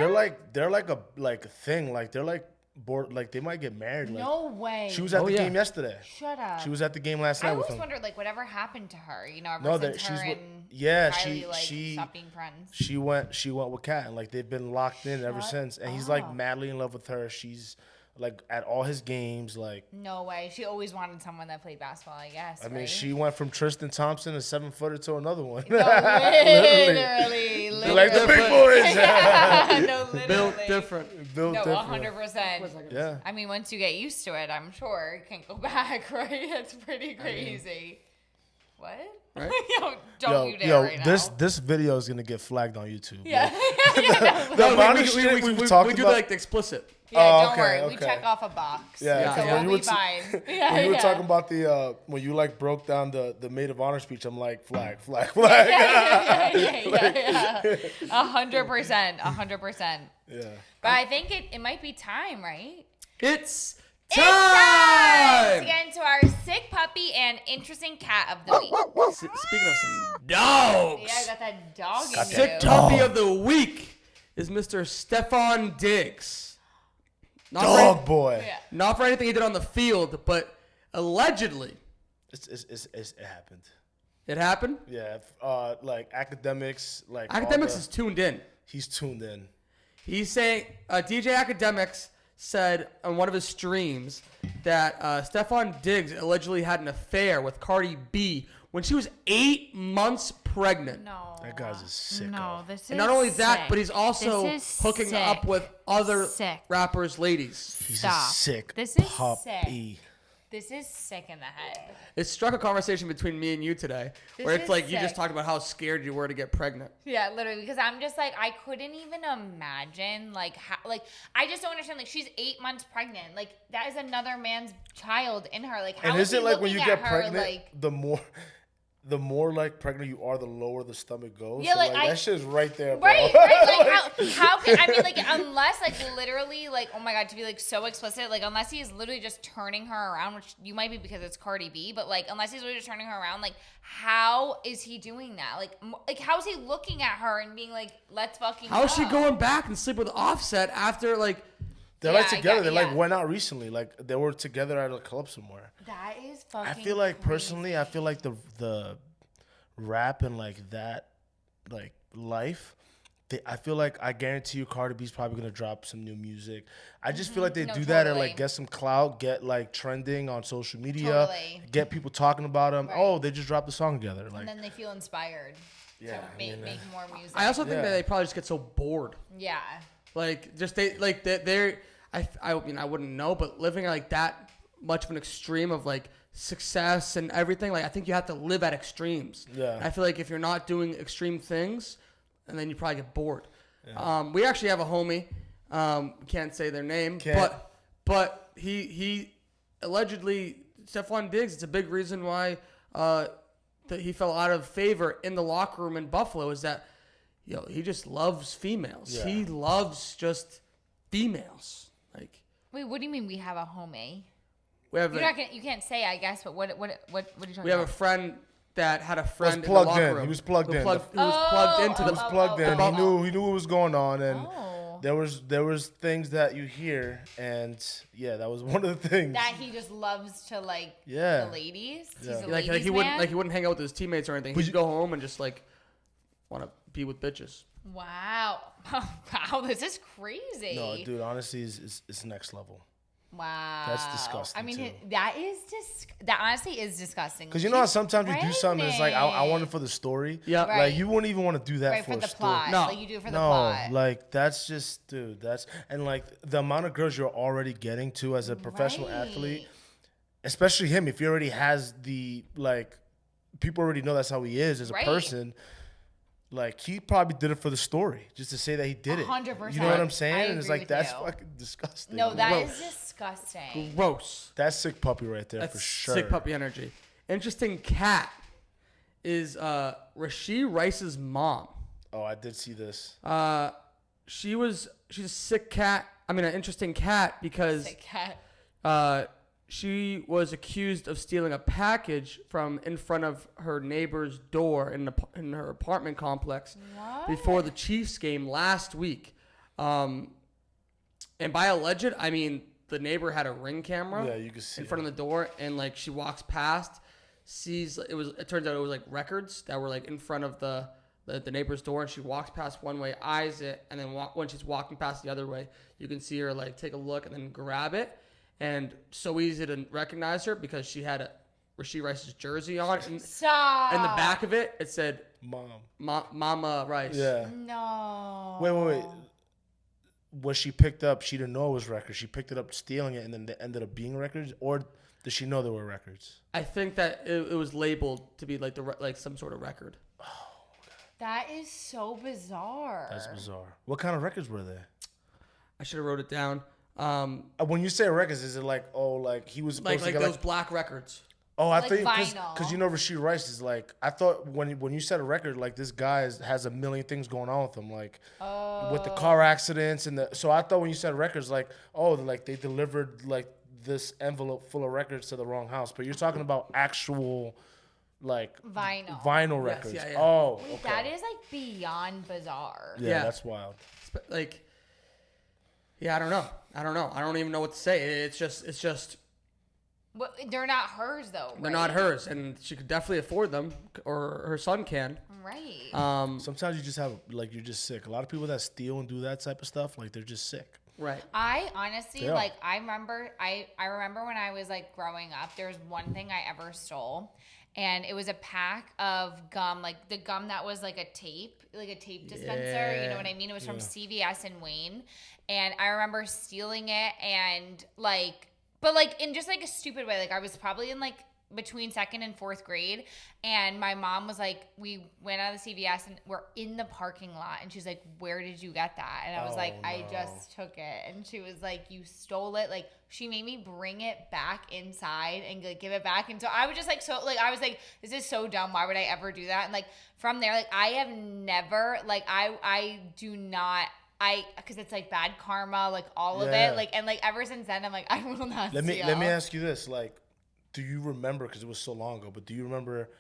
Speaker 3: they're like a thing. Like they're like bored. Like they might get married. Like,
Speaker 2: No way.
Speaker 3: She was at
Speaker 1: Oh,
Speaker 3: the
Speaker 1: yeah.
Speaker 3: game yesterday.
Speaker 2: Shut up.
Speaker 3: She was at the game last
Speaker 2: I
Speaker 3: night with
Speaker 2: always
Speaker 3: him.
Speaker 2: wondered, like, whatever happened to her. You know, ever
Speaker 3: No,
Speaker 2: since
Speaker 3: that
Speaker 2: her
Speaker 3: she's with-
Speaker 2: and
Speaker 3: yeah,
Speaker 2: Kylie,
Speaker 3: she
Speaker 2: stopped being friends.
Speaker 3: She went with Kat, and like they've been locked in ever
Speaker 2: Shut
Speaker 3: since. And he's
Speaker 2: up.
Speaker 3: like madly in love with her. She's like at all his games. Like
Speaker 2: No way. She always wanted someone that played basketball, I guess.
Speaker 3: I mean,
Speaker 2: right?
Speaker 3: she went from Tristan Thompson, a 7-footer, to another one.
Speaker 2: No, literally.
Speaker 3: They're like the big boys.
Speaker 2: No, literally.
Speaker 1: Built different.
Speaker 3: Built
Speaker 2: No,
Speaker 3: different.
Speaker 2: 100%.
Speaker 3: Yeah.
Speaker 2: I mean, once you get used to it, I'm sure you can't go back, right? It's pretty crazy. What?
Speaker 1: Right?
Speaker 2: Yo, don't you dare right
Speaker 3: this video is gonna get flagged on YouTube.
Speaker 2: now.
Speaker 3: Like,
Speaker 2: Yeah.
Speaker 3: the
Speaker 1: No,
Speaker 3: amount of shit we've talked
Speaker 1: we do
Speaker 3: about.
Speaker 1: like the explicit.
Speaker 2: Yeah,
Speaker 3: Oh,
Speaker 2: don't
Speaker 3: okay,
Speaker 2: worry. We
Speaker 3: okay.
Speaker 2: check off a box.
Speaker 3: Yeah,
Speaker 1: Yeah.
Speaker 2: So
Speaker 1: when
Speaker 2: we'll
Speaker 3: you
Speaker 2: be
Speaker 3: were
Speaker 2: fine. Yeah,
Speaker 3: when you were
Speaker 2: yeah.
Speaker 3: talking about the when you like broke down the maid of honor speech, I'm like flag.
Speaker 2: Yeah. 100%. 100%.
Speaker 3: Yeah.
Speaker 2: But I think it might be time, right?
Speaker 1: It's
Speaker 2: It's time to
Speaker 1: time.
Speaker 2: get into our sick puppy and interesting cat of the week.
Speaker 1: Speaking of some dogs,
Speaker 2: Yeah, I got that dog in
Speaker 1: sick
Speaker 2: you.
Speaker 1: puppy of the week is Mr. Stefan Diggs. Not
Speaker 3: Dog boy.
Speaker 2: Yeah.
Speaker 1: not for anything he did on the field, but allegedly
Speaker 3: It happened.
Speaker 1: it happened.
Speaker 3: Yeah. Like academics, like all
Speaker 1: Academics
Speaker 3: the-
Speaker 1: is tuned in.
Speaker 3: he's tuned in.
Speaker 1: He's saying DJ Academics said on one of his streams that Stefan Diggs allegedly had an affair with Cardi B when she was 8 months pregnant.
Speaker 2: No.
Speaker 3: That guy's a sicko.
Speaker 2: No, this is
Speaker 1: And not only that,
Speaker 2: sick.
Speaker 1: but he's also
Speaker 2: This is
Speaker 1: hooking
Speaker 2: sick.
Speaker 1: up with other
Speaker 2: Sick.
Speaker 1: rappers' ladies.
Speaker 3: He's
Speaker 2: Stop.
Speaker 3: a sick
Speaker 2: This is
Speaker 3: puppy.
Speaker 2: This is sick in the head.
Speaker 1: It struck a conversation between me and you today,
Speaker 2: This
Speaker 1: where it's
Speaker 2: is
Speaker 1: like you just
Speaker 2: sick.
Speaker 1: talked about how scared you were to get pregnant.
Speaker 2: Yeah, literally, because I'm just like, I couldn't even imagine, like, how, like, I just don't understand, like, she's 8 months pregnant. Like, that is another man's child in her. Like, how
Speaker 3: And
Speaker 2: is he
Speaker 3: isn't like when you
Speaker 2: looking at
Speaker 3: get
Speaker 2: her,
Speaker 3: pregnant,
Speaker 2: like,
Speaker 3: the more like pregnant you are, the lower the stomach goes.
Speaker 2: Yeah,
Speaker 3: so,
Speaker 2: like,
Speaker 3: that shit's right there, bro.
Speaker 2: right, like, how can, I mean, like, unless, like, literally, like, oh my God, to be, like, so explicit, like, unless he is literally just turning her around, which you might be because it's Cardi B, but, like, unless he's literally just turning her around, like, how is he doing that? Like, how is he looking at her and being like, let's fucking
Speaker 1: How is she
Speaker 2: go?
Speaker 1: going back and sleep with Offset after like?
Speaker 3: They're
Speaker 2: Yeah,
Speaker 3: like
Speaker 2: I
Speaker 3: together.
Speaker 2: got-
Speaker 3: They
Speaker 2: yeah.
Speaker 3: like went out recently. Like they were together at a club somewhere.
Speaker 2: That is fucking
Speaker 3: I feel like
Speaker 2: crazy.
Speaker 3: personally, I feel like the rap and like that like life. I feel like I guarantee you Cardi B's probably gonna drop some new music. I just feel like they
Speaker 2: No,
Speaker 3: do that and
Speaker 2: totally.
Speaker 3: like get some clout, get like trending on social media,
Speaker 2: Totally.
Speaker 3: get people talking about them.
Speaker 2: Right.
Speaker 3: Oh, they just dropped a song together. Like
Speaker 2: And then they feel inspired
Speaker 3: yeah,
Speaker 2: to make more music.
Speaker 1: I also think
Speaker 3: Yeah.
Speaker 1: that they probably just get so bored.
Speaker 2: yeah.
Speaker 1: Like just they're I mean I wouldn't know, but living at like that much of an extreme of like success and everything, like I think you have to live at extremes.
Speaker 3: Yeah.
Speaker 1: I feel like if you're not doing extreme things, and then you probably get bored. We actually have a homie. Can't say their name,
Speaker 3: Can't.
Speaker 1: but he allegedly Stephon Diggs. It's a big reason why that he fell out of favor in the locker room in Buffalo. Is that he just loves females.
Speaker 3: Yeah.
Speaker 1: He loves just females. Like
Speaker 2: Wait, what do you mean we have a homie?
Speaker 1: we have
Speaker 2: You can't say, I guess, but what are you talking
Speaker 1: we have a
Speaker 2: about?
Speaker 1: friend that had a friend in the
Speaker 3: plugged
Speaker 1: locker
Speaker 3: in.
Speaker 1: room.
Speaker 3: He was plugged in.
Speaker 1: Who was plugged into
Speaker 3: He was
Speaker 1: the
Speaker 3: plugged in.
Speaker 1: oh.
Speaker 3: He knew what was going on, and
Speaker 2: Oh.
Speaker 3: there was things that you hear, and yeah, that was one of the things.
Speaker 2: That he just loves to like
Speaker 3: Yeah.
Speaker 2: the ladies.
Speaker 3: Yeah.
Speaker 2: He's a
Speaker 1: Like
Speaker 2: ladies
Speaker 1: he
Speaker 2: man.
Speaker 1: wouldn't hang out with his teammates or anything. He'd go home and just like want to be with bitches.
Speaker 2: Wow. Wow, this is crazy.
Speaker 3: No, dude, honestly, it's next level.
Speaker 2: Wow.
Speaker 3: That's disgusting,
Speaker 2: I mean,
Speaker 3: too.
Speaker 2: that honestly is disgusting.
Speaker 3: Because you know how sometimes you do something, it's like I want it
Speaker 2: pregnant.
Speaker 3: for the story.
Speaker 1: Yeah.
Speaker 2: Right.
Speaker 3: Like you wouldn't even want to do that
Speaker 2: Right,
Speaker 3: for
Speaker 2: for
Speaker 3: a
Speaker 2: the
Speaker 3: story.
Speaker 2: plot.
Speaker 1: No.
Speaker 2: Like you do it for the
Speaker 3: No,
Speaker 2: plot.
Speaker 3: like that's just, dude. That's and like the amount of girls you're already getting to as a professional athlete, especially him. If he already has the like, people already know that's how he is as a
Speaker 2: Right.
Speaker 3: person. Like he probably did it for the story, just to say that he did it.
Speaker 2: 100%.
Speaker 3: You know what I'm saying?
Speaker 2: I
Speaker 3: And it's
Speaker 2: agree
Speaker 3: like
Speaker 2: with
Speaker 3: that's
Speaker 2: you.
Speaker 3: fucking disgusting.
Speaker 2: No, that
Speaker 1: Gross.
Speaker 2: is disgusting.
Speaker 1: Gross.
Speaker 3: That's sick puppy right there
Speaker 1: That's
Speaker 3: for sure.
Speaker 1: sick puppy energy. Interesting cat is Rasheed Rice's mom.
Speaker 3: Oh, I did see this.
Speaker 1: She's a sick cat. I mean, an interesting cat because
Speaker 2: Sick cat.
Speaker 1: she was accused of stealing a package from in front of her neighbor's door in her apartment complex
Speaker 2: What?
Speaker 1: before the Chiefs game last week. And by alleged, I mean the neighbor had a Ring camera
Speaker 3: Yeah, you can see
Speaker 1: in front of the door, and like she walks past, sees it turns out it was like records that were like in front of the neighbor's door, and she walks past one way, eyes it, and then when she's walking past the other way, you can see her like take a look and then grab it. And so easy to recognize her because she had a Rasheed Rice's jersey on. And
Speaker 2: Stop.
Speaker 1: in the back of it, it said
Speaker 3: Mom.
Speaker 1: Mama Rice.
Speaker 3: Yeah.
Speaker 2: No.
Speaker 3: Wait. Was she picked up? She didn't know it was records. She picked it up, stealing it, and then they ended up being records, or did she know they were records?
Speaker 1: I think that it was labeled to be like like some sort of record.
Speaker 2: That is so bizarre.
Speaker 3: That's bizarre. What kind of records were they?
Speaker 1: I should have wrote it down.
Speaker 3: When you say records, is it like like he was supposed
Speaker 1: Like
Speaker 3: to get
Speaker 1: those black records.
Speaker 3: Oh, I
Speaker 2: Like
Speaker 3: think
Speaker 2: vinyl.
Speaker 3: because you know Rasheed Rice is like, I thought when you said a record, like this guy has a million things going on with him, like with the car accidents and so I thought when you said records, like like they delivered like this envelope full of records to the wrong house, but you're talking about actual like
Speaker 2: Vinyl.
Speaker 3: records.
Speaker 1: yeah.
Speaker 3: Oh,
Speaker 2: Wait,
Speaker 3: okay.
Speaker 2: that is like beyond bizarre.
Speaker 3: Yeah,
Speaker 1: Yeah.
Speaker 3: that's wild.
Speaker 1: Like, yeah, I don't know. I don't even know what to say. It's just
Speaker 2: But they're not hers though.
Speaker 1: they're
Speaker 2: right?
Speaker 1: not hers, and she could definitely afford them, or her son can.
Speaker 2: Right.
Speaker 3: Sometimes you just have like you're just sick. A lot of people that steal and do that type of stuff, like they're just sick.
Speaker 1: Right.
Speaker 2: I honestly
Speaker 3: Yeah.
Speaker 2: like I remember when I was like growing up, there was one thing I ever stole, and it was a pack of gum, like the gum that was like a tape dispenser. You know what I mean? It was from CVS in Wayne, and I remember stealing it and but in just like a stupid way. Like I was probably in like between 2nd and 4th grade, and my mom was like, we went out of the CVS and we're in the parking lot, and she's like, where did you get that? And I was like,
Speaker 3: no.
Speaker 2: I just took it. And she was like, you stole it. Like she made me bring it back inside and like give it back. And so I was just like, I was like, this is so dumb, why would I ever do that? And like from there, like I have never, like I do not, because it's like bad karma, like all of
Speaker 3: Yeah.
Speaker 2: it, like, and like ever since then I'm like, I will not
Speaker 3: Let me
Speaker 2: steal.
Speaker 3: ask you this, like, do you remember, because it was so long ago, but do you remember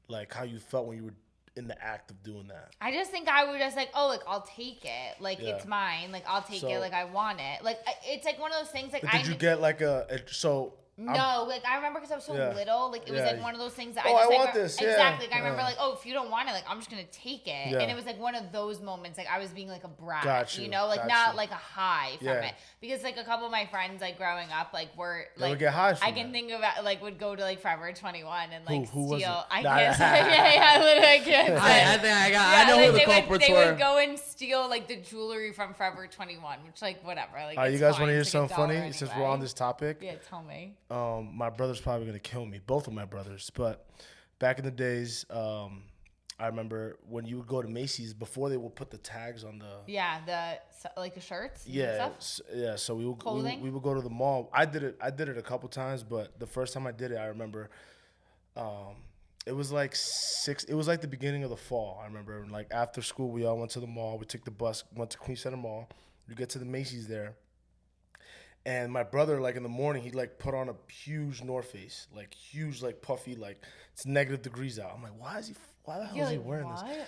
Speaker 3: like how you felt when you were in the act of doing that?
Speaker 2: I just think I would just like, oh, like I'll take it, like
Speaker 3: Yeah.
Speaker 2: it's mine, like I'll take
Speaker 3: So-
Speaker 2: it, like I want it, like it's like one of those things, like
Speaker 3: But did you get like
Speaker 2: no, like I remember because I was so
Speaker 3: Yeah.
Speaker 2: little, like it was
Speaker 3: Yeah.
Speaker 2: like one of those things that
Speaker 3: Oh,
Speaker 2: I just
Speaker 3: I
Speaker 2: like,
Speaker 3: want this, yeah.
Speaker 2: exactly. Like, I
Speaker 3: Yeah.
Speaker 2: remember like, oh, if you don't want it, like I'm just gonna take it,
Speaker 3: Yeah.
Speaker 2: and it was like one of those moments, like I was being like a brat,
Speaker 3: Got
Speaker 2: you
Speaker 3: you,
Speaker 2: know, like
Speaker 3: got
Speaker 2: not
Speaker 3: you.
Speaker 2: like a high from
Speaker 3: Yeah.
Speaker 2: it, because like a couple of my friends like growing up like were
Speaker 3: They would
Speaker 2: like
Speaker 3: get high from
Speaker 2: I can
Speaker 3: that.
Speaker 2: think of like would go to like Forever 21 and like
Speaker 3: Who was
Speaker 2: steal.
Speaker 3: it?
Speaker 2: I
Speaker 3: Nah,
Speaker 2: can't
Speaker 3: nah.
Speaker 2: say, yeah, literally I can't say.
Speaker 1: I think I
Speaker 2: Yeah,
Speaker 1: know
Speaker 2: like,
Speaker 1: who the
Speaker 2: they
Speaker 1: culprits
Speaker 2: they
Speaker 1: were.
Speaker 2: would go and steal like the jewelry from Forever 21, which like whatever. Like,
Speaker 3: All right, you
Speaker 2: it's
Speaker 3: guys
Speaker 2: fine,
Speaker 3: want to hear
Speaker 2: it's like
Speaker 3: something funny?
Speaker 2: $1
Speaker 3: Since
Speaker 2: anyway.
Speaker 3: we're on this topic,
Speaker 2: Yeah, tell me.
Speaker 3: my brother's probably gonna kill me. Both of my brothers, but back in the days, I remember when you would go to Macy's before they would put the tags on the.
Speaker 2: Yeah, the shirts. And
Speaker 3: Yeah,
Speaker 2: stuff.
Speaker 3: yeah. So we would
Speaker 2: Clothing?
Speaker 3: we would go to the mall. I did it a couple times, but the first time I did it, I remember, it was like It was like the beginning of the fall. I remember, like after school, we all went to the mall. We took the bus, went to Queen Center Mall. We get to the Macy's there, and my brother, like in the morning, he like put on a huge North Face, like huge, like puffy, like it's -degrees out. I'm like, why the hell
Speaker 2: You're
Speaker 3: is he
Speaker 2: like,
Speaker 3: wearing
Speaker 2: what?
Speaker 3: this?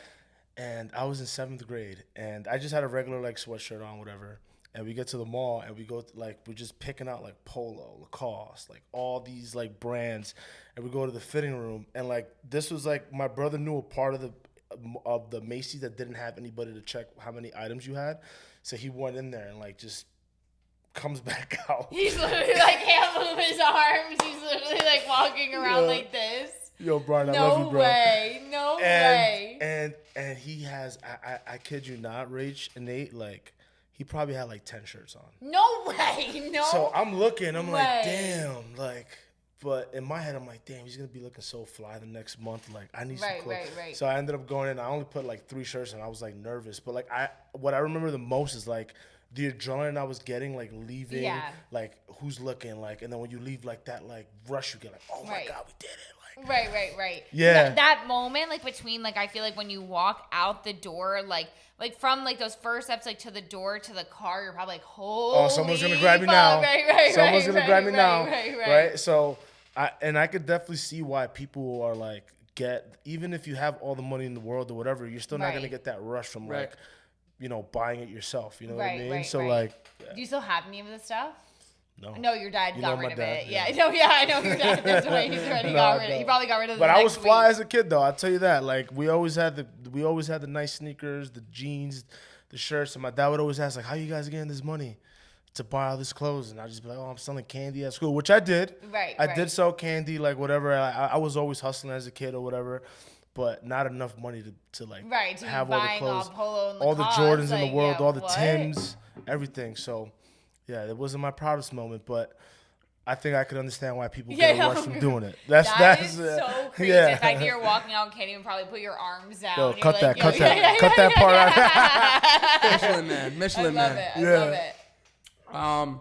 Speaker 3: and I was in 7th grade, and I just had a regular like sweatshirt on, whatever. And we get to the mall, and we go we're just picking out like Polo, Lacoste, like all these like brands, and we go to the fitting room, and like this was like my brother knew a part of the Macy's that didn't have anybody to check how many items you had, so he went in there and like just comes back out.
Speaker 2: He's literally like can't move his arms. He's literally like walking around like this.
Speaker 3: Yo, Brian, I love you, bro.
Speaker 2: No way.
Speaker 3: And he has, I kid you not, Rach and Nate, like, he probably had like 10 shirts on.
Speaker 2: No way. No.
Speaker 3: So I'm looking, I'm like, damn, like, but in my head, I'm like, damn, he's going to be looking so fly the next month. Like, I need some clothes. Right. So I ended up going in. I only put like 3 shirts and I was like nervous. But like, what I remember the most is like the adrenaline I was getting, like leaving, like who's looking, like, and then when you leave like that, like rush, you get like, oh my God, we did it.
Speaker 2: Right.
Speaker 3: Yeah.
Speaker 2: That moment, like between, like I feel like when you walk out the door, like from like those first steps, like to the door to the car, you're probably like, holy.
Speaker 3: Oh, someone's gonna grab me now. Someone's gonna grab me now. Right. So I could definitely see why people are like even if you have all the money in the world or whatever, you're still not gonna get that rush from like, you know, buying it yourself. You know what I mean? So like,
Speaker 2: do you still have any of the stuff?
Speaker 3: No,
Speaker 2: your dad got rid of it.
Speaker 3: Yeah.
Speaker 2: I know your dad. That's right. He's already got rid of it. He probably got rid of it.
Speaker 3: But I was fly as a kid, though. I'll tell you that. Like we always had the nice sneakers, the jeans, the shirts, and my dad would always ask, like, "How you guys getting this money to buy all this clothes?" And I'd just be like, "Oh, I'm selling candy at school," which I did. I did sell candy, like whatever. I was always hustling as a kid or whatever. But not enough money to like
Speaker 2: to
Speaker 3: have all the clothes,
Speaker 2: all
Speaker 3: the Jordans in the world, all the Tims, everything. So. Yeah, it wasn't my proudest moment, but I think I could understand why people get a rush from doing it. That's
Speaker 2: so crazy. Yeah. The fact that you're walking out and can't even probably put your arms down.
Speaker 3: Yo, cut that part out.
Speaker 1: Michelin man.
Speaker 2: I love it.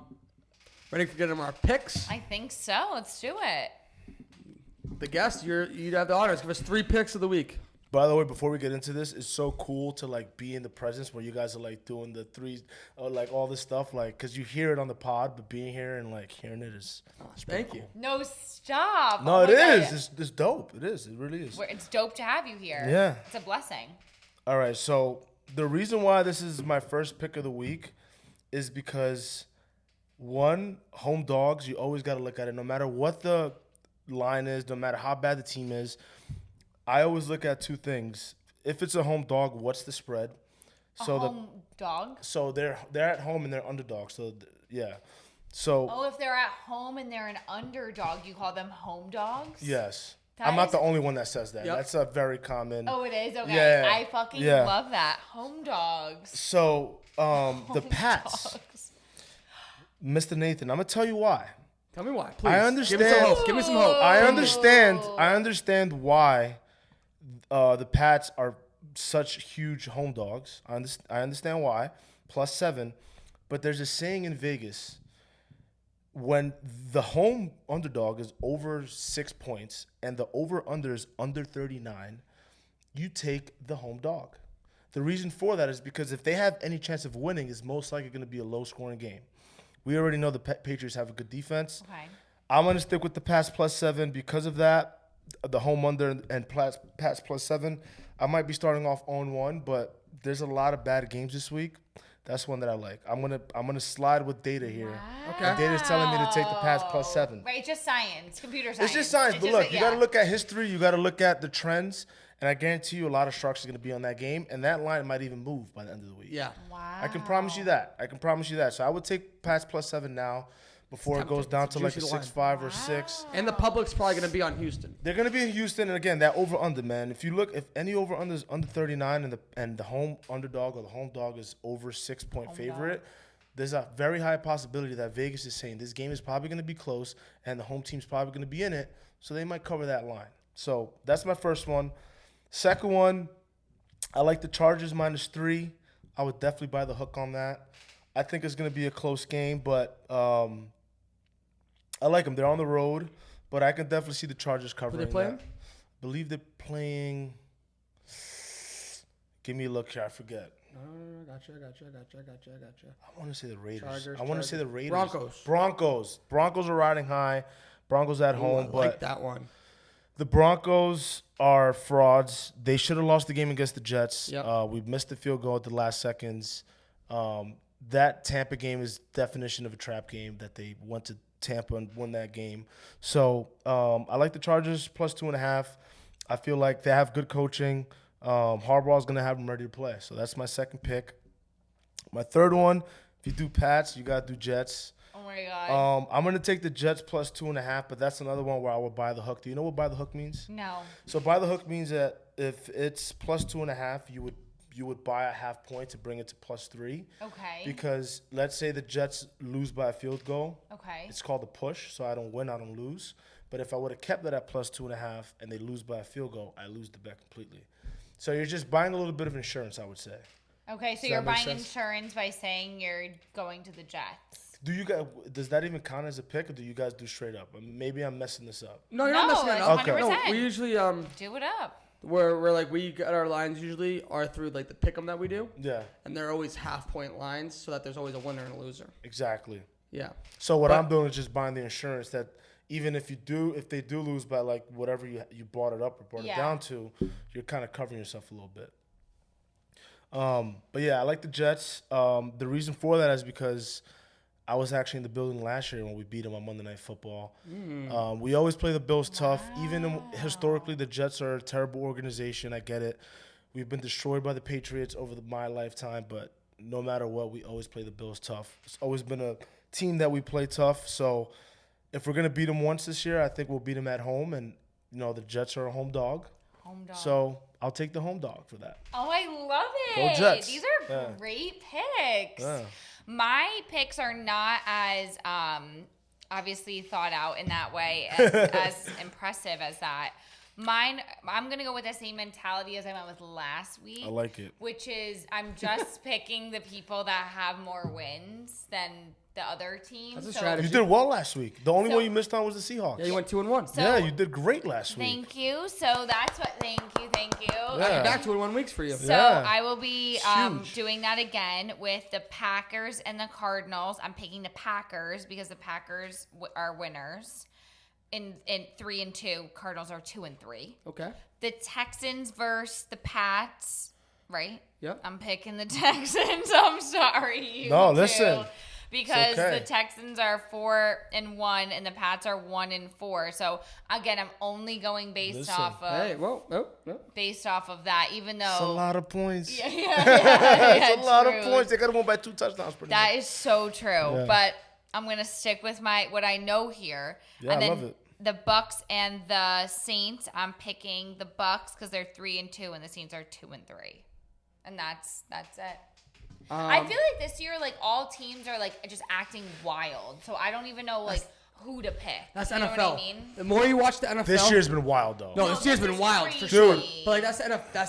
Speaker 1: Ready for getting our picks?
Speaker 2: I think so. Let's do it.
Speaker 1: The guest, you'd have the honors. Give us 3 picks of the week.
Speaker 3: By the way, before we get into this, it's so cool to like be in the presence where you guys are like doing the 3, like all this stuff, like because you hear it on the pod, but being here and like hearing it is.
Speaker 1: Thank you.
Speaker 2: No, stop.
Speaker 3: No, it is. It's dope. It is. It really is.
Speaker 2: It's dope to have you here.
Speaker 3: Yeah,
Speaker 2: it's a blessing.
Speaker 3: All right, so the reason why this is my first pick of the week is because one, home dogs. You always got to look at it, no matter what the line is, no matter how bad the team is. I always look at 2 things. If it's a home dog, what's the spread?
Speaker 2: Home dog?
Speaker 3: So they're at home and they're underdogs. So yeah. So
Speaker 2: if they're at home and they're an underdog, you call them home dogs?
Speaker 3: Yes. I'm not the only one that says that.
Speaker 1: Yep.
Speaker 3: That's a very common.
Speaker 2: Oh, it is? Okay.
Speaker 3: Yeah.
Speaker 2: I fucking love that. Home dogs.
Speaker 3: So the Pats. Mr. Nathan, I'm gonna tell you why.
Speaker 1: Tell me why, please.
Speaker 3: I understand.
Speaker 1: Give me some hope.
Speaker 3: I understand why the Pats are such huge home dogs. I understand why. +7. But there's a saying in Vegas, when the home underdog is over 6 points and the over-under is under 39, you take the home dog. The reason for that is because if they have any chance of winning, it's most likely going to be a low-scoring game. We already know the Patriots have a good defense.
Speaker 2: Okay.
Speaker 3: I'm going to stick with the Pats +7 because of that. The home under and Pats +7. I might be starting off 0-1, but there's a lot of bad games this week. That's one that I like. I'm gonna slide with data here.
Speaker 2: Wow.
Speaker 3: Okay. And data's telling me to take the Pats +7.
Speaker 2: Right, it's just science, computer science.
Speaker 3: It's just science, but look, you got to look at history. You got to look at the trends, and I guarantee you a lot of sharks are going to be on that game, and that line might even move by the end of the week.
Speaker 1: Yeah.
Speaker 2: Wow.
Speaker 3: I can promise you that. So I would take Pats +7 now before it goes down to like a 6-5 or 6.
Speaker 1: And the public's probably going to be on Houston.
Speaker 3: They're going to be in Houston, and again, that over-under, man. If any over-under is under 39 and the home underdog or the home dog is over 6-point favorite, there's a very high possibility that Vegas is saying this game is probably going to be close and the home team's probably going to be in it, so they might cover that line. So that's my first one. Second one, I like the Chargers -3. I would definitely buy the hook on that. I think it's going to be a close game, but I like them. They're on the road, but I can definitely see the Chargers covering.
Speaker 1: Who they playing?
Speaker 3: That. I believe they're playing. Give me a look here. I forget.
Speaker 1: Gotcha.
Speaker 3: I want to say the Raiders.
Speaker 1: Chargers,
Speaker 3: I want to say the Raiders.
Speaker 1: Broncos
Speaker 3: are riding high. Broncos at home,
Speaker 1: I
Speaker 3: but
Speaker 1: like that one.
Speaker 3: The Broncos are frauds. They should have lost the game against the Jets.
Speaker 1: Yep.
Speaker 3: We missed the field goal at the last seconds. That Tampa game is definition of a trap game that they went to Tampa and won that game. So I like the Chargers plus 2.5. I feel like they have good coaching. Harbaugh's going to have them ready to play. So that's my second pick. My third one, if you do Pats, you got to do Jets.
Speaker 2: Oh, my God.
Speaker 3: I'm going to take the Jets plus 2.5, but that's another one where I would buy the hook. Do you know what buy the hook means?
Speaker 2: No.
Speaker 3: So buy the hook means that if it's plus 2.5, you would buy a half point to bring it to plus 3.
Speaker 2: Okay.
Speaker 3: Because let's say the Jets lose by a field goal.
Speaker 2: Okay.
Speaker 3: It's called a push, so I don't win, I don't lose. But if I would have kept that at plus 2.5 and they lose by a field goal, I lose the bet completely. So you're just buying a little bit of insurance, I would say.
Speaker 2: Okay, so
Speaker 3: Does
Speaker 2: you're
Speaker 3: that make
Speaker 2: buying
Speaker 3: sense?
Speaker 2: insurance by saying you're going to the Jets.
Speaker 3: Do you guys? Does that even count as a pick, or do you guys do straight up? Maybe I'm messing this up.
Speaker 1: No, you're
Speaker 2: No,
Speaker 1: not messing it
Speaker 2: it's
Speaker 1: up.
Speaker 2: 100%.
Speaker 1: No, we usually
Speaker 2: Do it up.
Speaker 1: we're like we get our lines usually are through like the pick'em that we do,
Speaker 3: Yeah,
Speaker 1: and they're always half point lines so that there's always a winner and a loser.
Speaker 3: exactly.
Speaker 1: Yeah.
Speaker 3: So what
Speaker 1: But-
Speaker 3: I'm doing is just buying the insurance that even if they do lose by like whatever you bought it up or brought
Speaker 2: Yeah.
Speaker 3: it down to, you're kind of covering yourself a little bit. But yeah, I like the Jets. The reason for that is because I was actually in the building last year when we beat them on Monday Night Football. We always play the Bills tough. Even historically, the Jets are a terrible organization. I get it. We've been destroyed by the Patriots over my lifetime, but no matter what, we always play the Bills tough. It's always been a team that we play tough. So if we're going to beat them once this year, I think we'll beat them at home. And, the Jets are a home dog.
Speaker 2: Home dog.
Speaker 3: So I'll take the home dog for that.
Speaker 2: Oh, I love
Speaker 3: Go
Speaker 2: it.
Speaker 3: Jets.
Speaker 2: These are
Speaker 3: Yeah.
Speaker 2: great picks.
Speaker 3: Yeah.
Speaker 2: My picks are not as obviously thought out in that way, as impressive as that. Mine, I'm going to go with the same mentality as I went with last week.
Speaker 3: I like it.
Speaker 2: Which is I'm just picking the people that have more wins than the other teams.
Speaker 1: That's a
Speaker 3: You
Speaker 1: strategy.
Speaker 3: did well last week. The only
Speaker 2: So-
Speaker 3: one you missed on was the Seahawks.
Speaker 1: Yeah, you went 2-1.
Speaker 2: So-
Speaker 3: yeah, you did great last week.
Speaker 2: Thank you. So that's what. Thank you.
Speaker 3: Yeah.
Speaker 1: Back to 1 weeks for you.
Speaker 2: So
Speaker 3: Yeah.
Speaker 2: I will be
Speaker 3: Huge.
Speaker 2: doing that again with the Packers and the Cardinals. I'm picking the Packers because the Packers are winners. In 3 and 2, Cardinals are 2 and 3.
Speaker 1: Okay.
Speaker 2: The Texans versus the Pats, right?
Speaker 1: Yep.
Speaker 2: I'm picking the Texans. I'm sorry. You
Speaker 3: No,
Speaker 2: two.
Speaker 3: listen.
Speaker 2: Because
Speaker 3: okay.
Speaker 2: the Texans are 4 and 1 and the Pats are 1 and 4. So again, I'm only going based
Speaker 3: Listen.
Speaker 2: off of
Speaker 1: Hey, whoa, no.
Speaker 2: based off of that, even though
Speaker 3: It's a lot of points.
Speaker 2: yeah,
Speaker 3: It's a lot
Speaker 2: true.
Speaker 3: of points. They could have won by 2 touchdowns. Pretty
Speaker 2: That
Speaker 3: much.
Speaker 2: is so true.
Speaker 3: Yeah.
Speaker 2: But I'm gonna stick with what I know here.
Speaker 3: Yeah,
Speaker 2: and
Speaker 3: I
Speaker 2: then
Speaker 3: love it.
Speaker 2: The Bucks and the Saints. I'm picking the Bucks because they're 3 and 2, and the Saints are 2 and 3, and that's it. I feel like this year, like all teams are like just acting wild. So I don't even know like who to pick.
Speaker 1: That's
Speaker 2: you know
Speaker 1: NFL.
Speaker 2: What I mean?
Speaker 1: The more you watch the NFL,
Speaker 3: This year's been wild, though.
Speaker 1: No, this year's
Speaker 2: this
Speaker 1: been
Speaker 2: is
Speaker 1: wild for
Speaker 2: crazy.
Speaker 1: sure.
Speaker 3: Dude.
Speaker 1: But like that's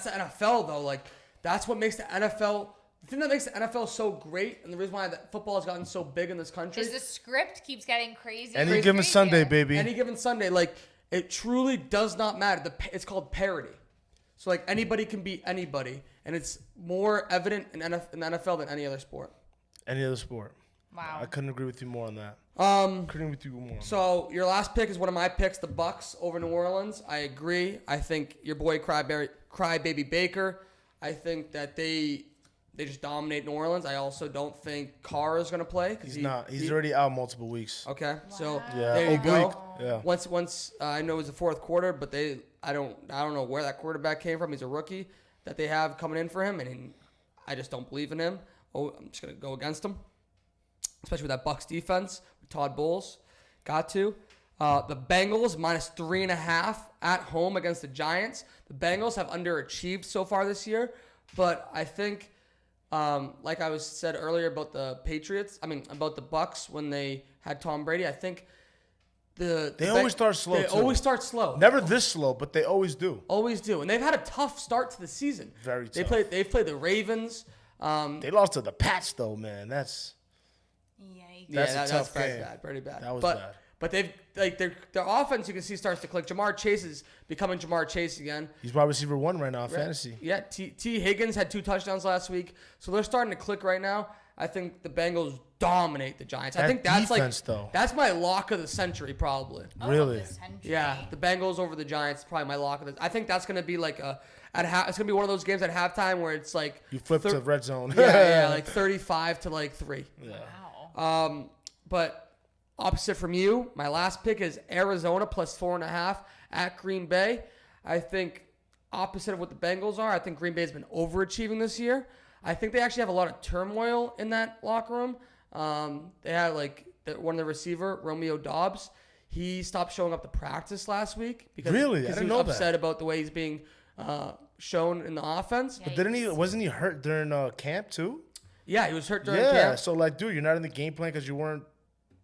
Speaker 1: the NFL though. Like that's what makes the NFL. The thing that makes the NFL so great, and the reason why that football has gotten so big in this country,
Speaker 2: Is the script keeps getting crazy.
Speaker 3: Any
Speaker 2: and
Speaker 3: given
Speaker 2: crazier.
Speaker 3: Sunday, baby.
Speaker 1: any given Sunday, like it truly does not matter. It's called parity. So like anybody can beat anybody, and it's more evident in the NFL than any other sport.
Speaker 3: Any other sport.
Speaker 2: Wow.
Speaker 3: I couldn't agree with you more on that. Couldn't agree with you more on that.
Speaker 1: So your last pick is one of my picks, the Bucks over New Orleans. I agree. I think your boy Crybaby Baker. I think that they just dominate New Orleans. I also don't think Carr is going to play.
Speaker 3: He's not. He's already out multiple weeks.
Speaker 1: Okay, so
Speaker 3: Yeah,
Speaker 1: there you
Speaker 3: oblique.
Speaker 1: go.
Speaker 3: Yeah.
Speaker 1: Once I know it's the fourth quarter, but I don't know where that quarterback came from. He's a rookie that they have coming in for him, and I just don't believe in him. Oh, I'm just gonna go against him, especially with that Bucks defense with Todd Bowles. Got to. The Bengals minus 3.5 at home against the Giants. The Bengals have underachieved so far this year, but I think, like I said earlier about the about the Bucks when they had Tom Brady, I think
Speaker 3: They always start slow,
Speaker 1: They
Speaker 3: too.
Speaker 1: always start slow.
Speaker 3: Never this slow, but they always do.
Speaker 1: Always do, and they've had a tough start to the season.
Speaker 3: Very
Speaker 1: They've
Speaker 3: tough.
Speaker 1: played the Ravens.
Speaker 3: They lost to the Pats, though, man. That's
Speaker 2: Yikes.
Speaker 3: That's a tough
Speaker 1: that's
Speaker 3: game.
Speaker 1: bad, pretty bad.
Speaker 3: That was
Speaker 1: but,
Speaker 3: bad.
Speaker 1: But they've their offense, you can see, starts to click. Jamar Chase is becoming Jamar Chase again.
Speaker 3: he's wide receiver 1 right now in
Speaker 1: Right.
Speaker 3: fantasy.
Speaker 1: Yeah, T. Higgins had 2 touchdowns last week, so they're starting to click right now. I think the Bengals dominate the Giants. I
Speaker 3: That
Speaker 1: think that's
Speaker 3: defense,
Speaker 1: like
Speaker 3: though.
Speaker 1: that's my lock of the century, probably.
Speaker 3: Really?
Speaker 2: The century.
Speaker 1: Yeah, the Bengals over the Giants, probably my lock of the. I think that's gonna be like it's gonna be one of those games at halftime where it's like
Speaker 3: You flip to red zone.
Speaker 1: yeah, like 35 to like 3.
Speaker 3: Yeah.
Speaker 2: Wow.
Speaker 1: But opposite from you, my last pick is Arizona plus 4.5 at Green Bay. I think opposite of what the Bengals are, I think Green Bay's been overachieving this year. I think they actually have a lot of turmoil in that locker room. They had one of the receiver, Romeo Dobbs. He stopped showing up to practice last week because
Speaker 3: Really? I
Speaker 1: he
Speaker 3: didn't
Speaker 1: was
Speaker 3: know
Speaker 1: upset
Speaker 3: that.
Speaker 1: about the way he's being shown in the offense.
Speaker 2: Yeah.
Speaker 3: But wasn't he hurt during camp too?
Speaker 1: Yeah, he was hurt during
Speaker 3: Yeah.
Speaker 1: camp.
Speaker 3: So like, dude, you're not in the game plan because you weren't.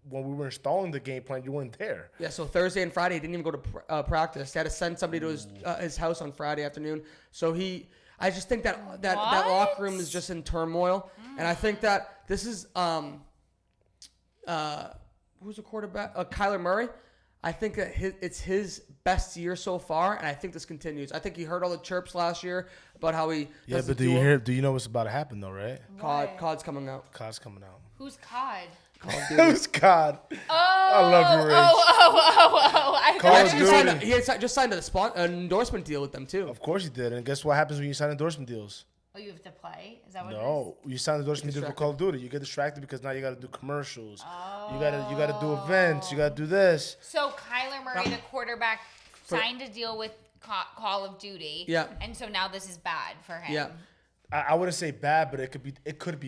Speaker 3: When we were installing the game plan, you weren't there.
Speaker 1: Yeah, so Thursday and Friday he didn't even go to practice. He had to send somebody to his house on Friday afternoon. So I just think that locker room is just in turmoil, and I think that this is who's the quarterback? Kyler Murray. I think that it's his best year so far, and I think this continues. I think he heard all the chirps last year about how he
Speaker 3: Yeah, but do you know what's about to happen though, right?
Speaker 1: COD's coming out.
Speaker 3: COD's coming out.
Speaker 2: Who's COD?
Speaker 1: Call of Duty.
Speaker 3: Who's COD?
Speaker 2: Oh,
Speaker 3: I love you, Rich.
Speaker 2: I
Speaker 3: Call
Speaker 2: thought
Speaker 3: of
Speaker 2: you
Speaker 3: Duty.
Speaker 2: said-
Speaker 1: He had just signed an endorsement deal with them too.
Speaker 3: Of course you did. And guess what happens when you sign endorsement deals?
Speaker 2: Oh, you have to play? Is that what it is?
Speaker 3: No, you sign endorsement deals for
Speaker 1: distracted.
Speaker 3: Call of Duty. You get distracted because now you got to do commercials. You gotta do events. You gotta do this.
Speaker 2: So Kyler Murray, the quarterback, signed a deal with Call of Duty.
Speaker 1: Yeah.
Speaker 2: And so now this is bad for him.
Speaker 1: Yeah,
Speaker 3: I wouldn't say bad, but it could be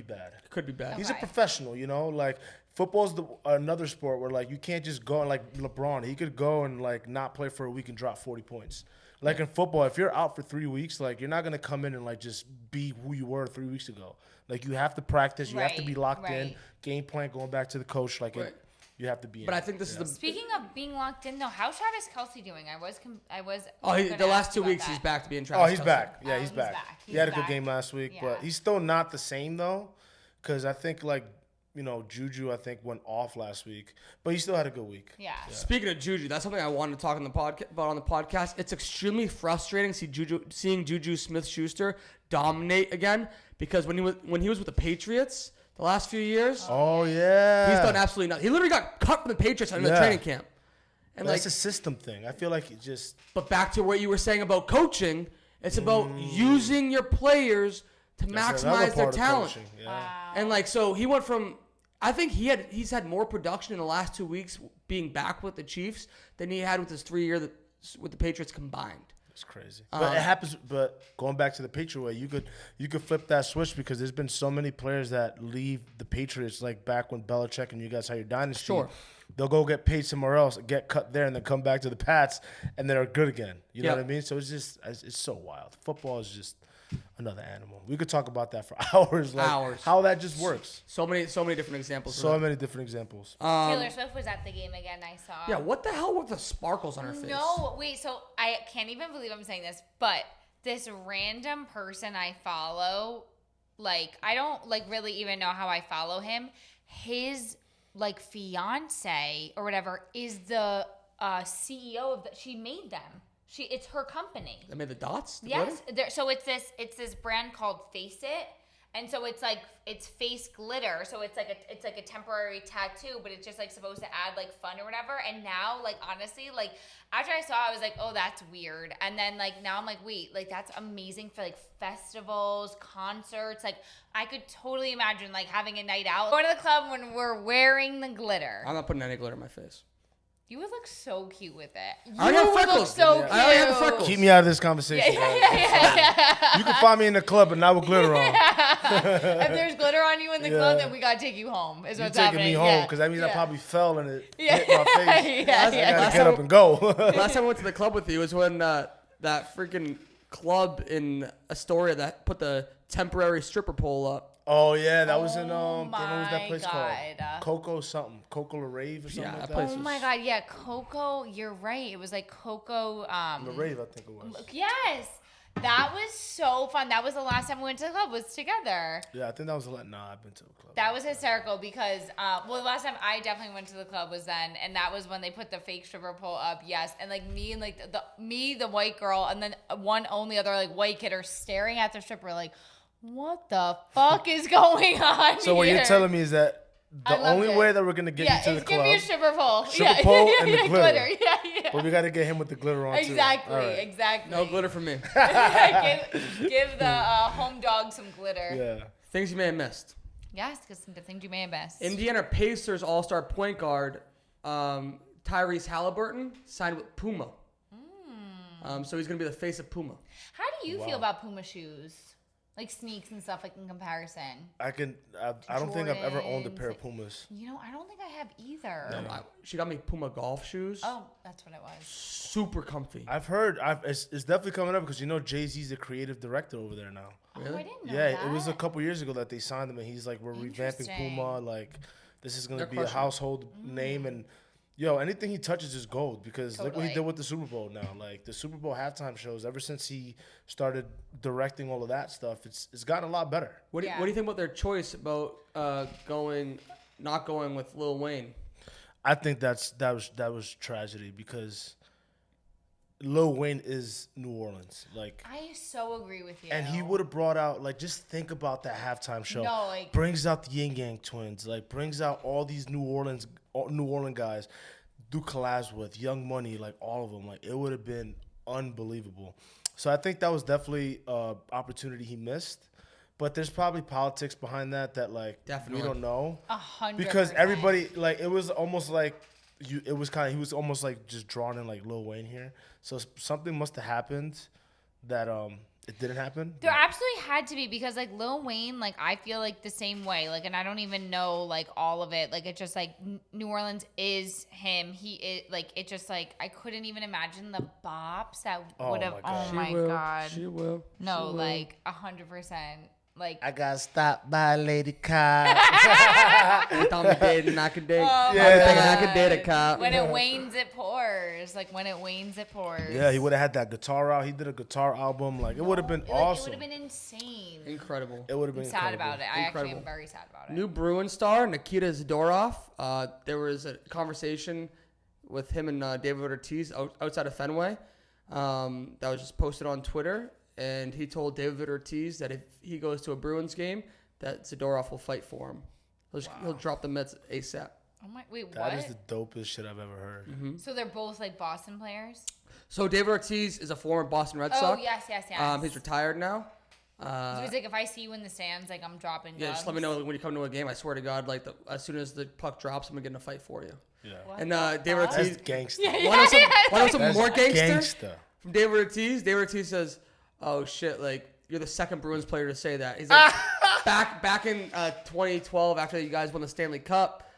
Speaker 3: bad.
Speaker 1: it could be bad.
Speaker 3: He's a
Speaker 2: Okay.
Speaker 3: professional, you know. Like football's another sport where like you can't just go and like LeBron. He could go and like not play for a week and drop 40 points. Like in football, if you're out for 3 weeks, like you're not gonna come in and like just be who you were 3 weeks ago. Like you have to practice. You have to be locked in.
Speaker 2: Right.
Speaker 3: Game plan going back to the coach. Like
Speaker 1: Right.
Speaker 3: you have to be.
Speaker 1: But
Speaker 3: in
Speaker 1: I think this is the
Speaker 2: Speaking of being locked in, though, how's Travis Kelce doing? I was.
Speaker 1: the last 2 weeks he's back to being Travis.
Speaker 3: Oh, he's
Speaker 1: Kelce.
Speaker 3: back. Yeah,
Speaker 2: Oh,
Speaker 3: he's
Speaker 2: he's
Speaker 3: back.
Speaker 2: back.
Speaker 3: He had a
Speaker 2: He's
Speaker 3: good
Speaker 2: back.
Speaker 3: game last week,
Speaker 2: Yeah.
Speaker 3: but he's still not the same though, because I think like Juju I think went off last week, but he still had a good week.
Speaker 2: Yeah.
Speaker 1: Speaking of Juju, that's something I wanted to talk about on the podcast. It's extremely frustrating seeing Juju Smith-Schuster dominate again because when he was with the Patriots the last few years,
Speaker 3: Oh yeah,
Speaker 1: he's done absolutely nothing. He literally got cut from the Patriots in the
Speaker 3: Yeah.
Speaker 1: training camp. And
Speaker 3: That's a system thing. I feel like it just
Speaker 1: but back to what you were saying about coaching, it's about using your players to
Speaker 3: that's another
Speaker 1: maximize their
Speaker 3: part of
Speaker 1: talent.
Speaker 3: coaching, Yeah.
Speaker 2: Wow.
Speaker 1: And like so he went from I think he's had more production in the last 2 weeks being back with the Chiefs than he had with his 3 year with the Patriots combined.
Speaker 3: It's crazy. But it happens. But going back to the Patriot way, you could flip that switch because there's been so many players that leave the Patriots like back when Belichick and you guys had your dynasty.
Speaker 1: Sure.
Speaker 3: They'll go get paid somewhere else, get cut there, and then come back to the Pats, and they're good again. You know
Speaker 1: Yeah.
Speaker 3: what I mean? So it's so wild. Football is just another animal. We could talk about that for hours. Like
Speaker 1: Hours.
Speaker 3: How that just works.
Speaker 1: So many different examples.
Speaker 3: So
Speaker 1: of that.
Speaker 3: many different examples.
Speaker 2: Taylor Swift was at the game again. I saw.
Speaker 1: Yeah, what the hell with the sparkles on her face?
Speaker 2: No, wait. So I can't even believe I'm saying this, but this random person I follow, like I don't like really even know how I follow him. His like fiance or whatever is the CEO of she made them. It's her company.
Speaker 1: They made the dots. The
Speaker 2: Yes.
Speaker 1: glitter?
Speaker 2: So it's this brand called Face It. And so it's face glitter. So it's like a temporary tattoo, but it's just like supposed to add like fun or whatever. And now like honestly, like after I saw it, I was like, oh, that's weird. And then like now I'm like, wait, like that's amazing for like festivals, concerts. Like I could totally imagine like having a night out, going to the club when we're wearing the glitter.
Speaker 1: I'm not putting any glitter in my face.
Speaker 2: You would look so cute with it.
Speaker 1: I already
Speaker 2: You
Speaker 1: have
Speaker 2: would look
Speaker 1: freckles.
Speaker 2: so
Speaker 1: Yeah.
Speaker 2: cute.
Speaker 1: I already have the freckles.
Speaker 3: Keep me out of this conversation. guys. You can find me in the club, but not with glitter on.
Speaker 2: If there's glitter on you in the club,
Speaker 3: Yeah.
Speaker 2: then we gotta take you home. Is
Speaker 3: You're
Speaker 2: what's
Speaker 3: taking
Speaker 2: happening.
Speaker 3: me home
Speaker 2: Yeah.
Speaker 3: because that means I
Speaker 2: Yeah.
Speaker 3: probably fell and it
Speaker 2: Yeah.
Speaker 3: hit my face.
Speaker 2: Yeah,
Speaker 3: I
Speaker 2: yeah.
Speaker 3: gotta
Speaker 1: Last
Speaker 3: get
Speaker 1: time-
Speaker 3: up and go.
Speaker 1: Last time I went to the club with you was when that freaking club in Astoria that put the temporary stripper pole up.
Speaker 3: Oh yeah, that was in
Speaker 2: Oh
Speaker 3: what was that place
Speaker 2: my God.
Speaker 3: called? Coco something, Coco La Rave or something
Speaker 1: Yeah,
Speaker 3: like
Speaker 1: that
Speaker 3: that.
Speaker 1: place
Speaker 2: Oh
Speaker 1: was-
Speaker 2: my God, yeah, Coco, you're right. It was like Coco.
Speaker 3: La Rave, I think it was.
Speaker 2: Yes, that was so fun. That was the last time we went to the club was together.
Speaker 3: Yeah, I think that was nah. I've been to a club.
Speaker 2: That was hysterical because, the last time I definitely went to the club was then, and that was when they put the fake stripper pole up. Yes, and like me and like the white girl, and then one only other like white kid are staring at the stripper like, What the fuck is going on
Speaker 3: So what
Speaker 2: here?
Speaker 3: you're telling me is that
Speaker 2: I
Speaker 3: the
Speaker 2: loved
Speaker 3: only
Speaker 2: it.
Speaker 3: way that we're gonna get you to the
Speaker 2: give me a
Speaker 3: club,
Speaker 2: stripper pole.
Speaker 3: stripper pole and the glitter.
Speaker 2: Yeah.
Speaker 3: but we gotta get him with the glitter on
Speaker 2: Exactly,
Speaker 3: too. All right.
Speaker 2: exactly.
Speaker 1: No glitter for me.
Speaker 2: give the home dog some glitter.
Speaker 3: Yeah.
Speaker 1: Things you may have missed.
Speaker 2: Yes, because the things you may have missed.
Speaker 1: Indiana Pacers All-Star point guard Tyrese Halliburton signed with Puma. So he's going to be the face of Puma.
Speaker 2: How do you feel about Puma shoes? Like sneaks and stuff, like in comparison.
Speaker 3: I don't think I've ever owned a pair of Pumas.
Speaker 2: You know, I don't think I have either.
Speaker 1: She got me Puma golf shoes.
Speaker 2: Oh, that's what it was.
Speaker 1: Super comfy.
Speaker 3: I've heard it's definitely coming up because Jay-Z's the creative director over there now.
Speaker 2: Really? Oh, I didn't know
Speaker 3: Yeah,
Speaker 2: that.
Speaker 3: it was a couple years ago that they signed him, and he's like, we're revamping Puma. Like, this is gonna
Speaker 1: They're
Speaker 3: be
Speaker 1: crushing
Speaker 3: a household name, and anything he touches is gold. Because look what he did with the Super Bowl now. Like the Super Bowl halftime shows, ever since he started directing all of that stuff, it's gotten a lot better.
Speaker 1: What do you think about their choice about not going with Lil Wayne?
Speaker 3: I think that was tragedy because Lil Wayne is New Orleans. Like,
Speaker 2: I so agree with you.
Speaker 3: and he would have brought out, like, just think about that halftime show.
Speaker 2: No, like,
Speaker 3: brings out the Yin Yang Twins, like brings out all these New Orleans guys, do collabs with Young Money, like all of them. Like, it would have been unbelievable. So I think that was definitely an opportunity he missed. But there's probably politics behind that like
Speaker 1: Definitely.
Speaker 3: we don't know.
Speaker 2: 100%.
Speaker 3: Because everybody, like, it was almost like he was almost like just drawn in like Lil Wayne here. So something must have happened that it didn't happen.
Speaker 2: There absolutely had to be because like Lil Wayne, like I feel like the same way. Like, and I don't even know like all of it. Like, it's just like New Orleans is him. He is like, it just like I couldn't even imagine the bops that would have. Oh my god.
Speaker 1: She will.
Speaker 2: No,
Speaker 1: She will.
Speaker 2: like 100%. Like
Speaker 3: I got stopped by a lady cop.
Speaker 1: I thought we did and I could date.
Speaker 2: Oh
Speaker 1: I
Speaker 2: my
Speaker 1: was thinking I
Speaker 2: God.
Speaker 1: could date a cop.
Speaker 2: when it wanes, it pours. Like when it wanes, it pours.
Speaker 3: Yeah, he would have had that guitar out. He did a guitar album. Like, it would have been awesome.
Speaker 2: It would have been insane.
Speaker 1: Incredible.
Speaker 3: It would have been
Speaker 2: I'm sad
Speaker 3: incredible.
Speaker 2: about it. I actually
Speaker 1: Incredible.
Speaker 2: am very sad about it.
Speaker 1: New Bruin star Nikita Zadorov. There was a conversation with him and David Ortiz outside of Fenway that was just posted on Twitter. And he told David Ortiz that if he goes to a Bruins game, that Zadorov will fight for him. He'll drop the mitts ASAP.
Speaker 2: Oh my! Wait, what?
Speaker 3: That is the dopest shit I've ever heard.
Speaker 1: Mm-hmm.
Speaker 2: So they're both like Boston players.
Speaker 1: So David Ortiz is a former Boston Red Sox.
Speaker 2: Oh yes.
Speaker 1: He's retired now.
Speaker 2: So he's like, if I see you in the stands, like I'm dropping.
Speaker 1: Yeah, just let me know when you come to a game. I swear to God, like as soon as the puck drops, I'm gonna get in a fight for you.
Speaker 3: Yeah.
Speaker 2: What
Speaker 1: And
Speaker 2: the
Speaker 1: David
Speaker 2: fuck?
Speaker 1: Ortiz.
Speaker 3: That's gangster.
Speaker 1: Want to know some
Speaker 3: That's
Speaker 1: more gangster?
Speaker 3: gangster.
Speaker 1: From David Ortiz. David Ortiz says, "Oh shit, like you're the second Bruins player to say that." He's like, back in 2012, after you guys won the Stanley Cup,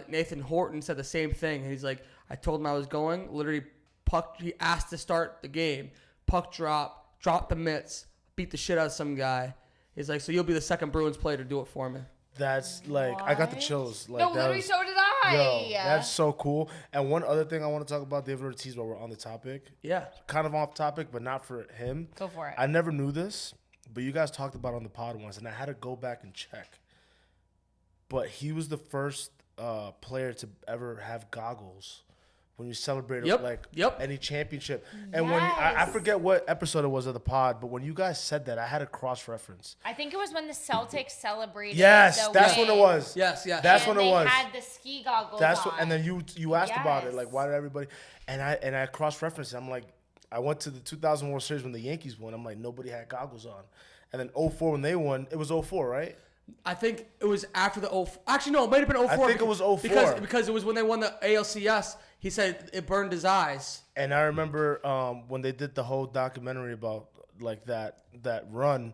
Speaker 1: Nathan Horton said the same thing. And he's like, "I told him I was going. Literally, puck. He asked to start the game. Puck dropped the mitts, beat the shit out of some guy. He's like, so you'll be the second Bruins player to do it for me."
Speaker 3: That's like, I got the chills. Like,
Speaker 2: No,
Speaker 3: that
Speaker 2: literally,
Speaker 3: was,
Speaker 2: so did I.
Speaker 3: Yo, that's so cool. And one other thing I want to talk about David Ortiz while we're on the topic,
Speaker 1: Yeah.
Speaker 3: kind of off topic, but not for him.
Speaker 2: Go for it.
Speaker 3: I never knew this, but you guys talked about it on the pod once, and I had to go back and check. But he was the first player to ever have goggles when you celebrate any championship. And when I forget what episode it was of the pod, but when you guys said that, I had a cross-reference.
Speaker 2: I think it was when the Celtics celebrated.
Speaker 3: Yes,
Speaker 2: the
Speaker 3: that's
Speaker 2: win.
Speaker 3: when it was.
Speaker 1: Yes.
Speaker 3: That's
Speaker 2: And
Speaker 3: when it was.
Speaker 2: They had the ski goggles
Speaker 3: That's
Speaker 2: on.
Speaker 3: what, and then you asked about it,
Speaker 2: Yes.
Speaker 3: like, why did everybody? And I cross-referenced it. I'm like, I went to the 2000 World Series when the Yankees won. I'm like, nobody had goggles on. And then 04 when they won, it was 04, right?
Speaker 1: I think it was after the 04. Actually, no, it might have been 04.
Speaker 3: I think it was 04.
Speaker 1: Because it was when they won the ALCS. He said it burned his eyes.
Speaker 3: And I remember when they did the whole documentary about like that run,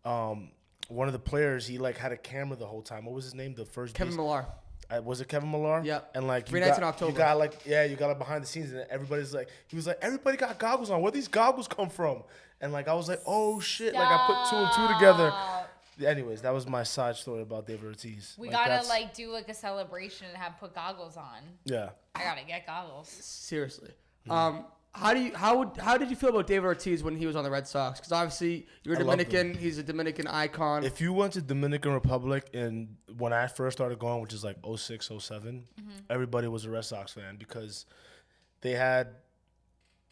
Speaker 3: one of the players, he like had a camera the whole time. What was his name? The first
Speaker 1: Kevin Millar.
Speaker 3: Was it Kevin Millar?
Speaker 1: Yeah.
Speaker 3: And like
Speaker 1: Three nights in October.
Speaker 3: You got like you got it behind the scenes, and everybody's like, he was like, everybody got goggles on. Where these goggles come from? And like I was like, oh shit! Like I put 2 and 2 together. Anyways, that was my side story about David Ortiz.
Speaker 2: We
Speaker 3: like,
Speaker 2: gotta like do like a celebration and have put goggles on.
Speaker 3: Yeah.
Speaker 2: I gotta get goggles.
Speaker 1: Seriously. How did you feel about David Ortiz when he was on the Red Sox? Because obviously you're
Speaker 3: I loved
Speaker 1: Dominican.
Speaker 3: him.
Speaker 1: He's a Dominican icon.
Speaker 3: If you went to Dominican Republic and when I first started going, which is like 06, 07, everybody was a Red Sox fan because they had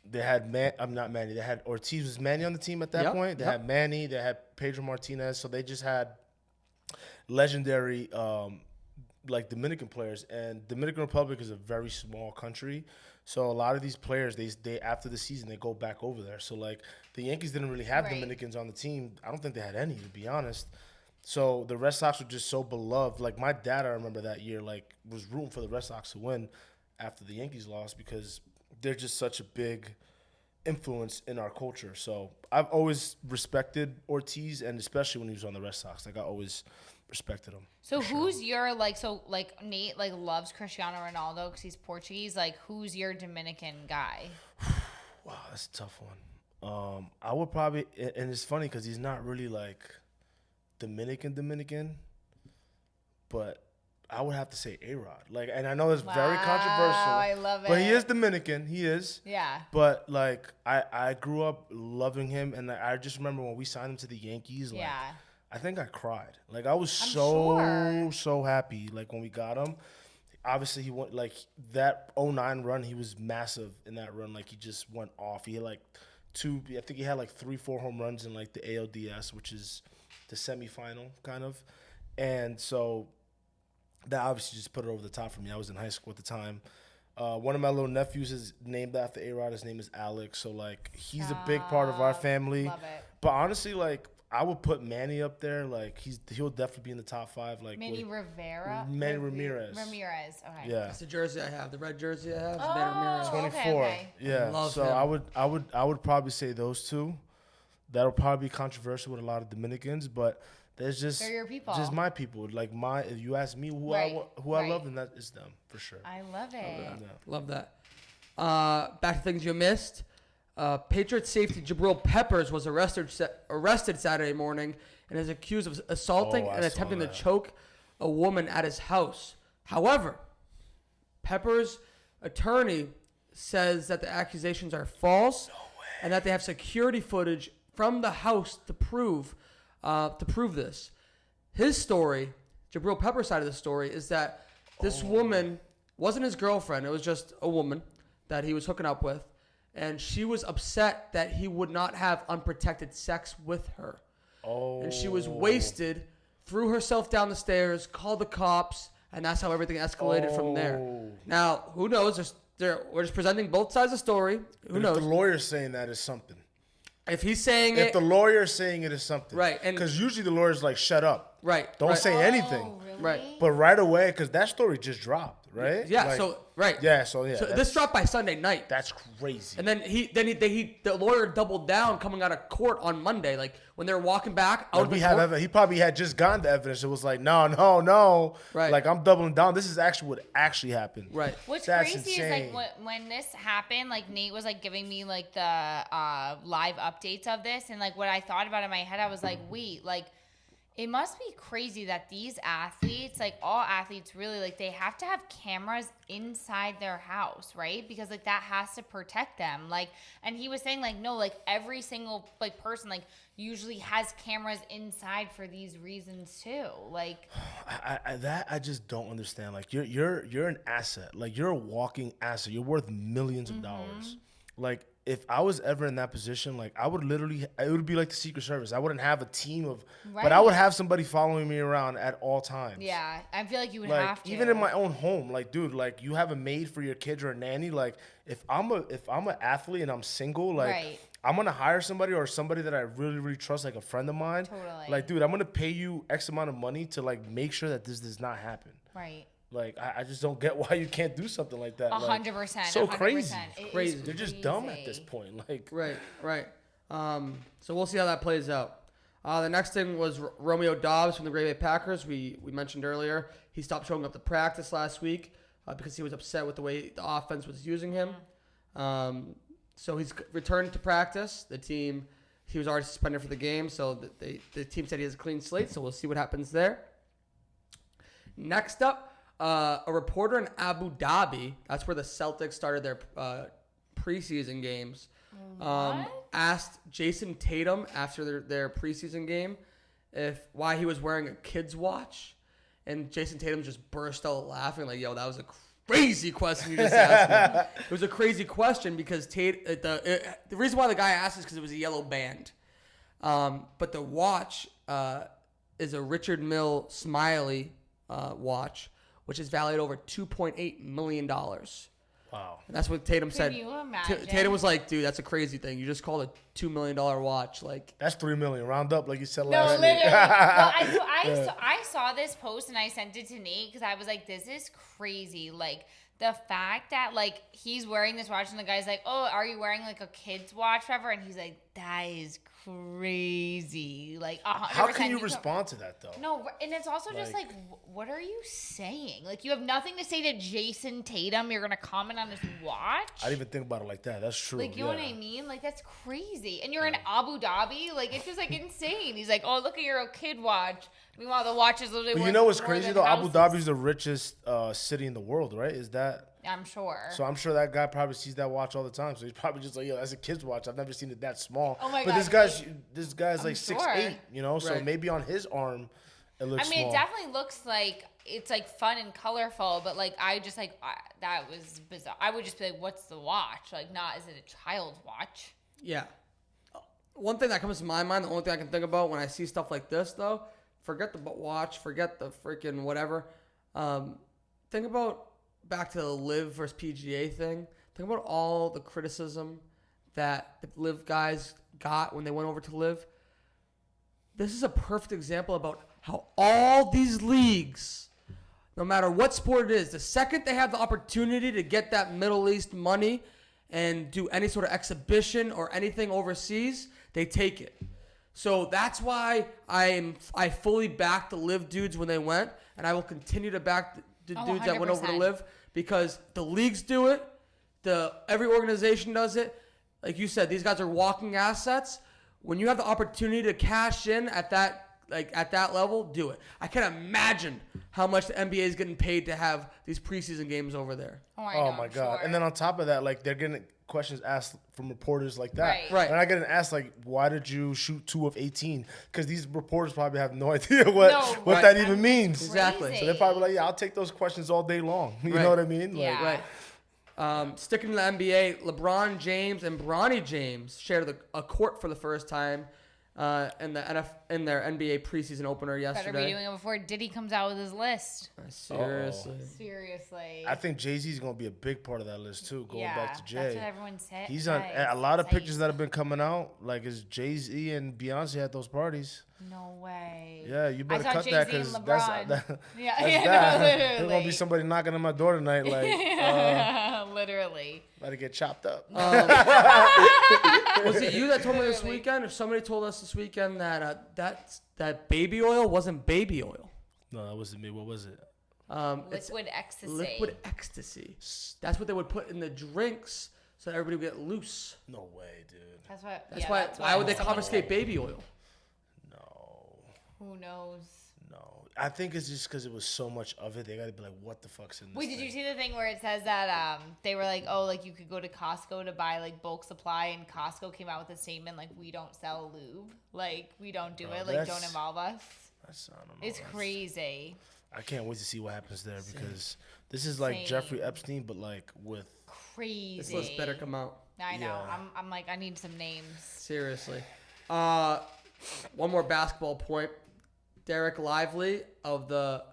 Speaker 3: They had I'm not Manny. They had Ortiz was Manny on the team at that point. They had Manny. They had Pedro Martinez. So they just had legendary like Dominican players. And Dominican Republic is a very small country. So a lot of these players, they after the season, they go back over there. So like the Yankees didn't really have Dominicans on the team. I don't think they had any, to be honest. So the Red Sox were just so beloved. Like my dad, I remember that year, like was rooting for the Red Sox to win after the Yankees lost because they're just such a big influence in our culture. So I've always respected Ortiz, and especially when he was on the Red Sox, like I always respected him.
Speaker 2: So who's your like Nate like loves Cristiano Ronaldo because he's Portuguese. Like who's your Dominican guy?
Speaker 3: Wow, that's a tough one. I would probably, and it's funny because he's not really like Dominican, but I would have to say A-Rod. Like, and I know it's very controversial.
Speaker 2: I love it.
Speaker 3: But he is Dominican. He is.
Speaker 2: Yeah.
Speaker 3: But like, I grew up loving him, and I just remember when we signed him to the Yankees. Like,
Speaker 2: Yeah.
Speaker 3: I think I cried. Like, I was so happy. Like when we got him. Obviously, he went like that 09 run. He was massive in that run. Like he just went off. He had like I think he had like 3-4 home runs in like the ALDS, which is the semifinal kind of. And so that obviously just put it over the top for me. I was in high school at the time. One of my little nephews is named after A-Rod. His name is Alex. So like he's a big part of our family.
Speaker 2: Love it.
Speaker 3: But honestly, like I would put Manny up there. Like he'll definitely be in the top 5. Like
Speaker 2: Manny Rivera.
Speaker 3: Manny Ramirez.
Speaker 2: Ramirez. Okay.
Speaker 3: Yeah.
Speaker 1: That's the jersey I have. The red jersey I have is
Speaker 2: Oh,
Speaker 1: Manny Ramirez.
Speaker 3: 24.
Speaker 2: okay.
Speaker 3: Yeah.
Speaker 1: Love
Speaker 3: So
Speaker 1: him.
Speaker 3: I would probably say those two. That'll probably be controversial with a lot of Dominicans, but there's just
Speaker 2: They're your people.
Speaker 3: just my people. Like if you ask me who
Speaker 2: Right.
Speaker 3: I love, then that is them for sure.
Speaker 2: I love it.
Speaker 3: Yeah.
Speaker 1: Love that. Back to things you missed. Patriots safety Jabril Peppers was arrested Saturday morning and is accused of assaulting
Speaker 3: I
Speaker 1: and
Speaker 3: saw
Speaker 1: attempting to
Speaker 3: that.
Speaker 1: choke a woman at his house. However, Peppers' attorney says that the accusations are false and that they have security footage from the house to prove this. His story, Jabril Peppers' side of the story, is that this woman wasn't his girlfriend. It was just a woman that he was hooking up with. And she was upset that he would not have unprotected sex with her.
Speaker 3: Oh.
Speaker 1: And she was wasted, threw herself down the stairs, called the cops, and that's how everything escalated from there. Now, who knows? We're just presenting both sides of the story. Who knows?
Speaker 3: If the lawyer's saying that is something.
Speaker 1: If he's saying
Speaker 3: If
Speaker 1: it,
Speaker 3: the lawyer's saying it is something.
Speaker 1: Right, and-
Speaker 3: Because usually the lawyer's like, shut up.
Speaker 1: right?
Speaker 3: Don't
Speaker 1: right,
Speaker 3: say anything.
Speaker 2: Oh, really?
Speaker 1: Right.
Speaker 3: But right away, because that story just dropped, right?
Speaker 1: Yeah.
Speaker 3: Like,
Speaker 1: So right.
Speaker 3: Yeah. So
Speaker 1: So
Speaker 3: that's-
Speaker 1: this dropped by Sunday night.
Speaker 3: That's crazy.
Speaker 1: And then the lawyer doubled down coming out of court on Monday. Like when they were walking back out of the court.
Speaker 3: He probably had just gotten the evidence. It was like, no.
Speaker 1: Right.
Speaker 3: Like I'm doubling down. This is actually what actually happened.
Speaker 1: Right.
Speaker 2: What's
Speaker 3: That's
Speaker 2: crazy
Speaker 3: insane.
Speaker 2: is like when this happened, like Nate was like giving me like the live updates of this, and like what I thought about in my head, I was like, wait, like it must be crazy that these athletes, like all athletes really, like they have to have cameras inside their house, right? Because like that has to protect them. Like, and he was saying like, no, like every single like person like usually has cameras inside for these reasons too. Like
Speaker 3: I just don't understand. Like you're an asset. Like you're a walking asset. You're worth millions of dollars. Like if I was ever in that position, like I would literally, it would be like the Secret Service. I wouldn't have a team of, but I would have somebody following me around at all times.
Speaker 2: yeah, I feel like you would
Speaker 3: Like
Speaker 2: have to.
Speaker 3: even in my own home, like dude, like you have a maid for your kids or a nanny. Like if I'm an athlete and I'm single, like
Speaker 2: Right.
Speaker 3: I'm gonna hire somebody or somebody that I really trust, like a friend of mine.
Speaker 2: Totally.
Speaker 3: Like dude, I'm gonna pay you X amount of money to like make sure that this does not happen.
Speaker 2: Right.
Speaker 3: Like I just don't get why you can't do something like that.
Speaker 2: 100%.
Speaker 3: So
Speaker 2: 100%.
Speaker 3: crazy.
Speaker 2: It is
Speaker 1: Crazy.
Speaker 3: They're just dumb at this point. Like
Speaker 1: Right. So we'll see how that plays out. The next thing was Romeo Dobbs from the Green Bay Packers. We mentioned earlier he stopped showing up to practice last week because he was upset with the way the offense was using him. So he's returned to practice. He was already suspended for the game, so the team said he has a clean slate. So we'll see what happens there. Next up, a reporter in Abu Dhabi. That's where the Celtics started their preseason games. Asked Jason Tatum after their preseason game why he was wearing a kid's watch, and Jason Tatum just burst out laughing like, "Yo, that was crazy question you just asked me. It was a crazy question because the reason why the guy asked is because it was a yellow band. But the watch is a Richard Mille Smiley watch, which is valued over $2.8 million.
Speaker 3: Wow.
Speaker 1: And that's what Tatum said.
Speaker 2: Can you imagine?
Speaker 1: Tatum was like, dude, that's a crazy thing. You just called a $2 million watch. Like,
Speaker 3: That's $3 million. Round up, like you said
Speaker 2: No,
Speaker 3: last
Speaker 2: literally.
Speaker 3: week.
Speaker 2: Well, I saw this post and I sent it to Nate because I was like, this is crazy. Like, the fact that, like, he's wearing this watch and the guy's like, oh, are you wearing, like, a kid's watch forever? And he's like, that is crazy. Like, 100%.
Speaker 3: How can you respond to that, though?
Speaker 2: No, and it's also just like, what are you saying? Like, you have nothing to say to Jason Tatum. You're going to comment on his watch?
Speaker 3: I didn't even think about it like that. That's true.
Speaker 2: Like, you know what I mean? Like, that's crazy. And you're in Abu Dhabi? Like, it's just, like, insane. He's like, oh, look at your kid watch. Meanwhile, the watch is literally
Speaker 3: But
Speaker 2: worth
Speaker 3: you know what's
Speaker 2: more
Speaker 3: crazy,
Speaker 2: than
Speaker 3: though? Abu
Speaker 2: houses.
Speaker 3: Dhabi is the richest city in the world, right? Is that?
Speaker 2: I'm sure.
Speaker 3: So I'm sure that guy probably sees that watch all the time. So he's probably just like, yo, that's a kid's watch. I've never seen it that small.
Speaker 2: Oh my
Speaker 3: but
Speaker 2: God,
Speaker 3: this guy's like
Speaker 2: sure.
Speaker 3: 6'8", you know? So
Speaker 1: Right.
Speaker 3: maybe on his arm, it looks
Speaker 2: I mean,
Speaker 3: small.
Speaker 2: it definitely looks like it's, like, fun and colorful, but, like, I just, like, that was bizarre. I would just be like, what's the watch? Like, not, is it a child's watch?
Speaker 1: yeah. One thing that comes to my mind, the only thing I can think about when I see stuff like this, though, forget the watch, forget the freaking whatever. Think about back to the Live versus PGA thing. Think about all the criticism that the Live guys got when they went over to Live. This is a perfect example about how all these leagues, no matter what sport it is, the second they have the opportunity to get that Middle East money and do any sort of exhibition or anything overseas, they take it. So that's why I fully backed the Live dudes when they went, and I will continue to back the dudes that went over to
Speaker 2: 100%.
Speaker 1: Live because the leagues do it, every organization does it. Like you said, these guys are walking assets. When you have the opportunity to cash in at that level, do it. I can't imagine how much the NBA is getting paid to have these preseason games over there.
Speaker 2: Oh, I
Speaker 3: Oh
Speaker 2: know,
Speaker 3: my
Speaker 2: I'm
Speaker 3: God.
Speaker 2: sure.
Speaker 3: And then on top of that, like they're getting questions asked from reporters like that.
Speaker 2: Right.
Speaker 3: And I get asked like, why did you shoot 2 of 18? Because these reporters probably have no idea what
Speaker 1: Right.
Speaker 3: that even means.
Speaker 1: Exactly.
Speaker 2: Crazy.
Speaker 3: So they're probably like, yeah, I'll take those questions all day long. You
Speaker 1: Right.
Speaker 3: know what I mean?
Speaker 2: Yeah.
Speaker 3: Like,
Speaker 1: Right. Sticking to the NBA, LeBron James and Bronny James shared a court for the first time in their NBA preseason opener
Speaker 2: Better
Speaker 1: yesterday.
Speaker 2: be doing it before Diddy comes out with his list.
Speaker 1: Seriously.
Speaker 2: Seriously.
Speaker 3: I think Jay-Z's going to be a big part of that list too, going back to Jay.
Speaker 2: That's what everyone said.
Speaker 3: He's on a lot of pictures that have been coming out. Like, is Jay-Z and Beyonce at those parties?
Speaker 2: No way.
Speaker 3: Yeah, you better
Speaker 2: I saw
Speaker 3: cut
Speaker 2: Jay-Z
Speaker 3: that
Speaker 2: and
Speaker 3: because
Speaker 2: LeBron.
Speaker 3: that's
Speaker 2: Yeah,
Speaker 3: that.
Speaker 2: no,
Speaker 3: There's gonna be
Speaker 2: literally.
Speaker 3: somebody knocking on my door tonight. Like,
Speaker 2: Literally.
Speaker 3: about to get chopped up.
Speaker 1: Was it you that told me this weekend, or somebody told us this weekend that that baby oil wasn't baby oil?
Speaker 3: No, that wasn't me. What was it?
Speaker 1: It's
Speaker 2: Liquid ecstasy.
Speaker 1: liquid ecstasy. That's what they would put in the drinks so that everybody would get loose.
Speaker 3: No way, dude.
Speaker 2: That's what.
Speaker 1: That's
Speaker 2: yeah,
Speaker 1: why.
Speaker 2: that's
Speaker 1: Why would they
Speaker 2: someone-
Speaker 1: confiscate baby oil?
Speaker 3: No,
Speaker 2: Who knows?
Speaker 3: no. I think it's just because it was so much of it. They got to be like, what the fuck's in this
Speaker 2: Wait, did you
Speaker 3: thing?
Speaker 2: see the thing where it says that they were like, oh, like you could go to Costco to buy like bulk supply, and Costco came out with a statement like, we don't sell lube, like we don't do it, like don't
Speaker 3: that's-
Speaker 2: involve us.
Speaker 3: That's, I don't know.
Speaker 2: It's
Speaker 3: That's-
Speaker 2: crazy.
Speaker 3: I can't wait to see what happens there because this is like
Speaker 2: Same.
Speaker 3: Jeffrey Epstein, but like with.
Speaker 2: Crazy.
Speaker 1: This list better come out.
Speaker 2: I know.
Speaker 3: Yeah.
Speaker 2: I'm like, I need some names.
Speaker 1: Seriously. One more basketball point. Derek Lively of the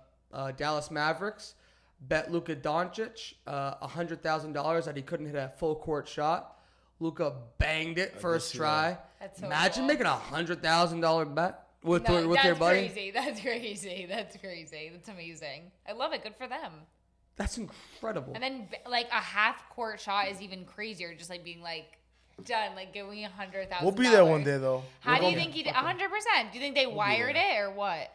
Speaker 1: Dallas Mavericks bet Luka Doncic $100,000 that he couldn't hit a full court shot. Luka banged it first
Speaker 3: see
Speaker 1: try.
Speaker 2: That's so
Speaker 1: Imagine
Speaker 2: cool.
Speaker 1: making $100,000 bet with
Speaker 2: No,
Speaker 1: your
Speaker 2: that's
Speaker 1: buddy.
Speaker 2: crazy. That's crazy. That's crazy. That's amazing. I love it. Good for them.
Speaker 1: That's incredible.
Speaker 2: And then like a half court shot is even crazier. Just like being like done. Like give me $100,000.
Speaker 3: We'll be there one day though.
Speaker 2: How
Speaker 3: We're
Speaker 2: do you
Speaker 3: gonna-
Speaker 2: think he did? 100%. Do you think they wired it or what?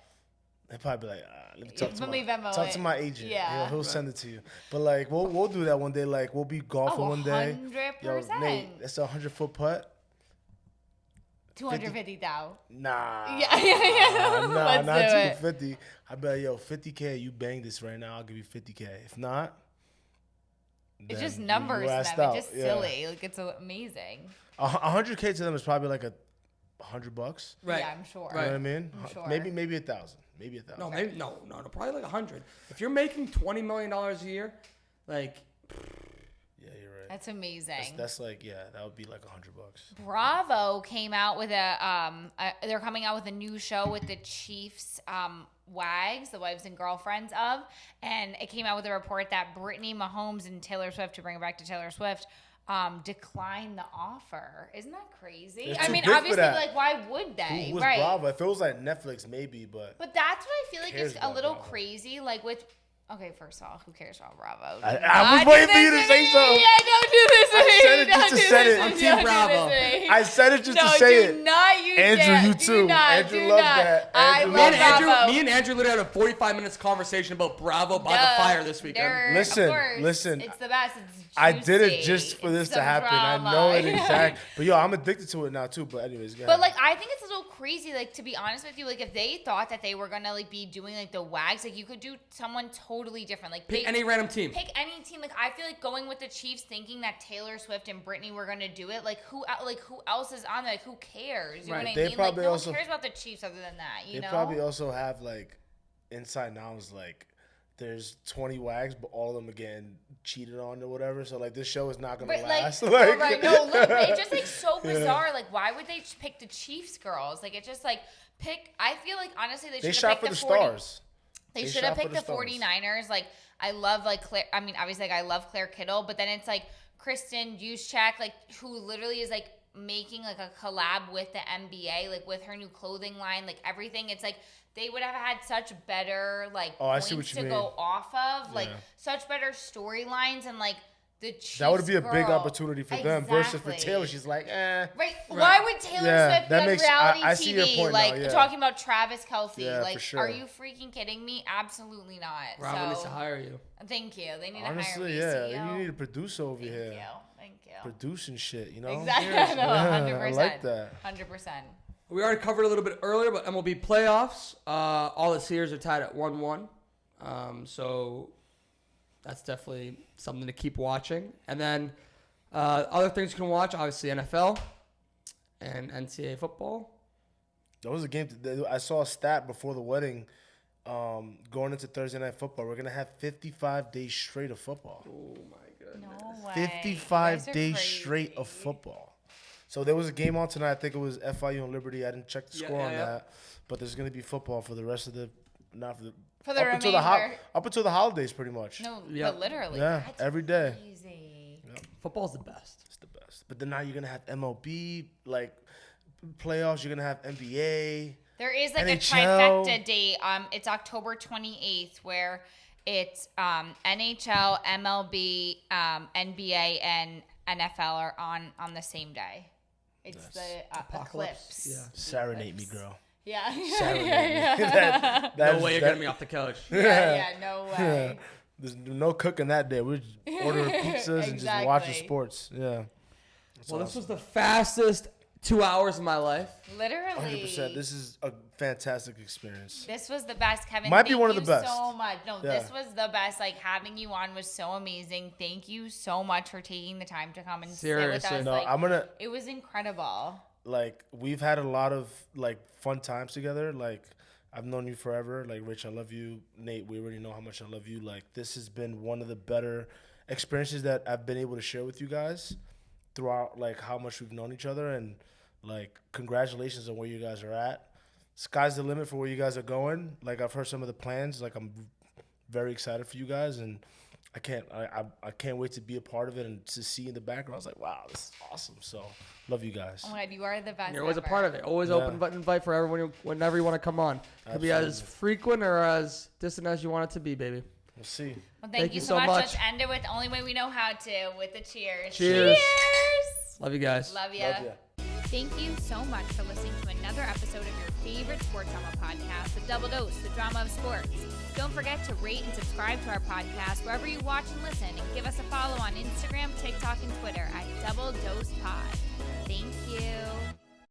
Speaker 3: They probably be like, let me talk to
Speaker 2: Let me Venmo
Speaker 3: talk
Speaker 2: it.
Speaker 3: to my agent.
Speaker 2: Yeah.
Speaker 3: He'll send it to you. But like, we'll do that one day. Like, we'll be golfing
Speaker 2: Oh,
Speaker 3: one day.
Speaker 2: 100%.
Speaker 3: Nate, that's a 100-foot putt.
Speaker 2: 250,000.
Speaker 3: Nah.
Speaker 2: Yeah.
Speaker 3: Nah,
Speaker 2: Let's
Speaker 3: not
Speaker 2: do it.
Speaker 3: 250. I be like, yo, 50K, you bang this right now, I'll give you 50K. If not,
Speaker 2: It's
Speaker 3: then
Speaker 2: just numbers
Speaker 3: you
Speaker 2: to
Speaker 3: asked
Speaker 2: them.
Speaker 3: out.
Speaker 2: It's just
Speaker 3: Yeah.
Speaker 2: silly. Like it's amazing.
Speaker 3: 100K to them is probably like $100.
Speaker 1: Right.
Speaker 2: Yeah, I'm sure.
Speaker 3: You know what I mean?
Speaker 2: I'm sure.
Speaker 3: Maybe 1,000. Maybe 1,000.
Speaker 1: No, maybe no, probably like 100. If you're making $20 million a year, Like,
Speaker 3: Yeah, you're right.
Speaker 2: That's amazing.
Speaker 3: That's like, that would be like $100.
Speaker 2: Bravo came out with they're coming out with a new show with the Chiefs wags, the wives and girlfriends of, and it came out with a report that Brittany Mahomes and Taylor Swift, to bring it back to Taylor Swift, declined the offer. Isn't that crazy?
Speaker 3: They're
Speaker 2: I
Speaker 3: too
Speaker 2: mean,
Speaker 3: big for
Speaker 2: obviously,
Speaker 3: that.
Speaker 2: like, why would they?
Speaker 3: Who was
Speaker 2: Right.
Speaker 3: Bravo? If it was like Netflix, maybe, but
Speaker 2: That's what I feel like
Speaker 3: cares
Speaker 2: is a
Speaker 3: about
Speaker 2: little
Speaker 3: Bravo?
Speaker 2: crazy. Like with, okay, first of all, who cares about Bravo?
Speaker 3: I was waiting for you to say something.
Speaker 2: Yeah, don't do this to
Speaker 3: I
Speaker 2: me.
Speaker 3: said it just
Speaker 2: Don't
Speaker 3: to
Speaker 2: do
Speaker 3: say
Speaker 2: this
Speaker 3: it.
Speaker 2: to
Speaker 1: I'm
Speaker 2: me.
Speaker 1: Team
Speaker 2: Don't do
Speaker 1: Bravo.
Speaker 2: this to me.
Speaker 3: I said it just
Speaker 2: No,
Speaker 3: to say
Speaker 2: do
Speaker 3: it.
Speaker 2: not use
Speaker 3: Andrew,
Speaker 2: that.
Speaker 3: you
Speaker 2: Do
Speaker 3: too.
Speaker 2: not,
Speaker 3: Andrew
Speaker 2: do
Speaker 3: loves
Speaker 2: not.
Speaker 3: that.
Speaker 2: I
Speaker 3: Andrew
Speaker 2: love
Speaker 3: loves
Speaker 2: Bravo.
Speaker 1: Me and Andrew literally had a 45 minutes conversation about Bravo by the fire this weekend.
Speaker 3: Listen,
Speaker 2: It's the best. It's
Speaker 3: I did it
Speaker 2: juicy.
Speaker 3: just for this
Speaker 2: It's
Speaker 3: to
Speaker 2: some
Speaker 3: happen.
Speaker 2: drama.
Speaker 3: I know it exactly. But yo, I'm addicted to it now too. But anyways, go
Speaker 2: But
Speaker 3: ahead.
Speaker 2: like, I think it's a little crazy. Like, to be honest with you, like if they thought that they were gonna like be doing like the wags, like you could do someone totally different. Like
Speaker 1: Pick any random team.
Speaker 2: Pick any team. Like I feel like going with the Chiefs, thinking that Taylor Swift and Britney were gonna do it. Like who else is on there? Like who cares? You know
Speaker 1: Right.
Speaker 2: what I
Speaker 3: They
Speaker 2: mean?
Speaker 3: probably
Speaker 2: Like no
Speaker 3: also-
Speaker 2: one cares about the Chiefs other than that. You
Speaker 3: They
Speaker 2: know?
Speaker 3: probably also have like inside knowledge, like there's 20 wags, but all of them are getting cheated on or whatever. So like this show is not gonna
Speaker 2: But
Speaker 3: last.
Speaker 2: like,
Speaker 3: Like,
Speaker 2: right? No, look, it's just like so
Speaker 3: Yeah.
Speaker 2: bizarre. Like, why would they pick the Chiefs girls? Like, it's just like pick. I feel like honestly,
Speaker 3: they
Speaker 2: should
Speaker 3: shot
Speaker 2: have
Speaker 3: for
Speaker 2: picked
Speaker 3: the
Speaker 2: 40
Speaker 3: stars.
Speaker 2: They
Speaker 3: They
Speaker 2: should have
Speaker 3: shot for
Speaker 2: picked the
Speaker 3: the stars.
Speaker 2: 49ers. Like, I love, like, Claire. I mean, obviously, like, I love Claire Kittle, but then it's, like, Kristen Juszczyk, like, who literally is, like, making, like, a collab with the NBA, like, with her new clothing line, like, everything. It's, like, they would have had such better, like,
Speaker 3: Oh, I see
Speaker 2: points
Speaker 3: what you
Speaker 2: to
Speaker 3: mean.
Speaker 2: go off of. Like,
Speaker 3: Yeah.
Speaker 2: such better storylines and, like, the Chiefs
Speaker 3: That would be a big
Speaker 2: girl.
Speaker 3: opportunity for them versus for
Speaker 2: Exactly.
Speaker 3: Taylor. She's like,
Speaker 2: Right. Why would Taylor
Speaker 3: Yeah,
Speaker 2: Swift be
Speaker 3: that
Speaker 2: on
Speaker 3: makes-
Speaker 2: reality
Speaker 3: I see your
Speaker 2: TV,
Speaker 3: point
Speaker 2: like
Speaker 3: now, yeah.
Speaker 2: talking about Travis Kelce?
Speaker 3: Yeah,
Speaker 2: like,
Speaker 3: for sure.
Speaker 2: are you freaking kidding me? Absolutely not.
Speaker 1: Bravo needs to
Speaker 2: So,
Speaker 1: hire you.
Speaker 2: thank you. They need to hire
Speaker 3: honestly,
Speaker 2: me.
Speaker 3: yeah,
Speaker 2: CEO.
Speaker 3: you need a producer over
Speaker 2: Thank
Speaker 3: here
Speaker 2: you. Thank you.
Speaker 3: producing shit. You know,
Speaker 2: Exactly.
Speaker 3: Seriously.
Speaker 2: No,
Speaker 3: Yeah,
Speaker 2: 100%.
Speaker 3: I like that.
Speaker 2: 100%.
Speaker 1: We already covered a little bit earlier, but MLB playoffs. All the series are tied at 1-1. So that's definitely something to keep watching. And then other things you can watch, obviously NFL and NCAA football.
Speaker 3: That was a game. I saw a stat before the wedding. Going into Thursday night football, we're gonna have 55 days straight of football.
Speaker 1: Oh my goodness.
Speaker 2: No way.
Speaker 3: 55
Speaker 2: You guys are
Speaker 3: days
Speaker 2: crazy.
Speaker 3: straight of football. So there was a game on tonight. I think it was FIU and Liberty. I didn't check the
Speaker 1: Yeah,
Speaker 3: score
Speaker 1: yeah,
Speaker 3: on
Speaker 1: yeah.
Speaker 3: that, but there's gonna be football for the rest of the
Speaker 2: For the
Speaker 3: up until the
Speaker 2: remainder.
Speaker 3: up until the holidays, pretty much.
Speaker 2: No,
Speaker 1: Yeah.
Speaker 2: but literally.
Speaker 3: Yeah,
Speaker 2: That's
Speaker 3: every day.
Speaker 2: Crazy.
Speaker 1: Football's the best.
Speaker 3: It's the best. But then now you're gonna have MLB like playoffs. You're gonna have NBA.
Speaker 2: There is like
Speaker 3: NHL.
Speaker 2: a trifecta date. It's October 28th, where it's NHL, MLB, NBA, and NFL are on the same day. It's the
Speaker 1: Apocalypse.
Speaker 2: eclipse.
Speaker 1: Yeah.
Speaker 3: Serenade me, girl.
Speaker 2: Yeah.
Speaker 3: Serenade
Speaker 2: yeah.
Speaker 3: me. That
Speaker 1: No
Speaker 3: is-
Speaker 1: way you're
Speaker 3: that-
Speaker 1: getting me off the couch.
Speaker 2: Yeah, no way.
Speaker 3: There's no cooking that day. We're just ordering pizzas and just watching
Speaker 2: Exactly.
Speaker 3: sports. Yeah. That's
Speaker 1: Well, this
Speaker 3: awesome.
Speaker 1: was the fastest 2 hours of my life.
Speaker 2: Literally.
Speaker 3: 100%. This is a fantastic experience.
Speaker 2: This was the best, Kevin.
Speaker 3: Might be
Speaker 2: Thank
Speaker 3: one of the
Speaker 2: you
Speaker 3: best.
Speaker 2: so much. No,
Speaker 3: Yeah.
Speaker 2: this was the best. Like, having you on was so amazing. Thank you so much for taking the time to come and sit with
Speaker 1: Seriously.
Speaker 2: us.
Speaker 3: No,
Speaker 2: Like,
Speaker 3: I'm gonna
Speaker 2: it was incredible.
Speaker 3: like we've had a lot of like fun times together. Like I've known you forever. Like Rich, I love you. Nate, we already know how much I love you. Like this has been one of the better experiences that I've been able to share with you guys throughout like how much we've known each other, and like congratulations on where you guys are at. Sky's the limit for where you guys are going. Like I've heard some of the plans. Like I'm very excited for you guys, and I can't wait to be a part of it and to see in the background. I was like, wow, this is awesome. So love you guys.
Speaker 2: Oh my God, you are the best.
Speaker 1: You're always a
Speaker 2: ever.
Speaker 1: part of it. Always
Speaker 3: Yeah.
Speaker 1: open button invite for everyone whenever you want to come on. Could be as
Speaker 3: Absolutely.
Speaker 1: frequent or as distant as you want it to be, baby.
Speaker 3: We'll see.
Speaker 2: Well,
Speaker 1: Thank
Speaker 2: thank
Speaker 1: you
Speaker 2: you
Speaker 1: so
Speaker 2: so much.
Speaker 1: much.
Speaker 2: Let's end it with the only way we know how to, with the cheers.
Speaker 1: Cheers.
Speaker 2: Cheers.
Speaker 1: Love you guys.
Speaker 2: Love you.
Speaker 3: Love ya.
Speaker 2: Thank you so much for listening to another episode of your favorite sports drama podcast, The Double Dose, the drama of sports. Don't forget to rate and subscribe to our podcast wherever you watch and listen, and give us a follow on Instagram, TikTok, and Twitter at Double Dose Pod. Thank you.